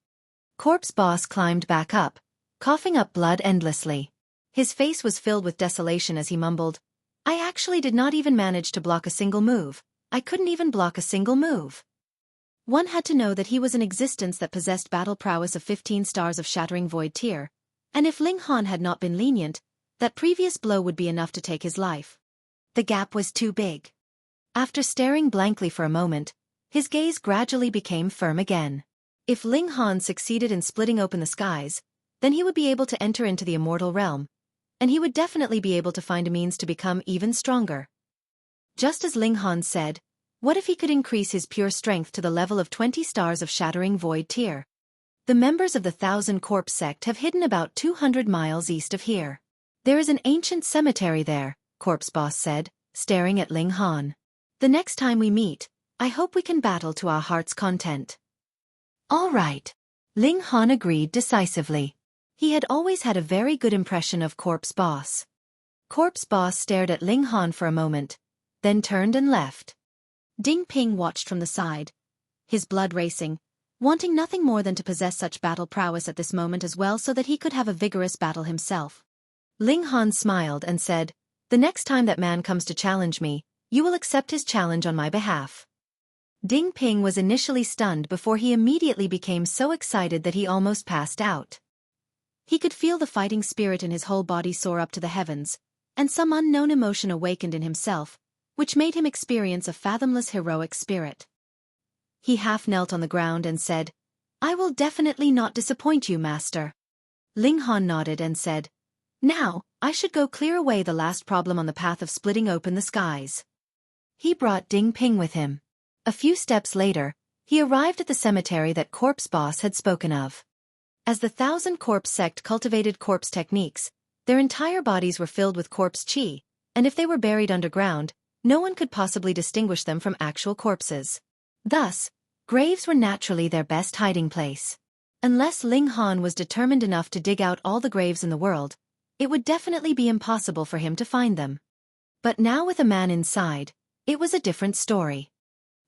Corpse Boss climbed back up, coughing up blood endlessly. His face was filled with desolation as he mumbled, I actually did not even manage to block a single move. I couldn't even block a single move. One had to know that he was an existence that possessed battle prowess of 15 stars of shattering void tier, and if Ling Han had not been lenient, that previous blow would be enough to take his life. The gap was too big. After staring blankly for a moment, his gaze gradually became firm again. If Ling Han succeeded in splitting open the skies, then he would be able to enter into the immortal realm, and he would definitely be able to find a means to become even stronger. Just as Ling Han said, what if he could increase his pure strength to the level of 20 stars of shattering void tier? The members of the Thousand Corpse sect have hidden about 200 miles east of here. There is an ancient cemetery there, Corpse Boss said, staring at Ling Han. The next time we meet, I hope we can battle to our heart's content. All right. Ling Han agreed decisively. He had always had a very good impression of Corpse Boss. Corpse Boss stared at Ling Han for a moment, then turned and left. Ding Ping watched from the side, his blood racing, wanting nothing more than to possess such battle prowess at this moment as well so that he could have a vigorous battle himself. Ling Han smiled and said, the next time that man comes to challenge me, you will accept his challenge on my behalf. Ding Ping was initially stunned before he immediately became so excited that he almost passed out. He could feel the fighting spirit in his whole body soar up to the heavens, and some unknown emotion awakened in himself, which made him experience a fathomless heroic spirit. He half knelt on the ground and said, I will definitely not disappoint you, master. Ling Han nodded and said, now, I should go clear away the last problem on the path of splitting open the skies. He brought Ding Ping with him. A few steps later, he arrived at the cemetery that Corpse Boss had spoken of. As the Thousand Corpse sect cultivated corpse techniques, their entire bodies were filled with corpse chi, and if they were buried underground, no one could possibly distinguish them from actual corpses. Thus, graves were naturally their best hiding place. Unless Ling Han was determined enough to dig out all the graves in the world, it would definitely be impossible for him to find them. But now with a man inside, it was a different story.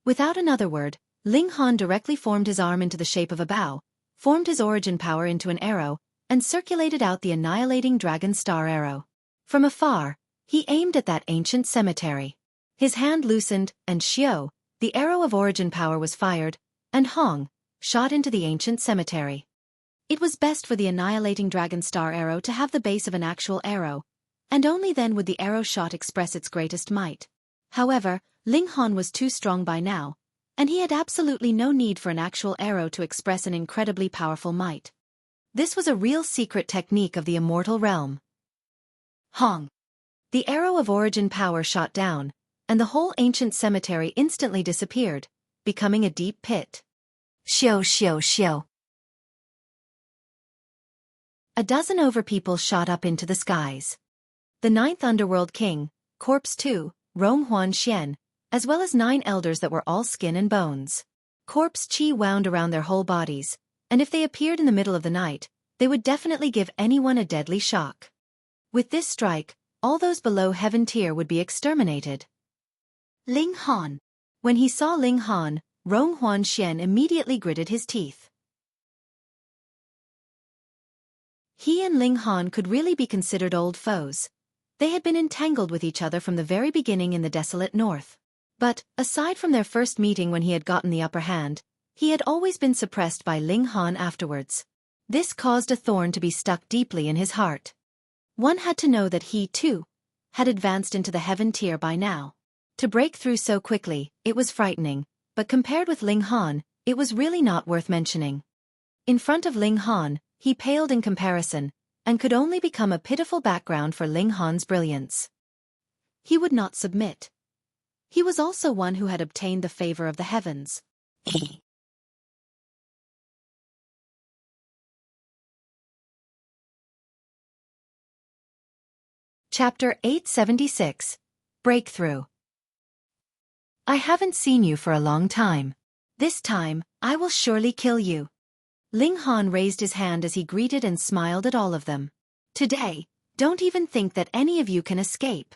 Without another word, Ling Han directly formed his arm into the shape of a bow, formed his origin power into an arrow, and circulated out the annihilating dragon star arrow. From afar, he aimed at that ancient cemetery. His hand loosened, and Xiao, the arrow of origin power was fired, and Hong, shot into the ancient cemetery. It was best for the annihilating dragon star arrow to have the base of an actual arrow, and only then would the arrow shot express its greatest might. However, Ling Han was too strong by now, and he had absolutely no need for an actual arrow to express an incredibly powerful might. This was a real secret technique of the immortal realm. Hong. The arrow of origin power shot down, and the whole ancient cemetery instantly disappeared, becoming a deep pit. Xiao xiao xiao. A dozen overpeople shot up into the skies. The 9th Underworld King, Corpse 2, Rong Huan Xian, as well as 9 elders that were all skin and bones. Corpse chi wound around their whole bodies, and if they appeared in the middle of the night, they would definitely give anyone a deadly shock. With this strike, all those below heaven tier would be exterminated. Ling Han. When he saw Ling Han, Rong Huan Xian immediately gritted his teeth. He and Ling Han could really be considered old foes. They had been entangled with each other from the very beginning in the desolate north. But, aside from their first meeting when he had gotten the upper hand, he had always been suppressed by Ling Han afterwards. This caused a thorn to be stuck deeply in his heart. One had to know that he, too, had advanced into the heaven tier by now. To break through so quickly, it was frightening, but compared with Ling Han, it was really not worth mentioning. In front of Ling Han, he paled in comparison, and could only become a pitiful background for Ling Han's brilliance. He would not submit. He was also one who had obtained the favor of the heavens. Chapter 876. Breakthrough. I haven't seen you for a long time. This time, I will surely kill you. Ling Han raised his hand as he greeted and smiled at all of them. Today, don't even think that any of you can escape.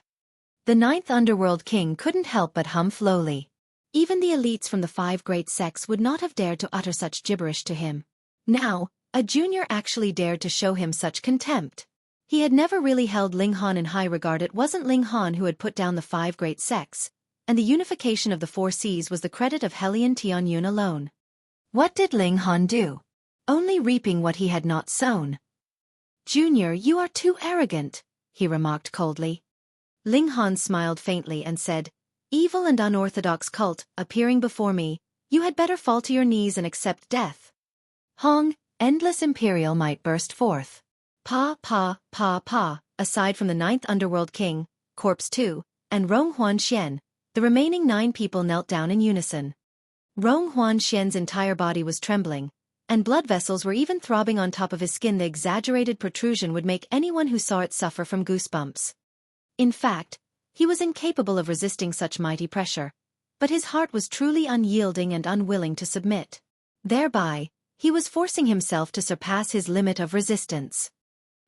The 9th Underworld King couldn't help but hum lowly. Even the elites from the 5 great sects would not have dared to utter such gibberish to him. Now, a junior actually dared to show him such contempt. He had never really held Ling Han in high regard. It wasn't Ling Han who had put down the 5 great sects, and the unification of the 4 seas was the credit of Helian Tianyun alone. What did Ling Han do? Only reaping what he had not sown. "Junior, you are too arrogant," he remarked coldly. Ling Han smiled faintly and said, "Evil and unorthodox cult, appearing before me, you had better fall to your knees and accept death." Hong, endless imperial might burst forth. Pa, pa, pa, pa, aside from the 9th Underworld King, Corpse 2, and Rong Huanxian, the remaining 9 people knelt down in unison. Rong Huanxian's entire body was trembling, and blood vessels were even throbbing on top of his skin. The exaggerated protrusion would make anyone who saw it suffer from goosebumps. In fact, he was incapable of resisting such mighty pressure, but his heart was truly unyielding and unwilling to submit. Thereby, he was forcing himself to surpass his limit of resistance.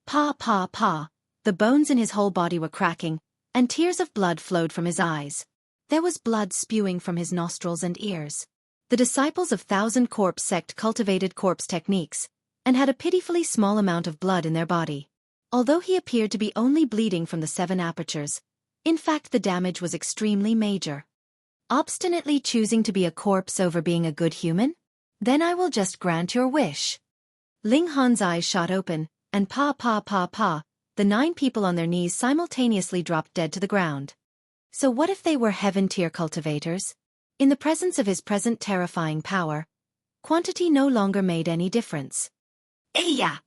Pa, pa, pa, the bones in his whole body were cracking, and tears of blood flowed from his eyes. There was blood spewing from his nostrils and ears. The disciples of Thousand Corpse sect cultivated corpse techniques, and had a pitifully small amount of blood in their body. Although he appeared to be only bleeding from the 7 apertures, in fact the damage was extremely major. Obstinately choosing to be a corpse over being a good human? Then I will just grant your wish. Ling Han's eyes shot open, and pa pa pa pa, the 9 people on their knees simultaneously dropped dead to the ground. So what if they were heaven-tier cultivators? In the presence of his present terrifying power, quantity no longer made any difference. Eya!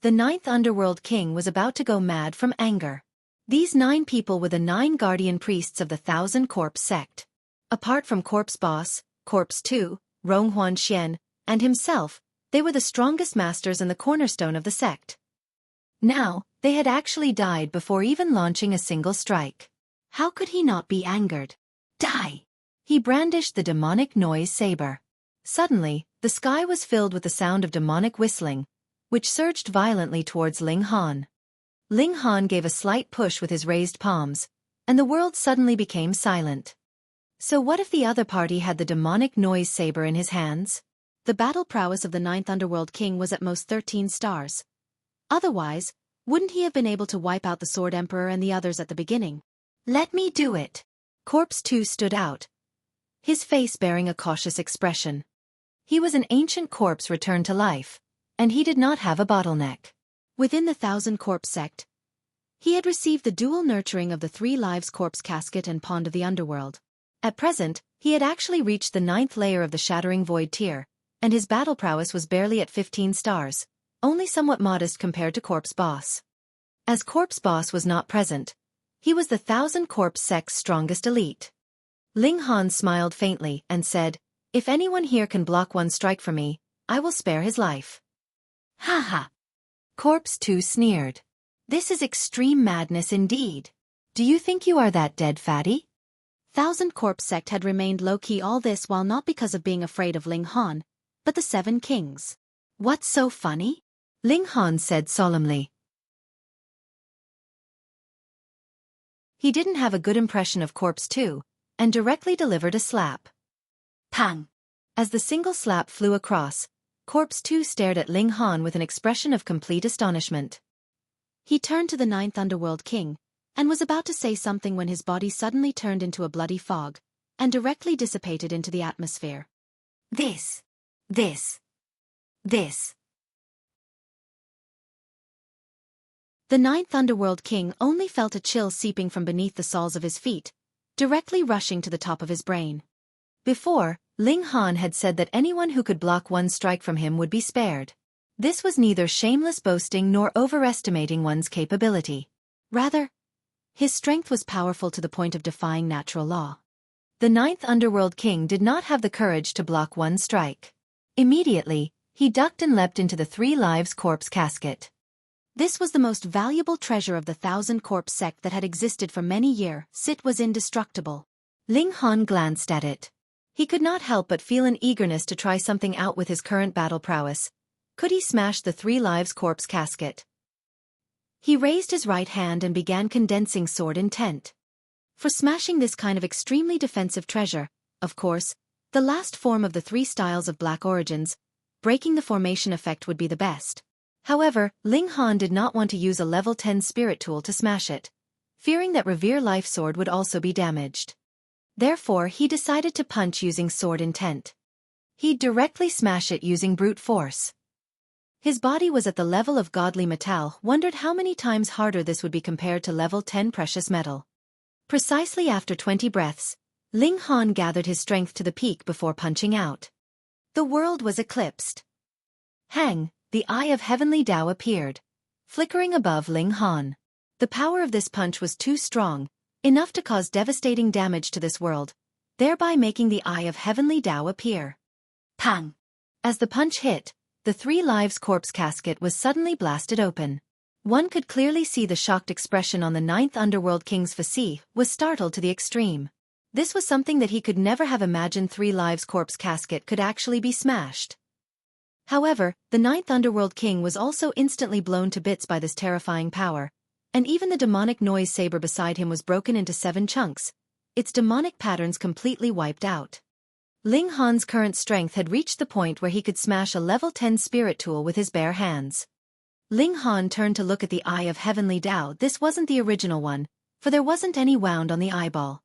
The 9th Underworld King was about to go mad from anger. These 9 people were the 9 guardian priests of the Thousand Corpse sect. Apart from Corpse Boss, Corpse 2, Rong Huanxian, and himself, they were the strongest masters and the cornerstone of the sect. Now, they had actually died before even launching a single strike. How could he not be angered? Die! He brandished the demonic noise saber. Suddenly, the sky was filled with the sound of demonic whistling, which surged violently towards Ling Han. Ling Han gave a slight push with his raised palms, and the world suddenly became silent. So what if the other party had the demonic noise saber in his hands? The battle prowess of the 9th Underworld King was at most 13 stars. Otherwise, wouldn't he have been able to wipe out the Sword Emperor and the others at the beginning? Let me do it. Corpse 2 stood out, his face bearing a cautious expression. He was an ancient corpse returned to life, and he did not have a bottleneck. Within the Thousand Corpse sect, he had received the dual nurturing of the 3 lives corpse casket and pond of the underworld. At present, he had actually reached the 9th layer of the Shattering Void tier, and his battle prowess was barely at 15 stars, only somewhat modest compared to Corpse Boss. As Corpse Boss was not present, he was the Thousand Corpse sect's strongest elite. Ling Han smiled faintly and said, "If anyone here can block one strike for me, I will spare his life." Ha ha! Corpse 2 sneered. "This is extreme madness indeed. Do you think you are that dead fatty?" Thousand Corpse sect had remained low-key all this while, not because of being afraid of Ling Han, but the 7 kings. "What's so funny?" Ling Han said solemnly. He didn't have a good impression of Corpse 2, and directly delivered a slap. Pang! As the single slap flew across, Corpse 2 stared at Ling Han with an expression of complete astonishment. He turned to the 9th Underworld King, and was about to say something when his body suddenly turned into a bloody fog, and directly dissipated into the atmosphere. This. The 9th Underworld King only felt a chill seeping from beneath the soles of his feet, directly rushing to the top of his brain. Before, Ling Han had said that anyone who could block one strike from him would be spared. This was neither shameless boasting nor overestimating one's capability. Rather, his strength was powerful to the point of defying natural law. The 9th Underworld King did not have the courage to block one strike. Immediately, he ducked and leapt into the 3 lives corpse casket. This was the most valuable treasure of the Thousand Corpse sect that had existed for many years. It was indestructible. Ling Han glanced at it. He could not help but feel an eagerness to try something out with his current battle prowess. Could he smash the 3 lives corpse casket? He raised his right hand and began condensing sword intent. For smashing this kind of extremely defensive treasure, of course, the last form of the 3 styles of black origins, breaking the formation effect would be the best. However, Ling Han did not want to use a level 10 spirit tool to smash it, fearing that Revere Life Sword would also be damaged. Therefore, he decided to punch using sword intent. He'd directly smash it using brute force. His body was at the level of godly metal, wondered how many times harder this would be compared to level 10 precious metal. Precisely after 20 breaths, Ling Han gathered his strength to the peak before punching out. The world was eclipsed. Hang, the Eye of Heavenly Tao appeared, flickering above Ling Han. The power of this punch was too strong, enough to cause devastating damage to this world, thereby making the Eye of Heavenly Tao appear. Pang! As the punch hit, the 3 lives corpse casket was suddenly blasted open. One could clearly see the shocked expression on the 9th Underworld King's face was startled to the extreme. This was something that he could never have imagined 3 lives corpse casket could actually be smashed. However, the 9th Underworld King was also instantly blown to bits by this terrifying power, and even the demonic noise saber beside him was broken into 7 chunks, its demonic patterns completely wiped out. Ling Han's current strength had reached the point where he could smash a level 10 spirit tool with his bare hands. Ling Han turned to look at the Eye of Heavenly Tao. This wasn't the original one, for there wasn't any wound on the eyeball.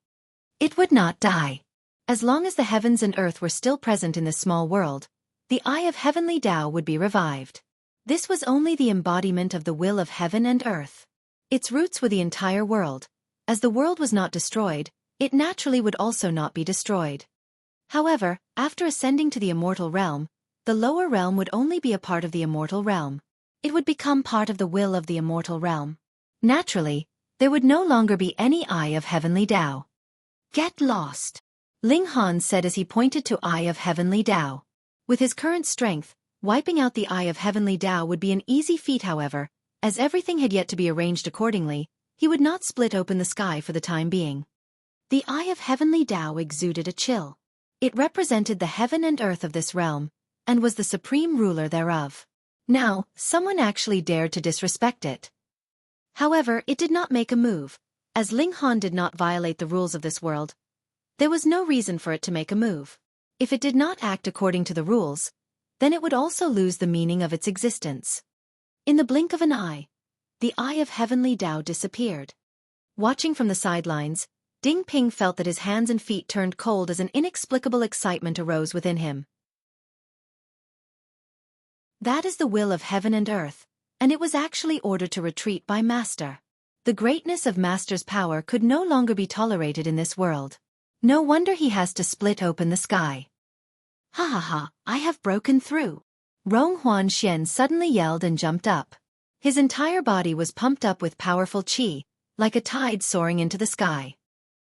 It would not die. As long as the heavens and earth were still present in this small world, the Eye of Heavenly Tao would be revived. This was only the embodiment of the will of heaven and earth. Its roots were the entire world. As the world was not destroyed, it naturally would also not be destroyed. However, after ascending to the immortal realm, the lower realm would only be a part of the immortal realm. It would become part of the will of the immortal realm. Naturally, there would no longer be any Eye of Heavenly Tao. Get lost, Ling Han said as he pointed to Eye of Heavenly Tao. With his current strength, wiping out the Eye of Heavenly Tao would be an easy feat. However, as everything had yet to be arranged accordingly, he would not split open the sky for the time being. The Eye of Heavenly Tao exuded a chill. It represented the heaven and earth of this realm, and was the supreme ruler thereof. Now, someone actually dared to disrespect it. However, it did not make a move, as Ling Han did not violate the rules of this world. There was no reason for it to make a move. If it did not act according to the rules, then it would also lose the meaning of its existence. In the blink of an eye, the Eye of Heavenly Tao disappeared. Watching from the sidelines, Ding Ping felt that his hands and feet turned cold as an inexplicable excitement arose within him. That is the will of heaven and earth, and it was actually ordered to retreat by Master. The greatness of Master's power could no longer be tolerated in this world. No wonder he has to split open the sky. Ha ha ha, I have broken through. Rong Huanxian suddenly yelled and jumped up. His entire body was pumped up with powerful qi, like a tide soaring into the sky.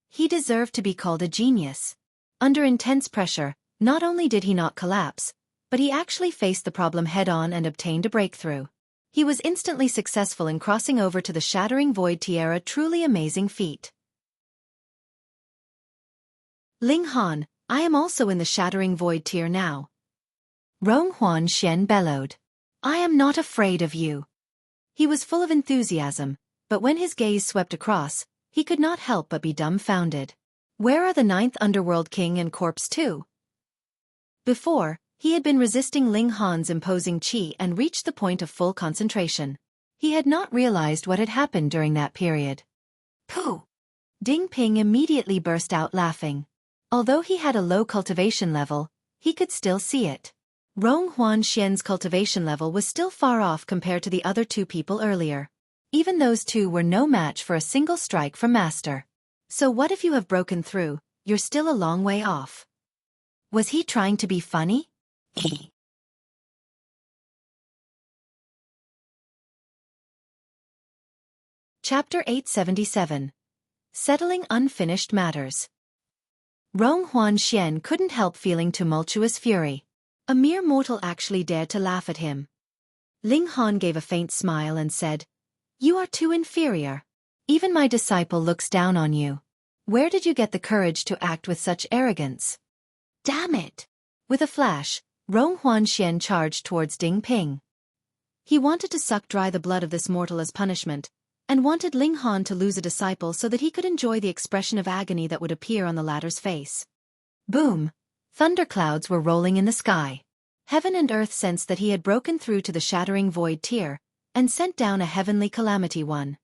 He deserved to be called a genius. Under intense pressure, not only did he not collapse, but he actually faced the problem head-on and obtained a breakthrough. He was instantly successful in crossing over to the Shattering Void Tiara, truly amazing feat. Ling Han, I am also in the Shattering Void tier now. Rong Huanxian bellowed. I am not afraid of you. He was full of enthusiasm, but when his gaze swept across, he could not help but be dumbfounded. Where are the 9th Underworld King and Corpse 2? Before, he had been resisting Ling Han's imposing qi and reached the point of full concentration. He had not realized what had happened during that period. Pooh! Ding Ping immediately burst out laughing. Although he had a low cultivation level, he could still see it. Rong Huanxian's cultivation level was still far off compared to the other 2 people earlier. Even those 2 were no match for a single strike from Master. So what if you have broken through? You're still a long way off. Was he trying to be funny? Chapter 877. Settling Unfinished Matters. Rong Huanxian couldn't help feeling tumultuous fury. A mere mortal actually dared to laugh at him. Ling Han gave a faint smile and said, You are too inferior. Even my disciple looks down on you. Where did you get the courage to act with such arrogance? Damn it! With a flash, Rong Huanxian charged towards Ding Ping. He wanted to suck dry the blood of this mortal as punishment, and wanted Ling Han to lose a disciple so that he could enjoy the expression of agony that would appear on the latter's face. Boom! Thunderclouds were rolling in the sky. Heaven and earth sensed that he had broken through to the shattering void tier, and sent down a heavenly calamity one.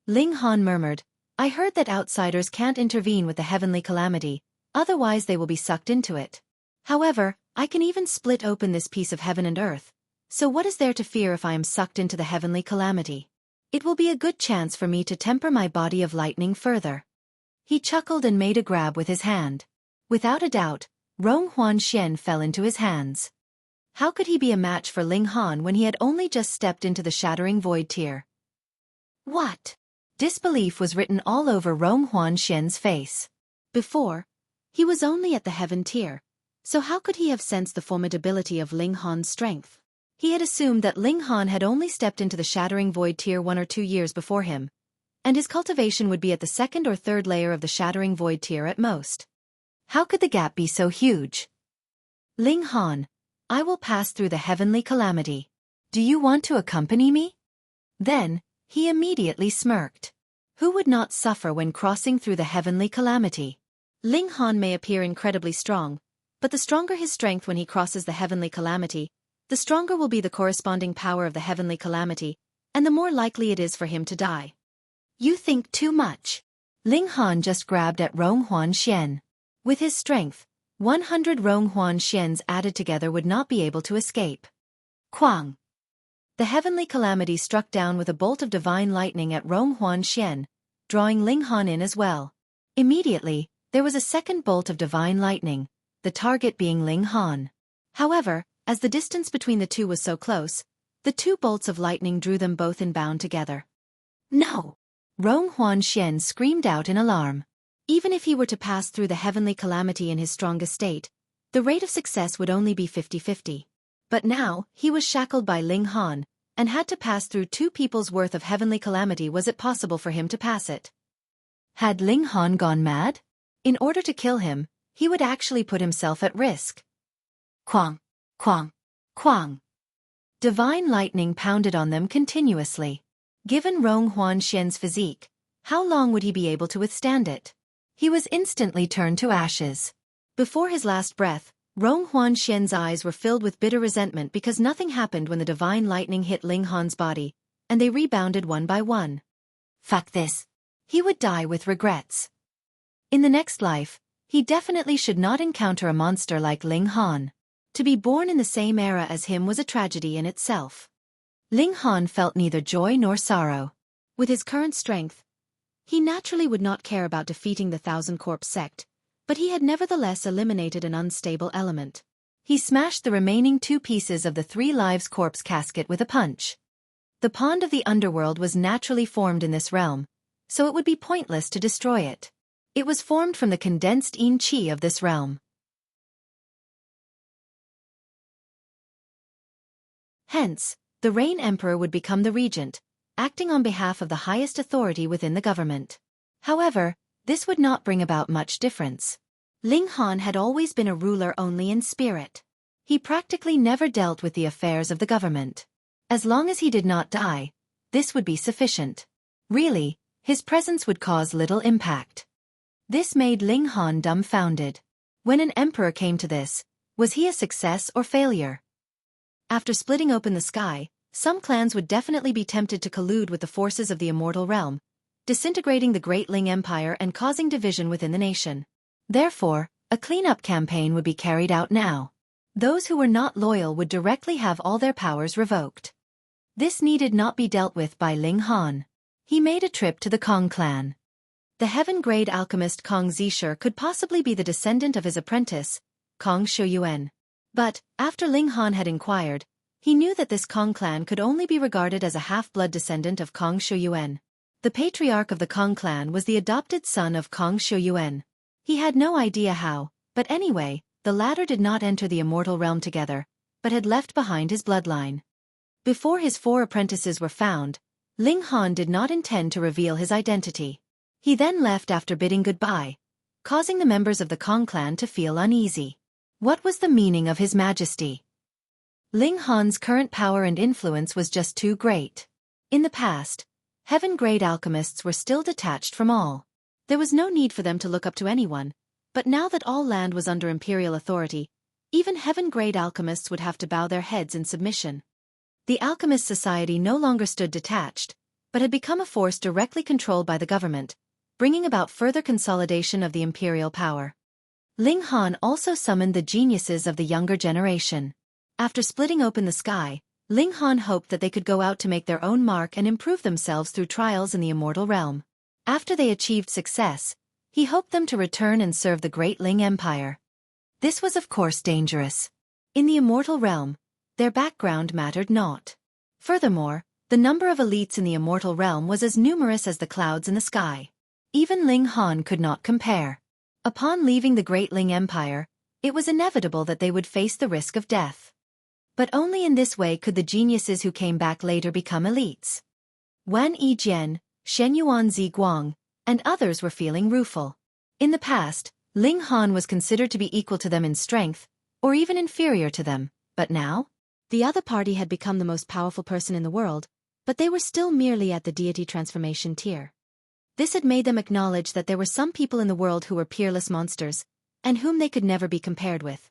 Ling Han murmured, "I heard that outsiders can't intervene with the heavenly calamity, otherwise they will be sucked into it. However, I can even split open this piece of heaven and earth, so what is there to fear if I am sucked into the heavenly calamity? It will be a good chance for me to temper my body of lightning further." He chuckled and made a grab with his hand. Without a doubt, Rong Huanxian fell into his hands. How could he be a match for Ling Han when he had only just stepped into the shattering void tier? What? Disbelief was written all over Rong Huanxian's face. Before, he was only at the heaven tier, so how could he have sensed the formidability of Ling Han's strength? He had assumed that Ling Han had only stepped into the shattering void tier 1 or 2 years before him, and his cultivation would be at the second or third layer of the shattering void tier at most. How could the gap be so huge? Ling Han, I will pass through the heavenly calamity. Do you want to accompany me? Then, he immediately smirked. Who would not suffer when crossing through the heavenly calamity? Ling Han may appear incredibly strong, but the stronger his strength when he crosses the heavenly calamity, the stronger will be the corresponding power of the heavenly calamity, and the more likely it is for him to die. You think too much. Ling Han just grabbed at Rong Huanxian. With his strength, 100 Rong Huanxians added together would not be able to escape. Quang! The heavenly calamity struck down with a bolt of divine lightning at Rong Huanxian, drawing Ling Han in as well. Immediately, there was a second bolt of divine lightning, the target being Ling Han. However, as the distance between the two was so close, the 2 bolts of lightning drew them both inbound together. No! Rong Huanxian screamed out in alarm. Even if he were to pass through the heavenly calamity in his strongest state, the rate of success would only be 50-50. But now, he was shackled by Ling Han, and had to pass through 2 people's worth of heavenly calamity. Was it possible for him to pass it? Had Ling Han gone mad? In order to kill him, he would actually put himself at risk. Quang! Quang! Quang! Divine lightning pounded on them continuously. Given Rong Huanxian's physique, how long would he be able to withstand it? He was instantly turned to ashes. Before his last breath, Rong Huanxian's eyes were filled with bitter resentment because nothing happened when the divine lightning hit Ling Han's body, and they rebounded one by one. Fuck this. He would die with regrets. In the next life, he definitely should not encounter a monster like Ling Han. To be born in the same era as him was a tragedy in itself. Ling Han felt neither joy nor sorrow. With his current strength, he naturally would not care about defeating the Thousand Corpse sect, but he had nevertheless eliminated an unstable element. He smashed the remaining 2 pieces of the 3 Lives Corpse casket with a punch. The pond of the underworld was naturally formed in this realm, so it would be pointless to destroy it. It was formed from the condensed yin qi of this realm. Hence, the Rain Emperor would become the regent, acting on behalf of the highest authority within the government. However, this would not bring about much difference. Ling Han had always been a ruler only in spirit. He practically never dealt with the affairs of the government. As long as he did not die, this would be sufficient. Really, his presence would cause little impact. This made Ling Han dumbfounded. When an emperor came to this, was he a success or failure? After splitting open the sky, some clans would definitely be tempted to collude with the forces of the immortal realm, disintegrating the Great Ling Empire and causing division within the nation. Therefore, a cleanup campaign would be carried out now. Those who were not loyal would directly have all their powers revoked. This needed not be dealt with by Ling Han. He made a trip to the Kong clan. The heaven-grade alchemist Kong Zisher could possibly be the descendant of his apprentice, Kong Shouyuan. But, after Ling Han had inquired, he knew that this Kong clan could only be regarded as a half-blood descendant of Kong Shouyuan. The patriarch of the Kong clan was the adopted son of Kong Shouyuan. He had no idea how, but anyway, the latter did not enter the immortal realm together, but had left behind his bloodline. Before his 4 apprentices were found, Ling Han did not intend to reveal his identity. He then left after bidding goodbye, causing the members of the Kong clan to feel uneasy. What was the meaning of His Majesty? Ling Han's current power and influence was just too great. In the past, heaven-grade alchemists were still detached from all. There was no need for them to look up to anyone, But now that all land was under imperial authority, even heaven-grade alchemists would have to bow their heads in submission. The alchemist society no longer stood detached, but had become a force directly controlled by the government, bringing about further consolidation of the imperial power. Ling Han also summoned the geniuses of the younger generation. After splitting open the sky, Ling Han hoped that they could go out to make their own mark and improve themselves through trials in the immortal realm. After they achieved success, he hoped them to return and serve the great Ling Empire. This was of course dangerous. In the immortal realm, their background mattered not. Furthermore, the number of elites in the immortal realm was as numerous as the clouds in the sky. Even Ling Han could not compare. Upon leaving the great Ling Empire, it was inevitable that they would face the risk of death. But only in this way could the geniuses who came back later become elites. Wan Yijian, Shen Yuan Ziguang, and others were feeling rueful. In the past, Ling Han was considered to be equal to them in strength, or even inferior to them, but now? The other party had become the most powerful person in the world, but they were still merely at the deity transformation tier. This had made them acknowledge that there were some people in the world who were peerless monsters, and whom they could never be compared with.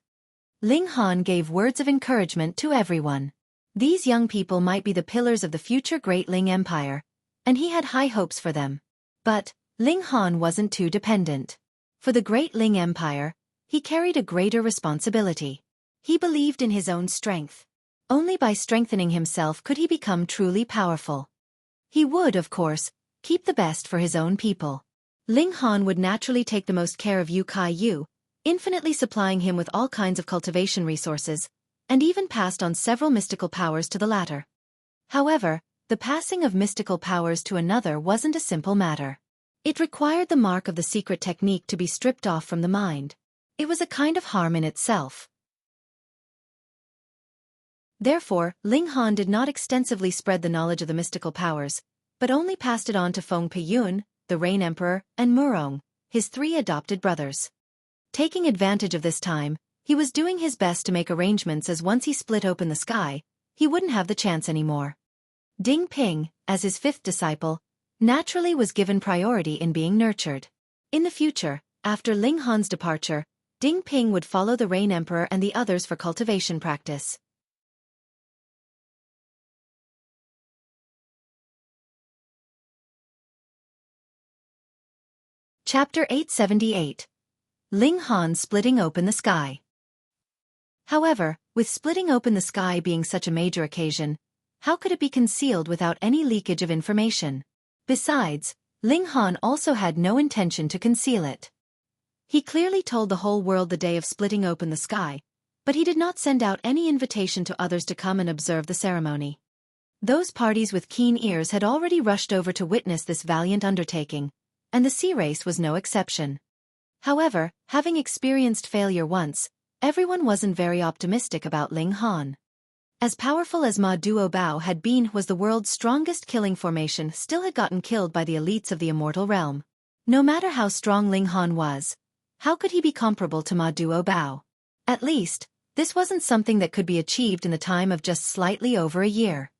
Ling Han gave words of encouragement to everyone. These young people might be the pillars of the future great Ling Empire, and he had high hopes for them. But Ling Han wasn't too dependent. For the great Ling Empire, he carried a greater responsibility. He believed in his own strength. Only by strengthening himself could he become truly powerful. He would, of course, keep the best for his own people. Ling Han would naturally take the most care of Yu Kai Yu, infinitely supplying him with all kinds of cultivation resources, and even passed on several mystical powers to the latter. However, the passing of mystical powers to another wasn't a simple matter. It required the mark of the secret technique to be stripped off from the mind. It was a kind of harm in itself. Therefore, Ling Han did not extensively spread the knowledge of the mystical powers, but only passed it on to Feng Piyun, the Rain Emperor, and Murong, his 3 adopted brothers. Taking advantage of this time, he was doing his best to make arrangements as once he split open the sky, he wouldn't have the chance anymore. Ding Ping, as his 5th disciple, naturally was given priority in being nurtured. In the future, after Ling Han's departure, Ding Ping would follow the Rain Emperor and the others for cultivation practice. Chapter 878. Ling Han splitting open the sky. However, with splitting open the sky being such a major occasion, how could it be concealed without any leakage of information? Besides, Ling Han also had no intention to conceal it. He clearly told the whole world the day of splitting open the sky, but he did not send out any invitation to others to come and observe the ceremony. Those parties with keen ears had already rushed over to witness this valiant undertaking, and the sea race was no exception. However, having experienced failure once, everyone wasn't very optimistic about Ling Han. As powerful as Ma Duo Bao had been, was the world's strongest killing formation, still had gotten killed by the elites of the immortal realm. No matter how strong Ling Han was, how could he be comparable to Ma Duo Bao? At least, this wasn't something that could be achieved in the time of just slightly over a year.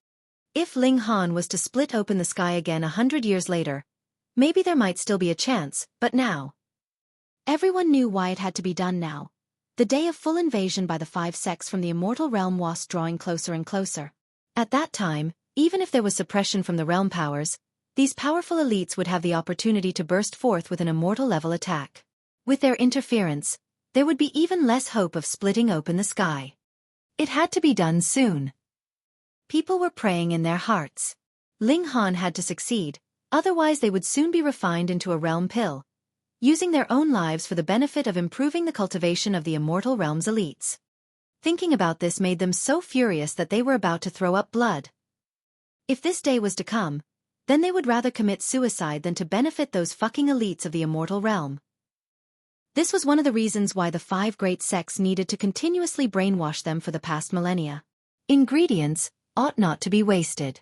If Ling Han was to split open the sky again 100 years later, maybe there might still be a chance, but now. Everyone knew why it had to be done now. The day of full invasion by the 5 sects from the immortal realm was drawing closer and closer. At that time, even if there was suppression from the realm powers, these powerful elites would have the opportunity to burst forth with an immortal-level attack. With their interference, there would be even less hope of splitting open the sky. It had to be done soon. People were praying in their hearts. Ling Han had to succeed, otherwise they would soon be refined into a realm pill, using their own lives for the benefit of improving the cultivation of the immortal realm's elites. Thinking about this made them so furious that they were about to throw up blood. If this day was to come, then they would rather commit suicide than to benefit those fucking elites of the immortal realm. This was one of the reasons why the 5 great sects needed to continuously brainwash them for the past millennia. Ingredients ought not to be wasted.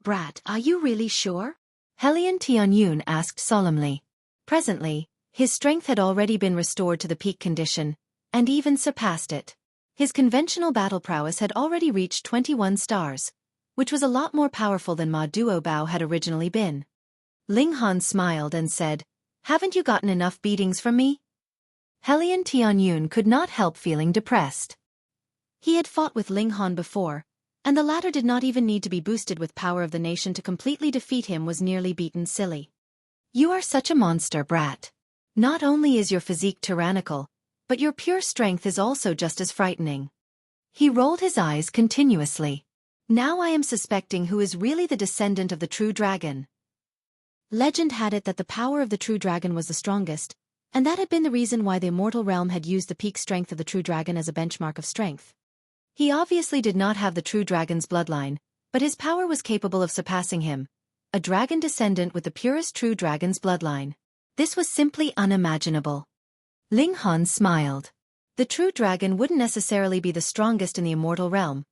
Brat, are you really sure? Helian Tianyun asked solemnly. Presently, his strength had already been restored to the peak condition, and even surpassed it. His conventional battle prowess had already reached 21 stars, which was a lot more powerful than Ma Duo Bao had originally been. Ling Han smiled and said, "Haven't you gotten enough beatings from me?" Helian Tianyun could not help feeling depressed. He had fought with Ling Han before, and the latter did not even need to be boosted with power of the nation to completely defeat him was nearly beaten silly. You are such a monster, brat. Not only is your physique tyrannical, but your pure strength is also just as frightening. He rolled his eyes continuously. Now I am suspecting who is really the descendant of the true dragon. Legend had it that the power of the true dragon was the strongest, and that had been the reason why the immortal realm had used the peak strength of the true dragon as a benchmark of strength. He obviously did not have the true dragon's bloodline, but his power was capable of surpassing him, a dragon descendant with the purest true dragon's bloodline. This was simply unimaginable. Ling Han smiled. The true dragon wouldn't necessarily be the strongest in the immortal realm.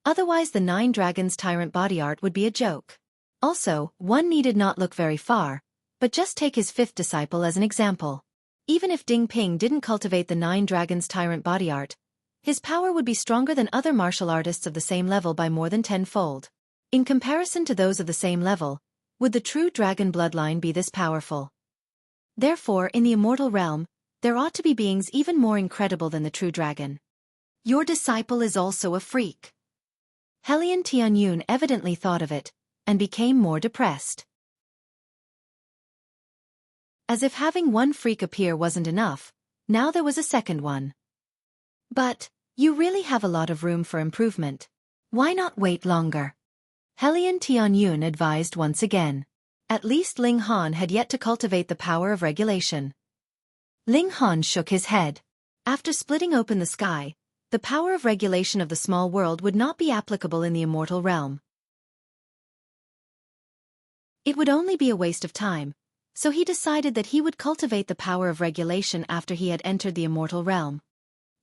Otherwise the 9 dragons tyrant body art would be a joke. Also, one needed not look very far, but just take his 5th disciple as an example. Even if Ding Ping didn't cultivate the 9 dragons tyrant body art, his power would be stronger than other martial artists of the same level by more than 10-fold. In comparison to those of the same level, would the true dragon bloodline be this powerful? Therefore, in the immortal realm, there ought to be beings even more incredible than the true dragon. Your disciple is also a freak. Helian Tianyun evidently thought of it, and became more depressed. As if having one freak appear wasn't enough, now there was a second one. But, you really have a lot of room for improvement. Why not wait longer? Helian Tianyun advised once again. At least Ling Han had yet to cultivate the power of regulation. Ling Han shook his head. After splitting open the sky, the power of regulation of the small world would not be applicable in the immortal realm. It would only be a waste of time, so he decided that he would cultivate the power of regulation after he had entered the immortal realm.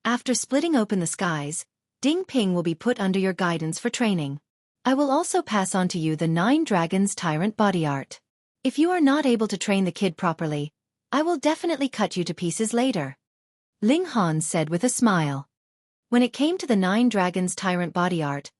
After splitting open the skies, Ding Ping will be put under your guidance for training. I will also pass on to you the 9 dragons tyrant body art. If you are not able to train the kid properly, I will definitely cut you to pieces later. Ling Han said with a smile. When it came to the 9 dragons tyrant body art,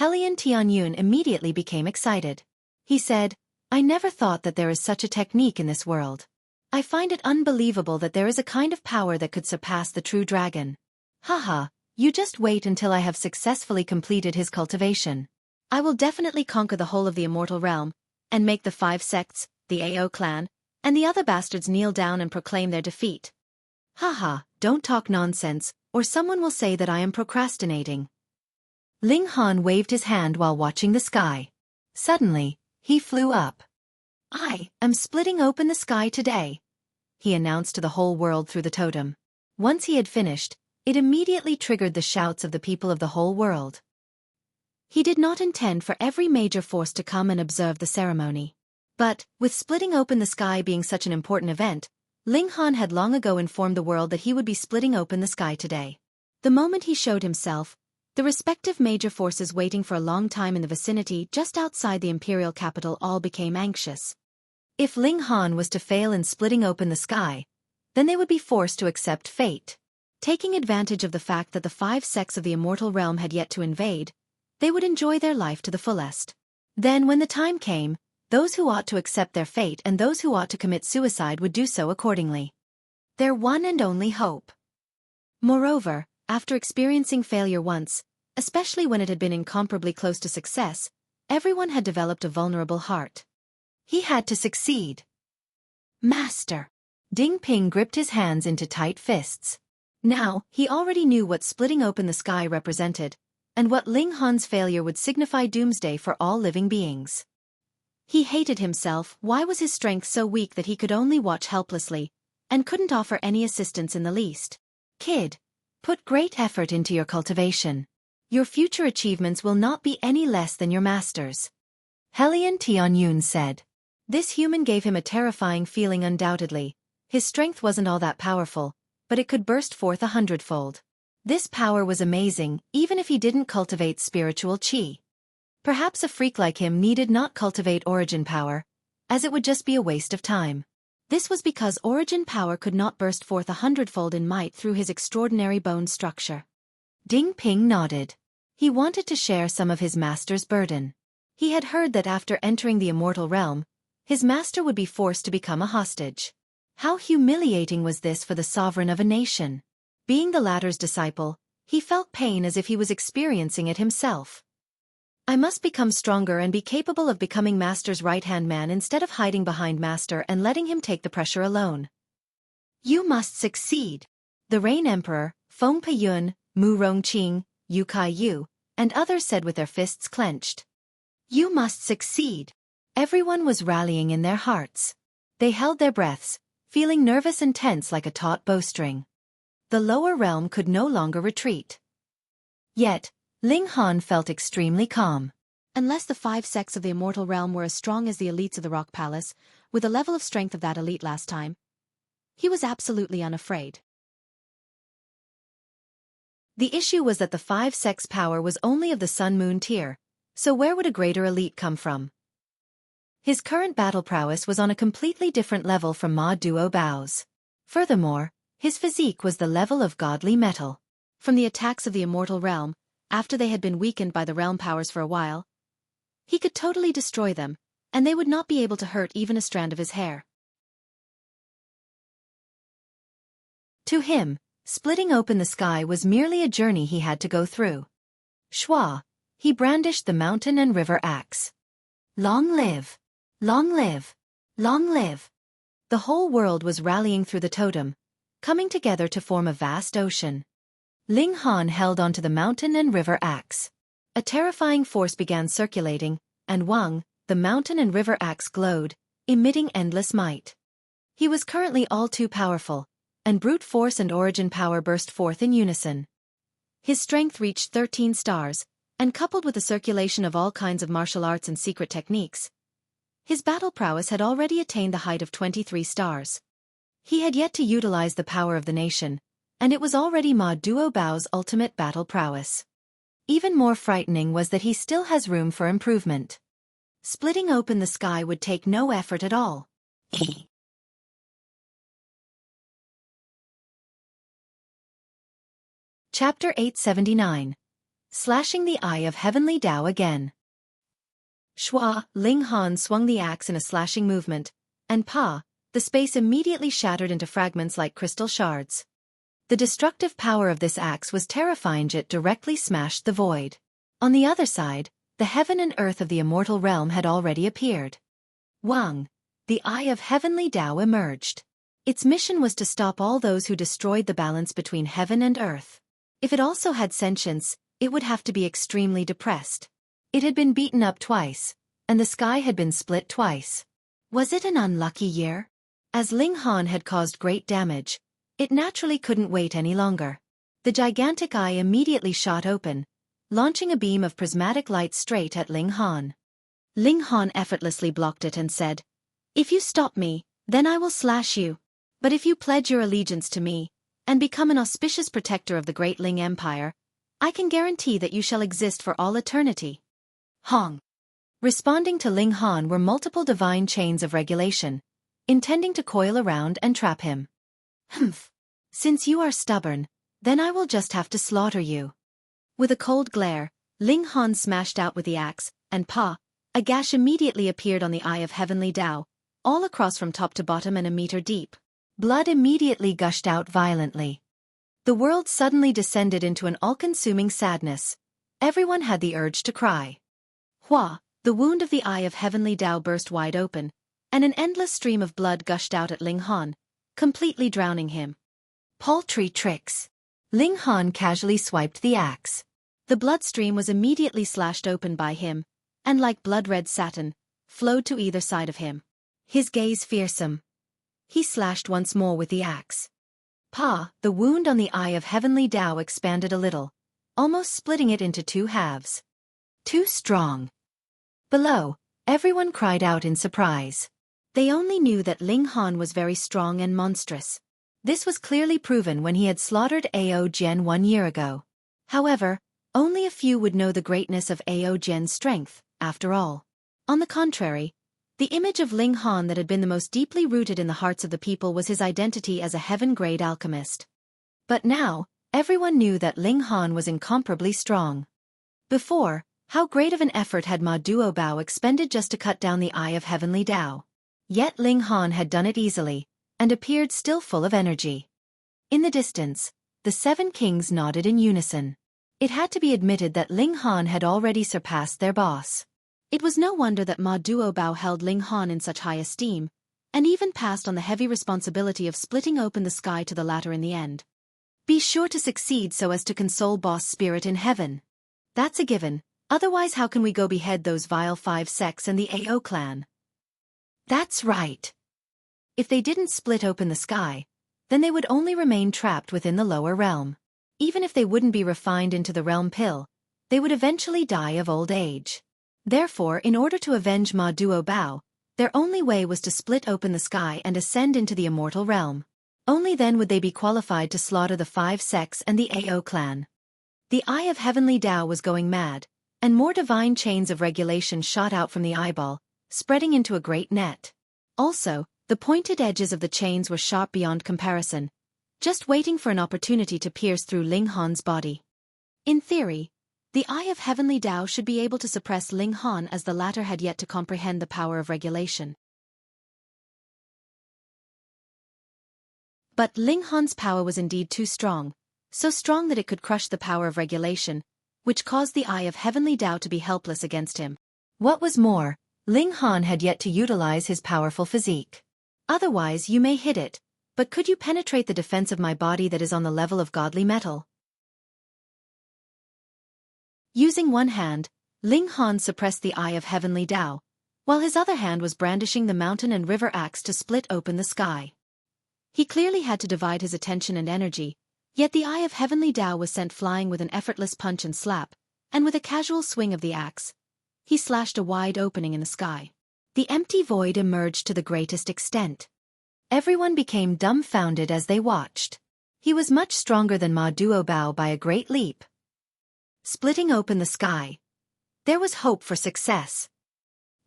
Helian Tianyun immediately became excited. He said, I never thought that there is such a technique in this world. I find it unbelievable that there is a kind of power that could surpass the true dragon. Haha, you just wait until I have successfully completed his cultivation. I will definitely conquer the whole of the immortal realm, and make the 5 sects, the AO clan, and the other bastards kneel down and proclaim their defeat. Haha, don't talk nonsense, or someone will say that I am procrastinating. Ling Han waved his hand while watching the sky. Suddenly, he flew up. I am splitting open the sky today, he announced to the whole world through the totem. Once he had finished, it immediately triggered the shouts of the people of the whole world. He did not intend for every major force to come and observe the ceremony. But, with splitting open the sky being such an important event, Ling Han had long ago informed the world that he would be splitting open the sky today. The moment he showed himself, the respective major forces waiting for a long time in the vicinity just outside the imperial capital all became anxious. If Ling Han was to fail in splitting open the sky, then they would be forced to accept fate. Taking advantage of the fact that the 5 sects of the immortal realm had yet to invade, they would enjoy their life to the fullest. Then when the time came, those who ought to accept their fate and those who ought to commit suicide would do so accordingly. Their one and only hope. Moreover, after experiencing failure once, especially when it had been incomparably close to success, everyone had developed a vulnerable heart. He had to succeed. Master. Ding Ping gripped his hands into tight fists. Now, he already knew what splitting open the sky represented, and what Ling Han's failure would signify doomsday for all living beings. He hated himself. Why was his strength so weak that he could only watch helplessly, and couldn't offer any assistance in the least? Kid, put great effort into your cultivation. Your future achievements will not be any less than your master's. Helian Tianyun said. This human gave him a terrifying feeling undoubtedly. His strength wasn't all that powerful, but it could burst forth 100-fold. This power was amazing, even if he didn't cultivate spiritual chi. Perhaps a freak like him needed not cultivate origin power, as it would just be a waste of time. This was because origin power could not burst forth 100-fold in might through his extraordinary bone structure. Ding Ping nodded. He wanted to share some of his master's burden. He had heard that after entering the immortal realm, his master would be forced to become a hostage. How humiliating was this for the sovereign of a nation? Being the latter's disciple, he felt pain as if he was experiencing it himself. I must become stronger and be capable of becoming Master's right-hand man instead of hiding behind Master and letting him take the pressure alone. You must succeed. The Rain Emperor, Feng Peiyun, Mu Rongqing, Yu Kai-yu, and others said with their fists clenched. You must succeed. Everyone was rallying in their hearts. They held their breaths, feeling nervous and tense like a taut bowstring. The lower realm could no longer retreat. Yet, Ling Han felt extremely calm. Unless the 5 sects of the immortal realm were as strong as the elites of the Rock Palace, with the level of strength of that elite last time, he was absolutely unafraid. The issue was that the 5 sects' power was only of the Sun-Moon tier, so where would a greater elite come from? His current battle prowess was on a completely different level from Ma Duo Bao's. Furthermore, his physique was the level of godly metal. From the attacks of the immortal realm, after they had been weakened by the realm powers for a while, he could totally destroy them, and they would not be able to hurt even a strand of his hair. To him, splitting open the sky was merely a journey he had to go through. Schwa, he brandished the mountain and river axe. Long live! Long live! Long live! The whole world was rallying through the totem, coming together to form a vast ocean. Ling Han held onto the mountain and river axe. A terrifying force began circulating, and Wang, the mountain and river axe glowed, emitting endless might. He was currently all too powerful, and brute force and origin power burst forth in unison. His strength reached 13 stars, and coupled with the circulation of all kinds of martial arts and secret techniques, his battle prowess had already attained the height of 23 stars. He had yet to utilize the power of the nation, and it was already Ma Duo Bao's ultimate battle prowess. Even more frightening was that he still has room for improvement. Splitting open the sky would take no effort at all. Chapter 879. Slashing the Eye of Heavenly Tao Again. Schwa, Ling Han swung the axe in a slashing movement, and the space immediately shattered into fragments like crystal shards. The destructive power of this axe was terrifying. It directly smashed the void. On the other side, the heaven and earth of the immortal realm had already appeared. Wang, the Eye of Heavenly Tao, emerged. Its mission was to stop all those who destroyed the balance between heaven and earth. If it also had sentience, it would have to be extremely depressed. It had been beaten up twice, and the sky had been split twice. Was it an unlucky year? As Ling Han had caused great damage, it naturally couldn't wait any longer. The gigantic eye immediately shot open, launching a beam of prismatic light straight at Ling Han. Ling Han effortlessly blocked it and said, "If you stop me, then I will slash you. But if you pledge your allegiance to me, and become an auspicious protector of the great Ling Empire, I can guarantee that you shall exist for all eternity." Hong. Responding to Ling Han were multiple divine chains of regulation, intending to coil around and trap him. Humph. Since you are stubborn, then I will just have to slaughter you. With a cold glare, Ling Han smashed out with the axe, and a gash immediately appeared on the Eye of Heavenly Tao, all across from top to bottom and a meter deep. Blood immediately gushed out violently. The world suddenly descended into an all-consuming sadness. Everyone had the urge to cry. The wound of the Eye of Heavenly Tao burst wide open, and an endless stream of blood gushed out at Ling Han, completely drowning him. Paltry tricks. Ling Han casually swiped the axe. The bloodstream was immediately slashed open by him, and like blood-red satin, flowed to either side of him. His gaze fearsome. He slashed once more with the axe. The wound on the Eye of Heavenly Tao expanded a little, almost splitting it into 2 halves. Too strong. Below, everyone cried out in surprise. They only knew that Ling Han was very strong and monstrous. This was clearly proven when he had slaughtered Ao Jian 1 year ago. However, only a few would know the greatness of Ao Jian's strength, after all. On the contrary, the image of Ling Han that had been the most deeply rooted in the hearts of the people was his identity as a heaven-grade alchemist. But now, everyone knew that Ling Han was incomparably strong. Before, how great of an effort had Ma Duo Bao expended just to cut down the Eye of Heavenly Tao? Yet Ling Han had done it easily, and appeared still full of energy. In the distance, the 7 kings nodded in unison. It had to be admitted that Ling Han had already surpassed their boss. It was no wonder that Ma Duobao held Ling Han in such high esteem, and even passed on the heavy responsibility of splitting open the sky to the latter in the end. Be sure to succeed so as to console Boss Spirit in heaven. That's a given, otherwise how can we go behead those vile 5 sects and the AO clan? That's right. If they didn't split open the sky, then they would only remain trapped within the lower realm. Even if they wouldn't be refined into the realm pill, they would eventually die of old age. Therefore, in order to avenge Ma Duobao, their only way was to split open the sky and ascend into the immortal realm. Only then would they be qualified to slaughter the 5 sects and the AO clan. The eye of heavenly Tao was going mad, and more divine chains of regulation shot out from the eyeball, spreading into a great net. Also, the pointed edges of the chains were sharp beyond comparison, just waiting for an opportunity to pierce through Ling Han's body. In theory, the eye of heavenly Tao should be able to suppress Ling Han as the latter had yet to comprehend the power of regulation. But Ling Han's power was indeed too strong, so strong that it could crush the power of regulation, which caused the eye of heavenly Tao to be helpless against him. What was more, Ling Han had yet to utilize his powerful physique. Otherwise you may hit it, but could you penetrate the defense of my body that is on the level of godly metal? Using one hand, Ling Han suppressed the eye of heavenly Tao, while his other hand was brandishing the mountain and river axe to split open the sky. He clearly had to divide his attention and energy, yet the eye of heavenly Tao was sent flying with an effortless punch and slap, and with a casual swing of the axe, he slashed a wide opening in the sky. The empty void emerged to the greatest extent. Everyone became dumbfounded as they watched. He was much stronger than Ma Duobao by a great leap. Splitting open the sky. There was hope for success.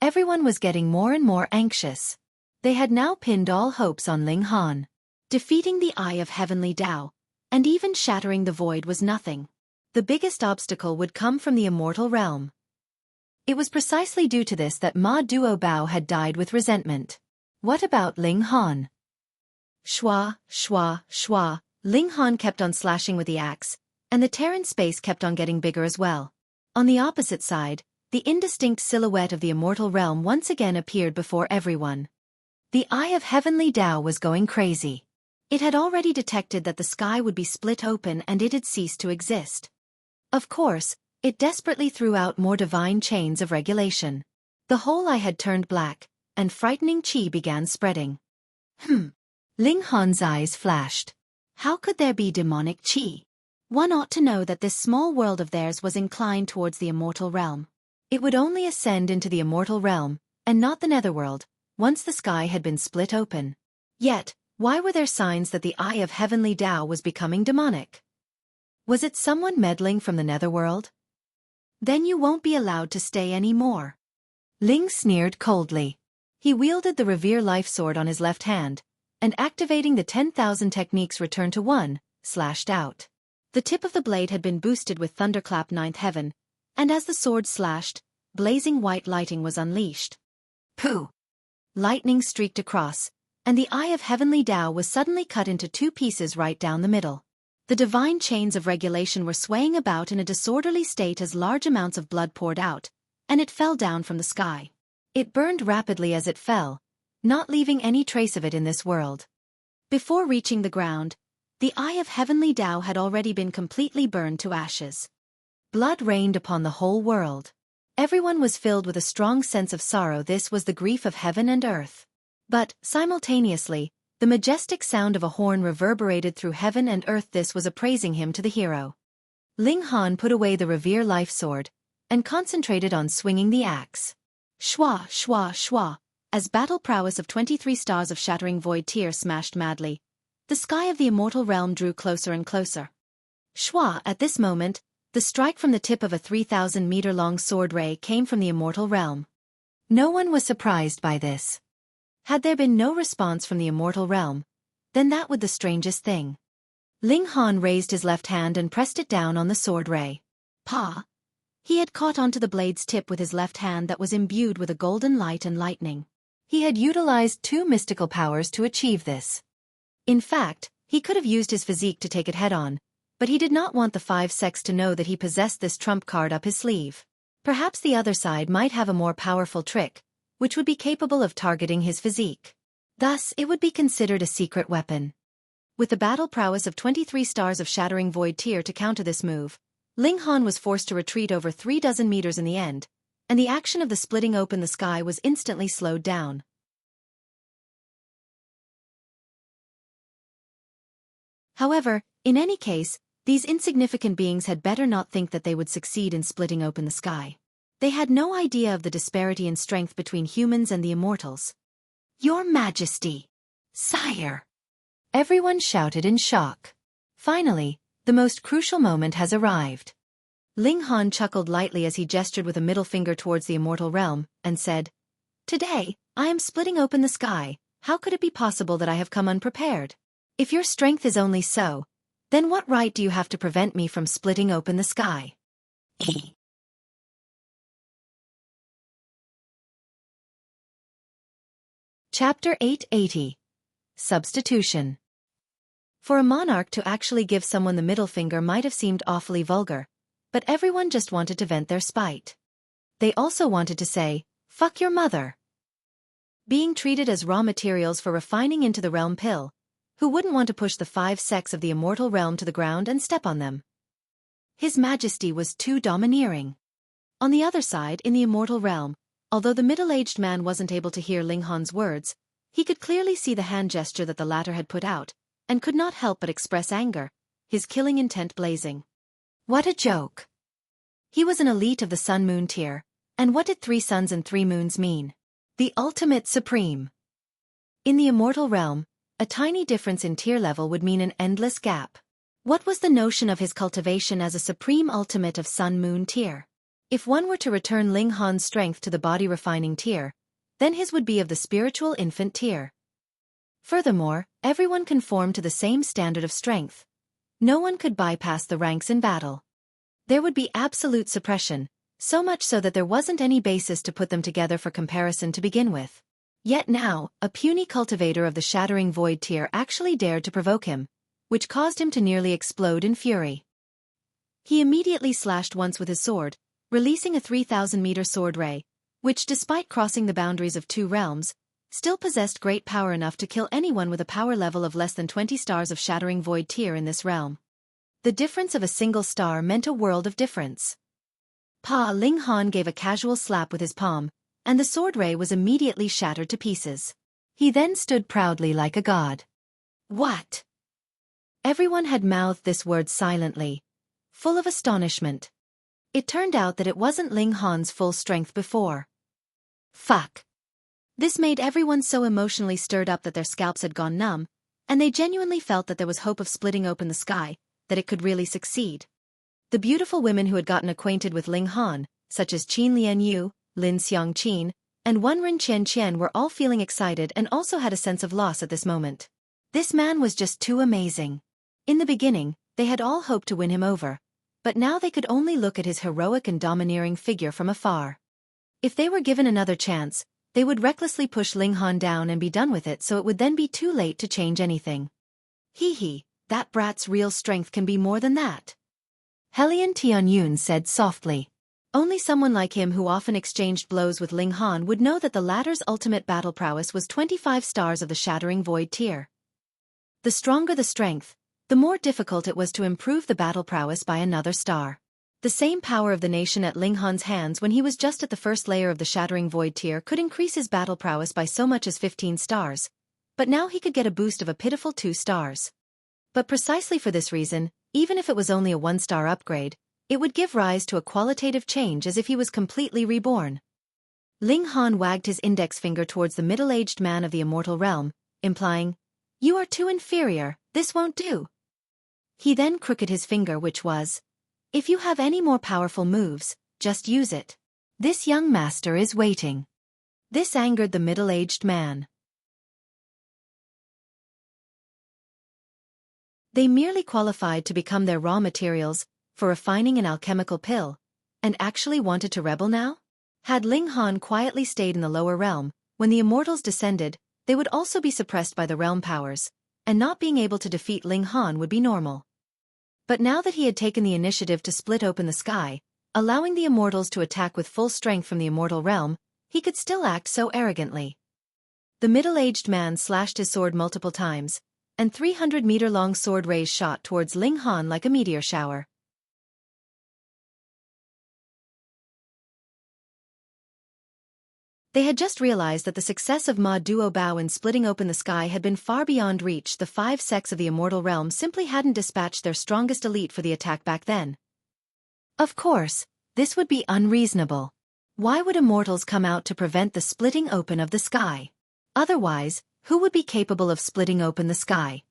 Everyone was getting more and more anxious. They had now pinned all hopes on Ling Han. Defeating the eye of heavenly Tao, and even shattering the void was nothing. The biggest obstacle would come from the immortal realm. It was precisely due to this that Ma Duobao had died with resentment. What about Ling Han? Shwa, shwa, shwa, Ling Han kept on slashing with the axe, and the tear in space kept on getting bigger as well. On the opposite side, the indistinct silhouette of the immortal realm once again appeared before everyone. The eye of heavenly Tao was going crazy. It had already detected that the sky would be split open and it had ceased to exist. Of course, it desperately threw out more divine chains of regulation. The whole eye had turned black, and frightening qi began spreading. Ling Han's eyes flashed. How could there be demonic qi? One ought to know that this small world of theirs was inclined towards the immortal realm. It would only ascend into the immortal realm, and not the netherworld, once the sky had been split open. Yet, why were there signs that the eye of heavenly Tao was becoming demonic? Was it someone meddling from the netherworld? Then you won't be allowed to stay any more. Ling sneered coldly. He wielded the Revere Life Sword on his left hand, and activating the 10,000 techniques return to 1, slashed out. The tip of the blade had been boosted with Thunderclap 9th Heaven, and as the sword slashed, blazing white lighting was unleashed. Pooh! Lightning streaked across, and the eye of heavenly Tao was suddenly cut into 2 pieces right down the middle. The divine chains of regulation were swaying about in a disorderly state as large amounts of blood poured out, and it fell down from the sky. It burned rapidly as it fell, not leaving any trace of it in this world. Before reaching the ground, the eye of heavenly Tao had already been completely burned to ashes. Blood rained upon the whole world. Everyone was filled with a strong sense of sorrow. This was the grief of heaven and earth. But, simultaneously, the majestic sound of a horn reverberated through heaven and earth. This was appraising him to the hero. Ling Han put away the Revere Life Sword, and concentrated on swinging the axe. Shwa, shwa, shwa, as battle prowess of 23 stars of shattering void tear smashed madly, the sky of the immortal realm drew closer and closer. Shwa, at this moment, the strike from the tip of a 3,000-meter-long sword ray came from the immortal realm. No one was surprised by this. Had there been no response from the immortal realm, then that was the strangest thing. Ling Han raised his left hand and pressed it down on the sword ray. Pa! He had caught onto the blade's tip with his left hand that was imbued with a golden light and lightning. He had utilized 2 mystical powers to achieve this. In fact, he could have used his physique to take it head-on, but he did not want the 5 sects to know that he possessed this trump card up his sleeve. Perhaps the other side might have a more powerful trick, which would be capable of targeting his physique. Thus, it would be considered a secret weapon. With the battle prowess of 23 stars of Shattering Void Tier to counter this move, Ling Han was forced to retreat over 36 meters in the end, and the action of the splitting open the sky was instantly slowed down. However, in any case, these insignificant beings had better not think that they would succeed in splitting open the sky. They had no idea of the disparity in strength between humans and the immortals. "Your Majesty! Sire!" Everyone shouted in shock. Finally, the most crucial moment has arrived. Ling Han chuckled lightly as he gestured with a middle finger towards the immortal realm, and said, "Today, I am splitting open the sky. How could it be possible that I have come unprepared? If your strength is only so, then what right do you have to prevent me from splitting open the sky?" Chapter 880. Substitution. For a monarch to actually give someone the middle finger might have seemed awfully vulgar, but everyone just wanted to vent their spite. They also wanted to say, "Fuck your mother." Being treated as raw materials for refining into the realm pill, who wouldn't want to push the 5 sects of the immortal realm to the ground and step on them? His Majesty was too domineering. On the other side, in the immortal realm, although the middle-aged man wasn't able to hear Ling Han's words, he could clearly see the hand gesture that the latter had put out, and could not help but express anger, his killing intent blazing. What a joke! He was an elite of the Sun-Moon tier, and what did 3 suns and 3 moons mean? The ultimate supreme. In the immortal realm, a tiny difference in tier level would mean an endless gap. What was the notion of his cultivation as a supreme ultimate of Sun-Moon tier? If one were to return Ling Han's strength to the body-refining tier, then his would be of the spiritual infant tier. Furthermore, everyone conformed to the same standard of strength. No one could bypass the ranks in battle. There would be absolute suppression, so much so that there wasn't any basis to put them together for comparison to begin with. Yet now, a puny cultivator of the Shattering Void tier actually dared to provoke him, which caused him to nearly explode in fury. He immediately slashed once with his sword, releasing a 3,000-meter sword ray, which despite crossing the boundaries of 2 realms, still possessed great power enough to kill anyone with a power level of less than 20 stars of Shattering Void tier in this realm. The difference of a single star meant a world of difference. Ling Han gave a casual slap with his palm, and the sword ray was immediately shattered to pieces. He then stood proudly like a god. What? Everyone had mouthed this word silently, full of astonishment. It turned out that it wasn't Ling Han's full strength before. Fuck. This made everyone so emotionally stirred up that their scalps had gone numb, and they genuinely felt that there was hope of splitting open the sky, that it could really succeed. The beautiful women who had gotten acquainted with Ling Han, such as Qin Lian Yu, Lin Xiang Qin, and Wenren Qian Qian were all feeling excited and also had a sense of loss at this moment. This man was just too amazing. In the beginning, they had all hoped to win him over, but now they could only look at his heroic and domineering figure from afar. If they were given another chance, they would recklessly push Ling Han down and be done with it, so it would then be too late to change anything. Hee, that brat's real strength can be more than that. Helian Tianyun said softly. Only someone like him who often exchanged blows with Ling Han would know that the latter's ultimate battle prowess was 25 stars of the Shattering Void tier. The stronger the strength, the more difficult it was to improve the battle prowess by another star. The same power of the nation at Ling Han's hands when he was just at the first layer of the Shattering Void tier could increase his battle prowess by so much as 15 stars, but now he could get a boost of a pitiful 2 stars. But precisely for this reason, even if it was only a 1-star upgrade, it would give rise to a qualitative change as if he was completely reborn. Ling Han wagged his index finger towards the middle-aged man of the immortal realm, implying, "You are too inferior, this won't do." He then crooked his finger, which was, "If you have any more powerful moves, just use it. This young master is waiting." This angered the middle-aged man. They merely qualified to become their raw materials for refining an alchemical pill, and actually wanted to rebel now? Had Ling Han quietly stayed in the lower realm, when the immortals descended, they would also be suppressed by the realm powers, and not being able to defeat Ling Han would be normal. But now that he had taken the initiative to split open the sky, allowing the immortals to attack with full strength from the immortal realm, he could still act so arrogantly. The middle-aged man slashed his sword multiple times, and 300-meter-long sword rays shot towards Ling Han like a meteor shower. They had just realized that the success of Ma Duo Bao in splitting open the sky had been far beyond reach. The 5 sects of the immortal realm simply hadn't dispatched their strongest elite for the attack back then. Of course, this would be unreasonable. Why would immortals come out to prevent the splitting open of the sky? Otherwise, who would be capable of splitting open the sky?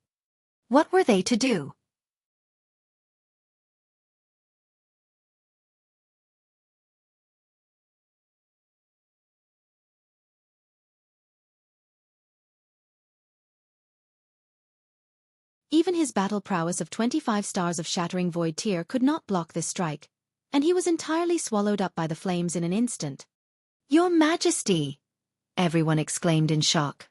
What were they to do? Even his battle prowess of 25 stars of shattering void tier could not block this strike, and he was entirely swallowed up by the flames in an instant. "Your Majesty!" everyone exclaimed in shock.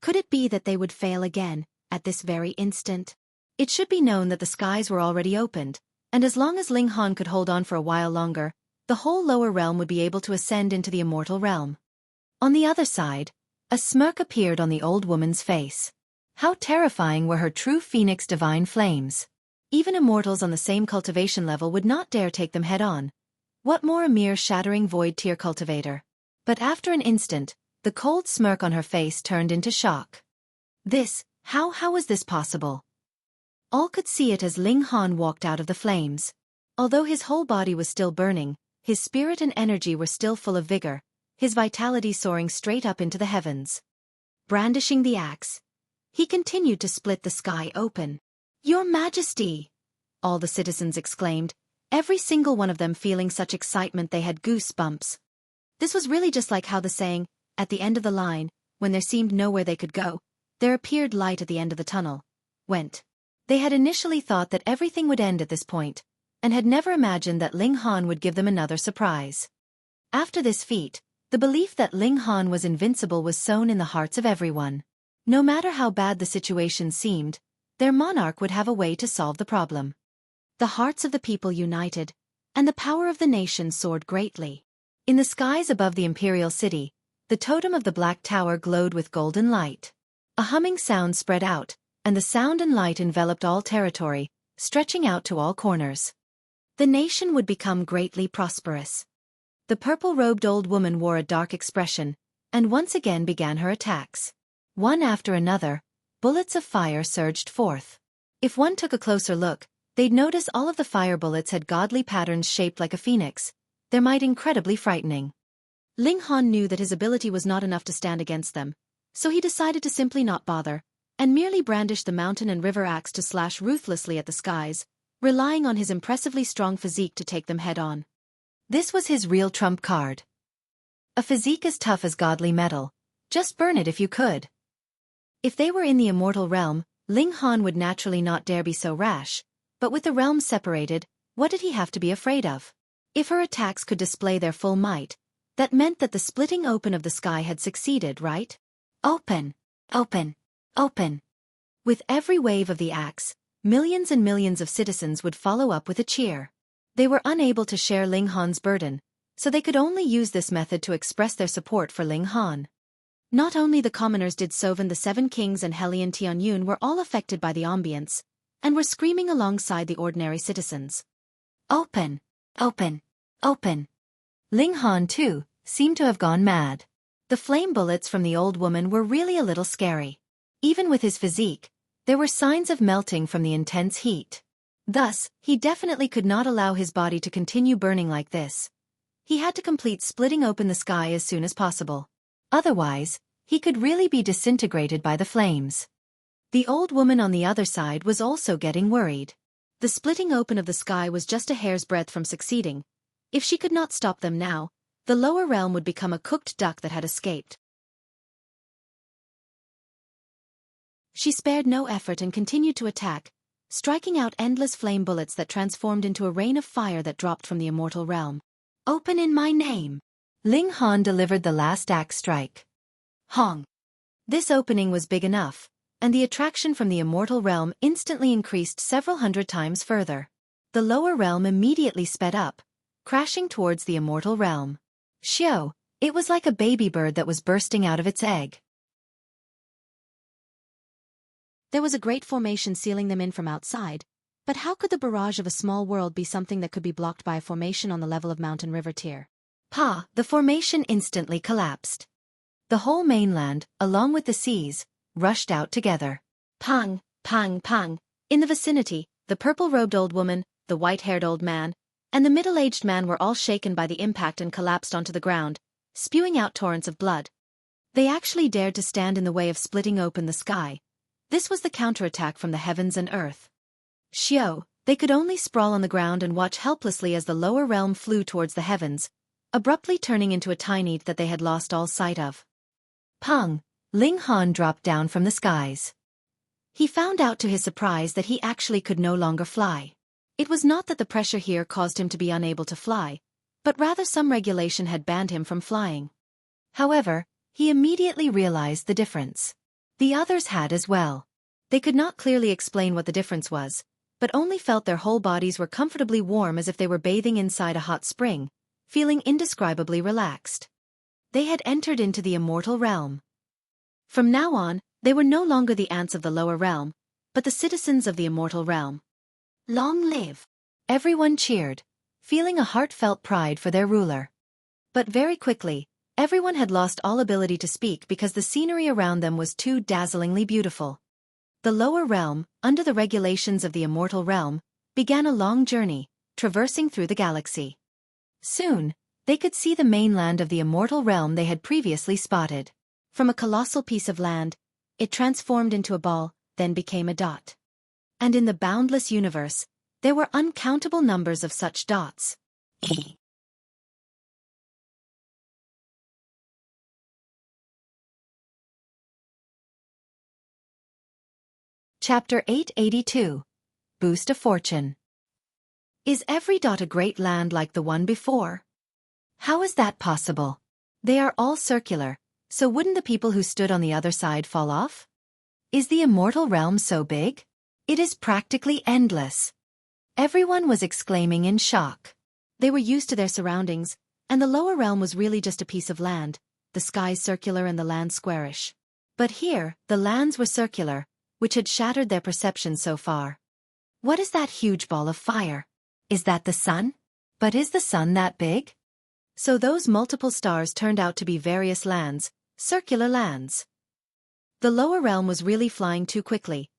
Could it be that they would fail again, at this very instant? It should be known that the skies were already opened, and as long as Ling Han could hold on for a while longer, the whole lower realm would be able to ascend into the immortal realm. On the other side, a smirk appeared on the old woman's face. How terrifying were her true phoenix divine flames. Even immortals on the same cultivation level would not dare take them head-on. What more a mere shattering void tier cultivator? But after an instant, the cold smirk on her face turned into shock. How was this possible? All could see it as Ling Han walked out of the flames. Although his whole body was still burning, his spirit and energy were still full of vigor, his vitality soaring straight up into the heavens. Brandishing the axe, he continued to split the sky open. "Your Majesty!" all the citizens exclaimed, every single one of them feeling such excitement they had goosebumps. This was really just like how the saying, "At the end of the line, when there seemed nowhere they could go, there appeared light at the end of the tunnel," went. They had initially thought that everything would end at this point, and had never imagined that Ling Han would give them another surprise. After this feat, the belief that Ling Han was invincible was sown in the hearts of everyone. No matter how bad the situation seemed, their monarch would have a way to solve the problem. The hearts of the people united, and the power of the nation soared greatly. In the skies above the imperial city, the totem of the Black Tower glowed with golden light. A humming sound spread out, and the sound and light enveloped all territory, stretching out to all corners. The nation would become greatly prosperous. The purple-robed old woman wore a dark expression, and once again began her attacks. One after another, bullets of fire surged forth. If one took a closer look, they'd notice all of the fire bullets had godly patterns shaped like a phoenix, their might incredibly frightening. Ling Han knew that his ability was not enough to stand against them, so he decided to simply not bother, and merely brandish the mountain and river axe to slash ruthlessly at the skies, relying on his impressively strong physique to take them head-on. This was his real trump card. A physique as tough as godly metal. Just burn it if you could. If they were in the immortal realm, Ling Han would naturally not dare be so rash, but with the realms separated, what did he have to be afraid of? If her attacks could display their full might, that meant that the splitting open of the sky had succeeded, right? Open! Open! Open! With every wave of the axe, millions and millions of citizens would follow up with a cheer. They were unable to share Ling Han's burden, so they could only use this method to express their support for Ling Han. Not only the commoners did Sovan, the 7 kings and Helian Tianyun were all affected by the ambience, and were screaming alongside the ordinary citizens. Open! Open! Open! Ling Han, too, seemed to have gone mad. The flame bullets from the old woman were really a little scary. Even with his physique, there were signs of melting from the intense heat. Thus, he definitely could not allow his body to continue burning like this. He had to complete splitting open the sky as soon as possible. Otherwise, he could really be disintegrated by the flames. The old woman on the other side was also getting worried. The splitting open of the sky was just a hair's breadth from succeeding. If she could not stop them now, the lower realm would become a cooked duck that had escaped. She spared no effort and continued to attack, striking out endless flame bullets that transformed into a rain of fire that dropped from the immortal realm. Open in my name! Ling Han delivered the last axe strike. Hong. This opening was big enough, and the attraction from the immortal realm instantly increased several hundred times further. The lower realm immediately sped up, crashing towards the immortal realm. Xiao, it was like a baby bird that was bursting out of its egg. There was a great formation sealing them in from outside, but how could the barrage of a small world be something that could be blocked by a formation on the level of mountain river tier? The formation instantly collapsed. The whole mainland, along with the seas, rushed out together. Pang, pang, pang. In the vicinity, the purple-robed old woman, the white-haired old man, and the middle-aged man were all shaken by the impact and collapsed onto the ground, spewing out torrents of blood. They actually dared to stand in the way of splitting open the sky. This was the counterattack from the heavens and earth. Xiao, they could only sprawl on the ground and watch helplessly as the lower realm flew towards the heavens, abruptly turning into a tiny that they had lost all sight of. Pang, Ling Han dropped down from the skies. He found out to his surprise that he actually could no longer fly. It was not that the pressure here caused him to be unable to fly, but rather some regulation had banned him from flying. However, he immediately realized the difference. The others had as well. They could not clearly explain what the difference was, but only felt their whole bodies were comfortably warm as if they were bathing inside a hot spring, feeling indescribably relaxed. They had entered into the immortal realm. From now on, they were no longer the ants of the lower realm, but the citizens of the immortal realm. Long live! Everyone cheered, feeling a heartfelt pride for their ruler. But very quickly, everyone had lost all ability to speak because the scenery around them was too dazzlingly beautiful. The lower realm, under the regulations of the immortal realm, began a long journey, traversing through the galaxy. Soon, they could see the mainland of the immortal realm they had previously spotted. From a colossal piece of land, it transformed into a ball, then became a dot. And in the boundless universe, there were uncountable numbers of such dots. Chapter 882. Boost of Fortune. Is every dot a great land like the one before? How is that possible? They are all circular, so wouldn't the people who stood on the other side fall off? Is the immortal realm so big? It is practically endless. Everyone was exclaiming in shock. They were used to their surroundings, and the lower realm was really just a piece of land, the skies circular and the land squarish. But here, the lands were circular, which had shattered their perception so far. What is that huge ball of fire? Is that the sun? But is the sun that big? So those multiple stars turned out to be various lands, circular lands. The lower realm was really flying too quickly.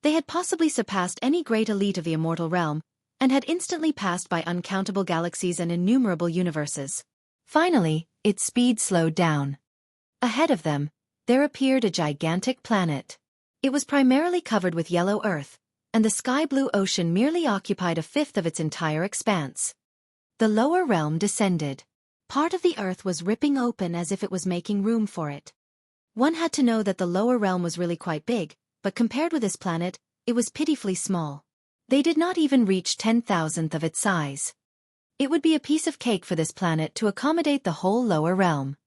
They had possibly surpassed any great elite of the immortal realm, and had instantly passed by uncountable galaxies and innumerable universes. Finally, its speed slowed down. Ahead of them, there appeared a gigantic planet. It was primarily covered with yellow earth, and the sky-blue ocean merely occupied a fifth of its entire expanse. The lower realm descended. Part of the earth was ripping open as if it was making room for it. One had to know that the lower realm was really quite big, but compared with this planet, it was pitifully small. They did not even reach 10,000th of its size. It would be a piece of cake for this planet to accommodate the whole lower realm.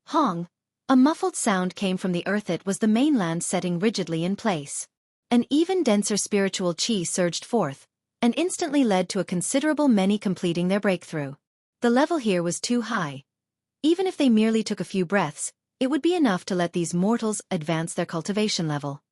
Hong! A muffled sound came from the earth. It was the mainland setting rigidly in place. An even denser spiritual chi surged forth, and instantly led to a considerable many completing their breakthrough. The level here was too high. Even if they merely took a few breaths, it would be enough to let these mortals advance their cultivation level.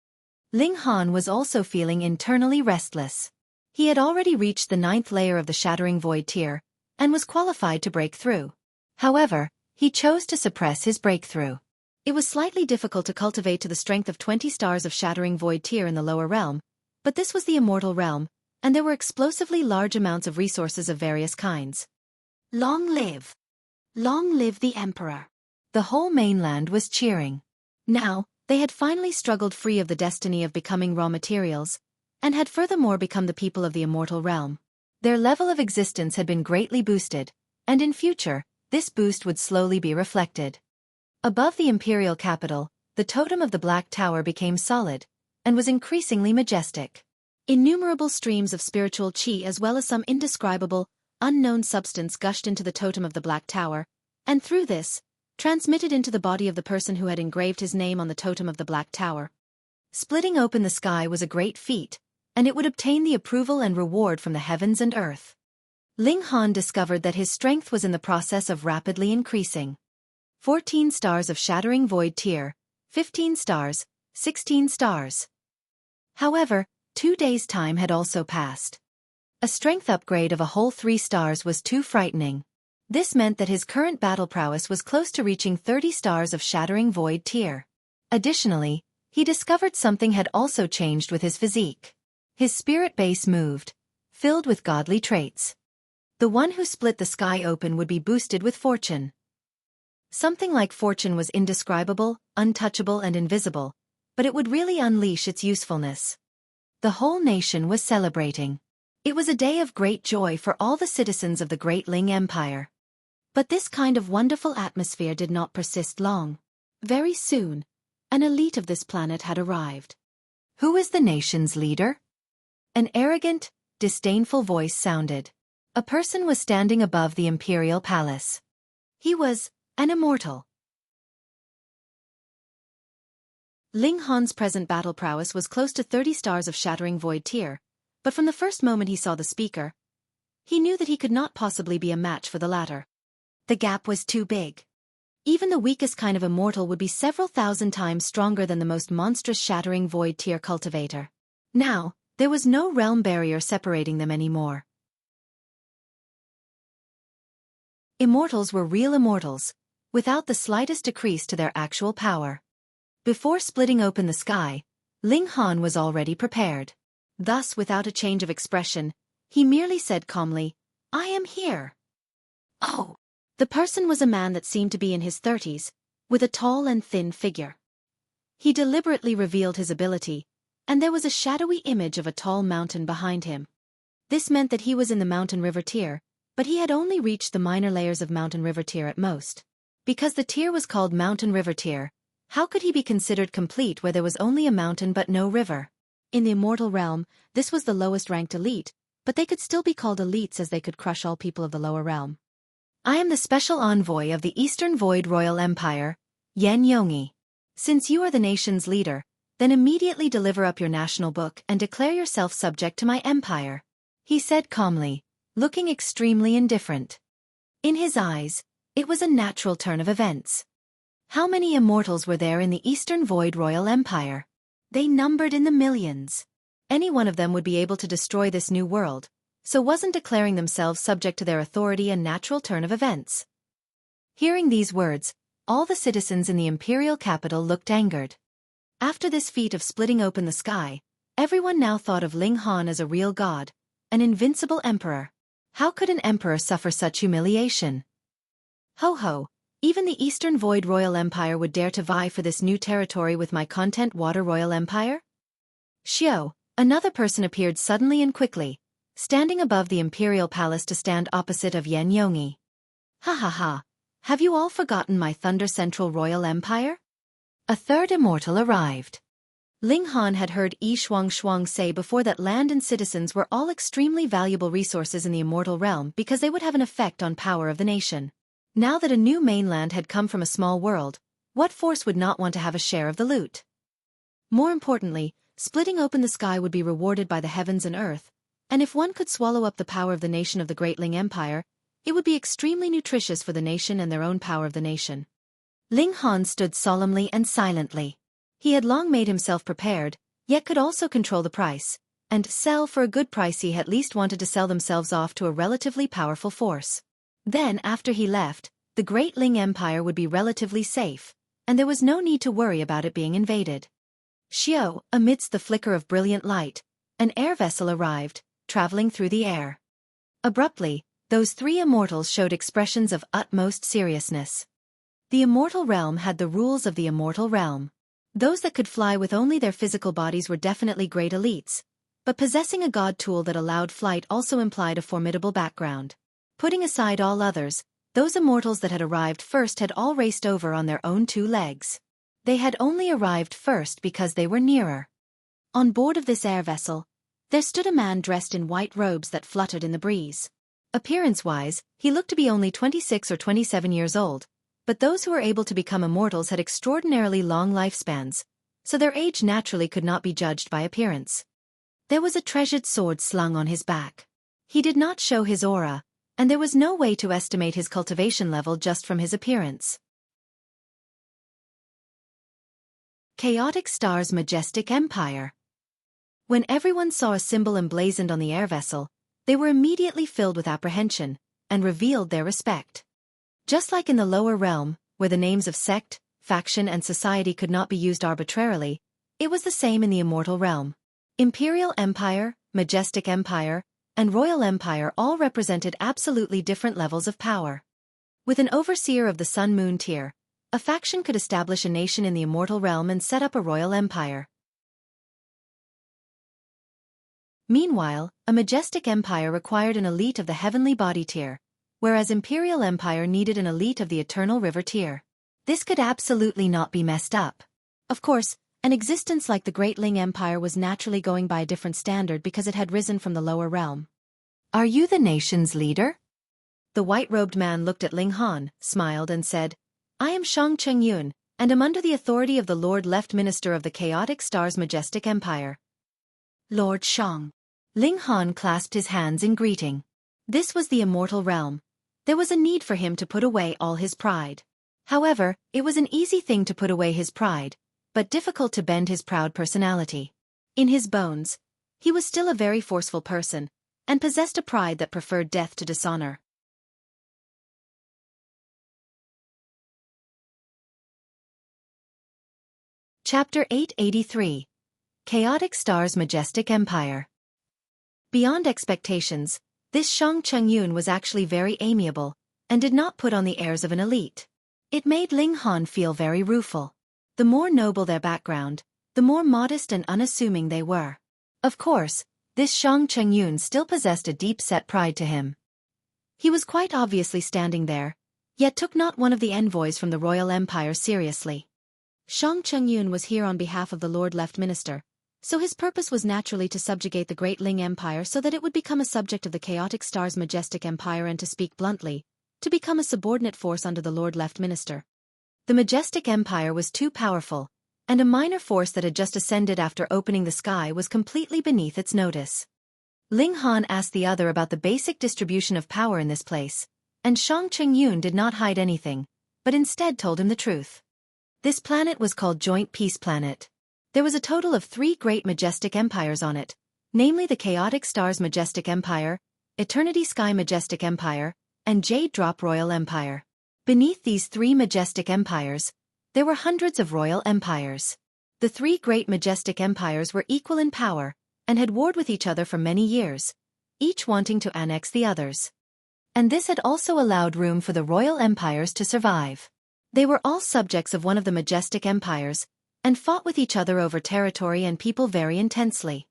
Ling Han was also feeling internally restless. He had already reached the 9th layer of the Shattering Void tier, and was qualified to break through. However, he chose to suppress his breakthrough. It was slightly difficult to cultivate to the strength of 20 stars of Shattering Void tier in the lower realm, but this was the immortal realm, and there were explosively large amounts of resources of various kinds. Long live! Long live the Emperor! The whole mainland was cheering. Now, they had finally struggled free of the destiny of becoming raw materials, and had furthermore become the people of the immortal realm. Their level of existence had been greatly boosted, and in future, this boost would slowly be reflected. Above the imperial capital, the totem of the Black Tower became solid, and was increasingly majestic. Innumerable streams of spiritual chi as well as some indescribable, unknown substance gushed into the totem of the Black Tower, and through this, transmitted into the body of the person who had engraved his name on the totem of the Black Tower. Splitting open the sky was a great feat, and it would obtain the approval and reward from the heavens and earth. Ling Han discovered that his strength was in the process of rapidly increasing. 14 stars of Shattering Void Tier, 15 stars, 16 stars. However, 2 days' time had also passed. A strength upgrade of a whole 3 stars was too frightening. This meant that his current battle prowess was close to reaching 30 stars of Shattering Void Tier. Additionally, he discovered something had also changed with his physique. His spirit base moved, filled with godly traits. The one who split the sky open would be boosted with fortune. Something like fortune was indescribable, untouchable and invisible, but it would really unleash its usefulness. The whole nation was celebrating. It was a day of great joy for all the citizens of the Great Ling Empire. But this kind of wonderful atmosphere did not persist long. Very soon, an elite of this planet had arrived. Who is the nation's leader? An arrogant, disdainful voice sounded. A person was standing above the imperial palace. He was an immortal. Ling Han's present battle prowess was close to 30 stars of Shattering Void Tier, but from the first moment he saw the speaker, he knew that he could not possibly be a match for the latter. The gap was too big. Even the weakest kind of immortal would be several thousand times stronger than the most monstrous Shattering Void Tier cultivator. Now, there was no realm barrier separating them anymore. Immortals were real immortals, without the slightest decrease to their actual power. Before splitting open the sky, Ling Han was already prepared. Thus, without a change of expression, he merely said calmly, "I am here." Oh! The person was a man that seemed to be in his 30s, with a tall and thin figure. He deliberately revealed his ability, and there was a shadowy image of a tall mountain behind him. This meant that he was in the mountain river tier, but he had only reached the minor layers of mountain river tier at most. Because the tier was called mountain river tier, how could he be considered complete where there was only a mountain but no river? In the immortal realm, this was the lowest ranked elite, but they could still be called elites as they could crush all people of the lower realm. I am the special envoy of the Eastern Void Royal Empire, Yan Yongyi. Since you are the nation's leader, then immediately deliver up your national book and declare yourself subject to my empire, he said calmly, looking extremely indifferent. In his eyes, it was a natural turn of events. How many immortals were there in the Eastern Void Royal Empire? They numbered in the millions. Any one of them would be able to destroy this new world, so wasn't declaring themselves subject to their authority a natural turn of events? Hearing these words, all the citizens in the imperial capital looked angered. After this feat of splitting open the sky, everyone now thought of Ling Han as a real god, an invincible emperor. How could an emperor suffer such humiliation? Ho ho, even the Eastern Void Royal Empire would dare to vie for this new territory with my Content Water Royal Empire? Xiao, another person appeared suddenly and quickly, standing above the imperial palace to stand opposite of Yan Yongyi. Ha ha ha, have you all forgotten my Thunder Central Royal Empire? A third immortal arrived. Ling Han had heard Yi Shuang say before that land and citizens were all extremely valuable resources in the immortal realm because they would have an effect on power of the nation. Now that a new mainland had come from a small world, what force would not want to have a share of the loot? More importantly, splitting open the sky would be rewarded by the heavens and earth, and if one could swallow up the power of the nation of the Great Ling Empire, it would be extremely nutritious for the nation and their own power of the nation. Ling Han stood solemnly and silently. He had long made himself prepared, yet could also control the price, and sell for a good price. He at least wanted to sell themselves off to a relatively powerful force. Then, after he left, the Great Ling Empire would be relatively safe, and there was no need to worry about it being invaded. Xiao, amidst the flicker of brilliant light, an air vessel arrived, traveling through the air. Abruptly, those three immortals showed expressions of utmost seriousness. The immortal realm had the rules of the immortal realm. Those that could fly with only their physical bodies were definitely great elites, but possessing a god tool that allowed flight also implied a formidable background. Putting aside all others, those immortals that had arrived first had all raced over on their own 2 legs. They had only arrived first because they were nearer. On board of this air vessel, there stood a man dressed in white robes that fluttered in the breeze. Appearance-wise, he looked to be only 26 or 27 years old, but those who were able to become immortals had extraordinarily long lifespans, so their age naturally could not be judged by appearance. There was a treasured sword slung on his back. He did not show his aura, and there was no way to estimate his cultivation level just from his appearance. Chaotic Star's Majestic Empire. When everyone saw a symbol emblazoned on the air vessel, they were immediately filled with apprehension, and revealed their respect. Just like in the lower realm, where the names of sect, faction and society could not be used arbitrarily, it was the same in the immortal realm. Imperial Empire, Majestic Empire, and Royal Empire all represented absolutely different levels of power. With an overseer of the Sun-Moon tier, a faction could establish a nation in the immortal realm and set up a royal empire. Meanwhile, a Majestic Empire required an elite of the Heavenly Body tier, whereas Imperial Empire needed an elite of the Eternal River tier. This could absolutely not be messed up. Of course, an existence like the Great Ling Empire was naturally going by a different standard because it had risen from the lower realm. "Are you the nation's leader?" The white-robed man looked at Ling Han, smiled and said, "I am Shang Chengyun, and am under the authority of the Lord Left Minister of the Chaotic Star's Majestic Empire." "Lord Shang." Ling Han clasped his hands in greeting. This was the immortal realm. There was a need for him to put away all his pride. However, it was an easy thing to put away his pride, but difficult to bend his proud personality. In his bones, he was still a very forceful person, and possessed a pride that preferred death to dishonor. Chapter 883. Chaotic Star's Majestic Empire. Beyond expectations, this Shang Chengyun was actually very amiable, and did not put on the airs of an elite. It made Ling Han feel very rueful. The more noble their background, the more modest and unassuming they were. Of course, this Shang Chengyun still possessed a deep-set pride to him. He was quite obviously standing there, yet took not one of the envoys from the Royal Empire seriously. Shang Chengyun was here on behalf of the Lord Left Minister, so his purpose was naturally to subjugate the Great Ling Empire so that it would become a subject of the Chaotic Star's Majestic Empire and, to speak bluntly, to become a subordinate force under the Lord Left Minister. The Majestic Empire was too powerful, and a minor force that had just ascended after opening the sky was completely beneath its notice. Ling Han asked the other about the basic distribution of power in this place, and Shang Chengyun did not hide anything, but instead told him the truth. This planet was called Joint Peace Planet. There was a total of 3 great majestic empires on it, namely the Chaotic Star's Majestic Empire, Eternity Sky Majestic Empire, and Jade Drop Royal Empire. Beneath these 3 majestic empires, there were hundreds of royal empires. The 3 great majestic empires were equal in power, and had warred with each other for many years, each wanting to annex the others. And this had also allowed room for the royal empires to survive. They were all subjects of one of the majestic empires, and fought with each other over territory and people very intensely.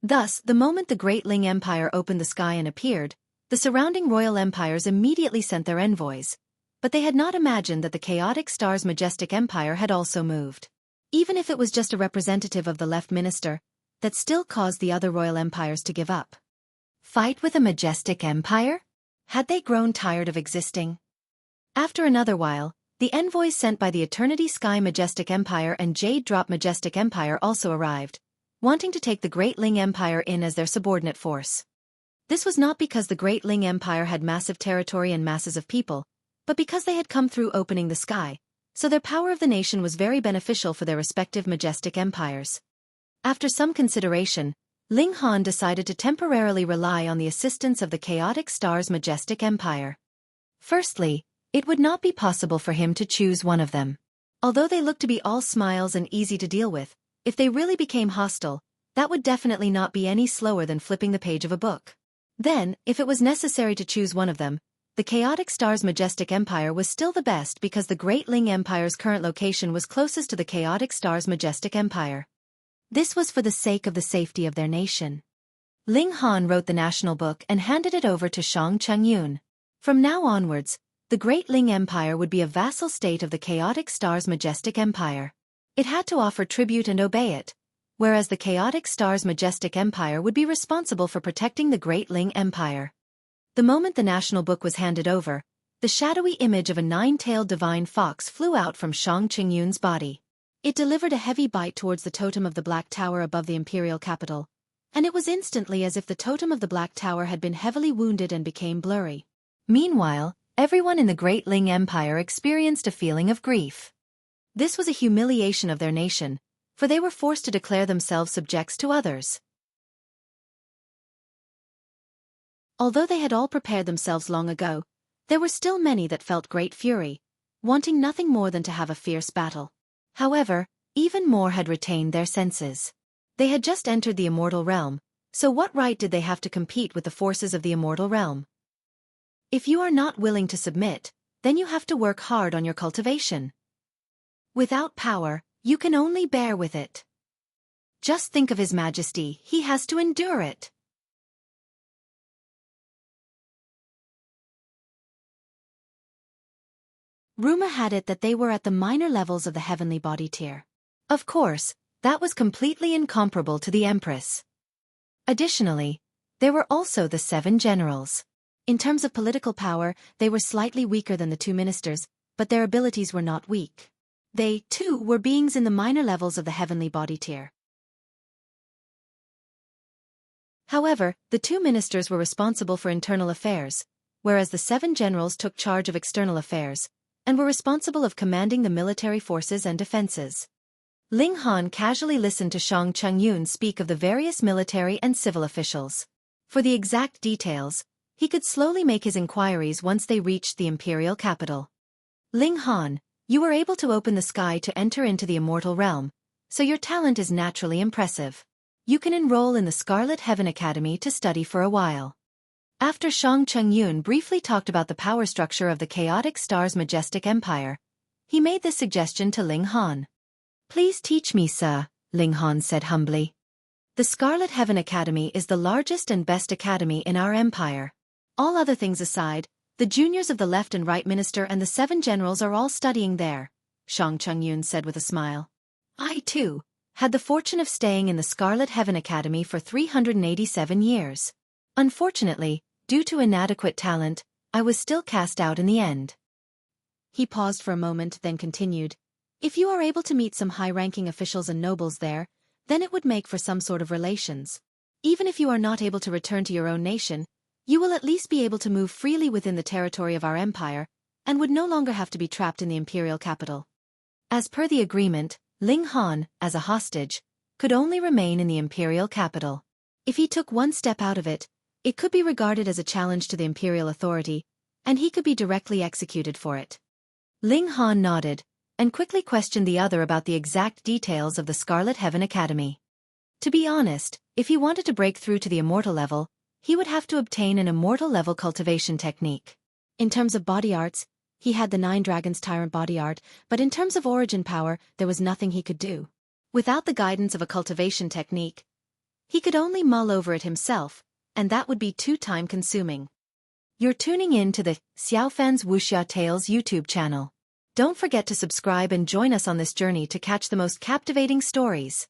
Thus, the moment the Great Ling Empire opened the sky and appeared, the surrounding royal empires immediately sent their envoys, but they had not imagined that the Chaotic Star's Majestic Empire had also moved. Even if it was just a representative of the Left Minister, that still caused the other royal empires to give up. Fight with a majestic empire? Had they grown tired of existing? After another while, the envoys sent by the Eternity Sky Majestic Empire and Jade Drop Majestic Empire also arrived, wanting to take the Great Ling Empire in as their subordinate force. This was not because the Great Ling Empire had massive territory and masses of people, but because they had come through opening the sky, so their power of the nation was very beneficial for their respective majestic empires. After some consideration, Ling Han decided to temporarily rely on the assistance of the Chaotic Star's Majestic Empire. Firstly, it would not be possible for him to choose one of them. Although they looked to be all smiles and easy to deal with, if they really became hostile, that would definitely not be any slower than flipping the page of a book. Then, if it was necessary to choose one of them, the Chaotic Star's Majestic Empire was still the best because the Great Ling Empire's current location was closest to the Chaotic Star's Majestic Empire. This was for the sake of the safety of their nation. Ling Han wrote the national book and handed it over to Shang Chengyun. From now onwards, the Great Ling Empire would be a vassal state of the Chaotic Star's Majestic Empire. It had to offer tribute and obey it, whereas the Chaotic Star's Majestic Empire would be responsible for protecting the Great Ling Empire. The moment the national book was handed over, The shadowy image of a nine-tailed divine fox flew out from Shang Qingyun's body. It delivered a heavy bite towards the totem of the Black Tower above the imperial capital, and it was instantly as if the totem of the Black Tower had been heavily wounded and became blurry. Meanwhile, everyone in the Great Ling Empire experienced a feeling of grief. This was a humiliation of their nation, for they were forced to declare themselves subjects to others. Although they had all prepared themselves long ago, there were still many that felt great fury, wanting nothing more than to have a fierce battle. However, even more had retained their senses. They had just entered the immortal realm, so what right did they have to compete with the forces of the immortal realm? If you are not willing to submit, then you have to work hard on your cultivation. Without power, you can only bear with it. Just think of His Majesty, he has to endure it. Rumor had it that they were at the minor levels of the heavenly body tier. Of course, that was completely incomparable to the Empress. Additionally, there were also the 7 generals. In terms of political power, they were slightly weaker than the 2 ministers, but their abilities were not weak. They, too, were beings in the minor levels of the heavenly body tier. However, the 2 ministers were responsible for internal affairs, whereas the 7 generals took charge of external affairs, and were responsible of commanding the military forces and defenses. Ling Han casually listened to Shang Qingyun speak of the various military and civil officials. For the exact details, he could slowly make his inquiries once they reached the imperial capital. Ling Han, you were able to open the sky to enter into the immortal realm, so your talent is naturally impressive. You can enroll in the Scarlet Heaven Academy to study for a while. After Shang Qingyun briefly talked about the power structure of the chaotic star's majestic empire, he made this suggestion to Ling Han. Please teach me, sir, Ling Han said humbly. The Scarlet Heaven Academy is the largest and best academy in our empire. All other things aside, the juniors of the left and right minister and the 7 generals are all studying there, Shang Qingyun said with a smile. I, too, had the fortune of staying in the Scarlet Heaven Academy for 387 years. Unfortunately, due to inadequate talent, I was still cast out in the end. He paused for a moment, then continued. If you are able to meet some high-ranking officials and nobles there, then it would make for some sort of relations. Even if you are not able to return to your own nation, you will at least be able to move freely within the territory of our empire, and would no longer have to be trapped in the imperial capital. As per the agreement, Ling Han, as a hostage, could only remain in the imperial capital. If he took one step out of it, it could be regarded as a challenge to the imperial authority, and he could be directly executed for it. Ling Han nodded, and quickly questioned the other about the exact details of the Scarlet Heaven Academy. To be honest, if he wanted to break through to the immortal level, he would have to obtain an immortal level cultivation technique. In terms of body arts, he had the 9 Dragons Tyrant body art, but in terms of origin power, there was nothing he could do. Without the guidance of a cultivation technique, he could only mull over it himself, and that would be too time-consuming. You're tuning in to the Xiaofan's Wuxia Tales YouTube channel. Don't forget to subscribe and join us on this journey to catch the most captivating stories.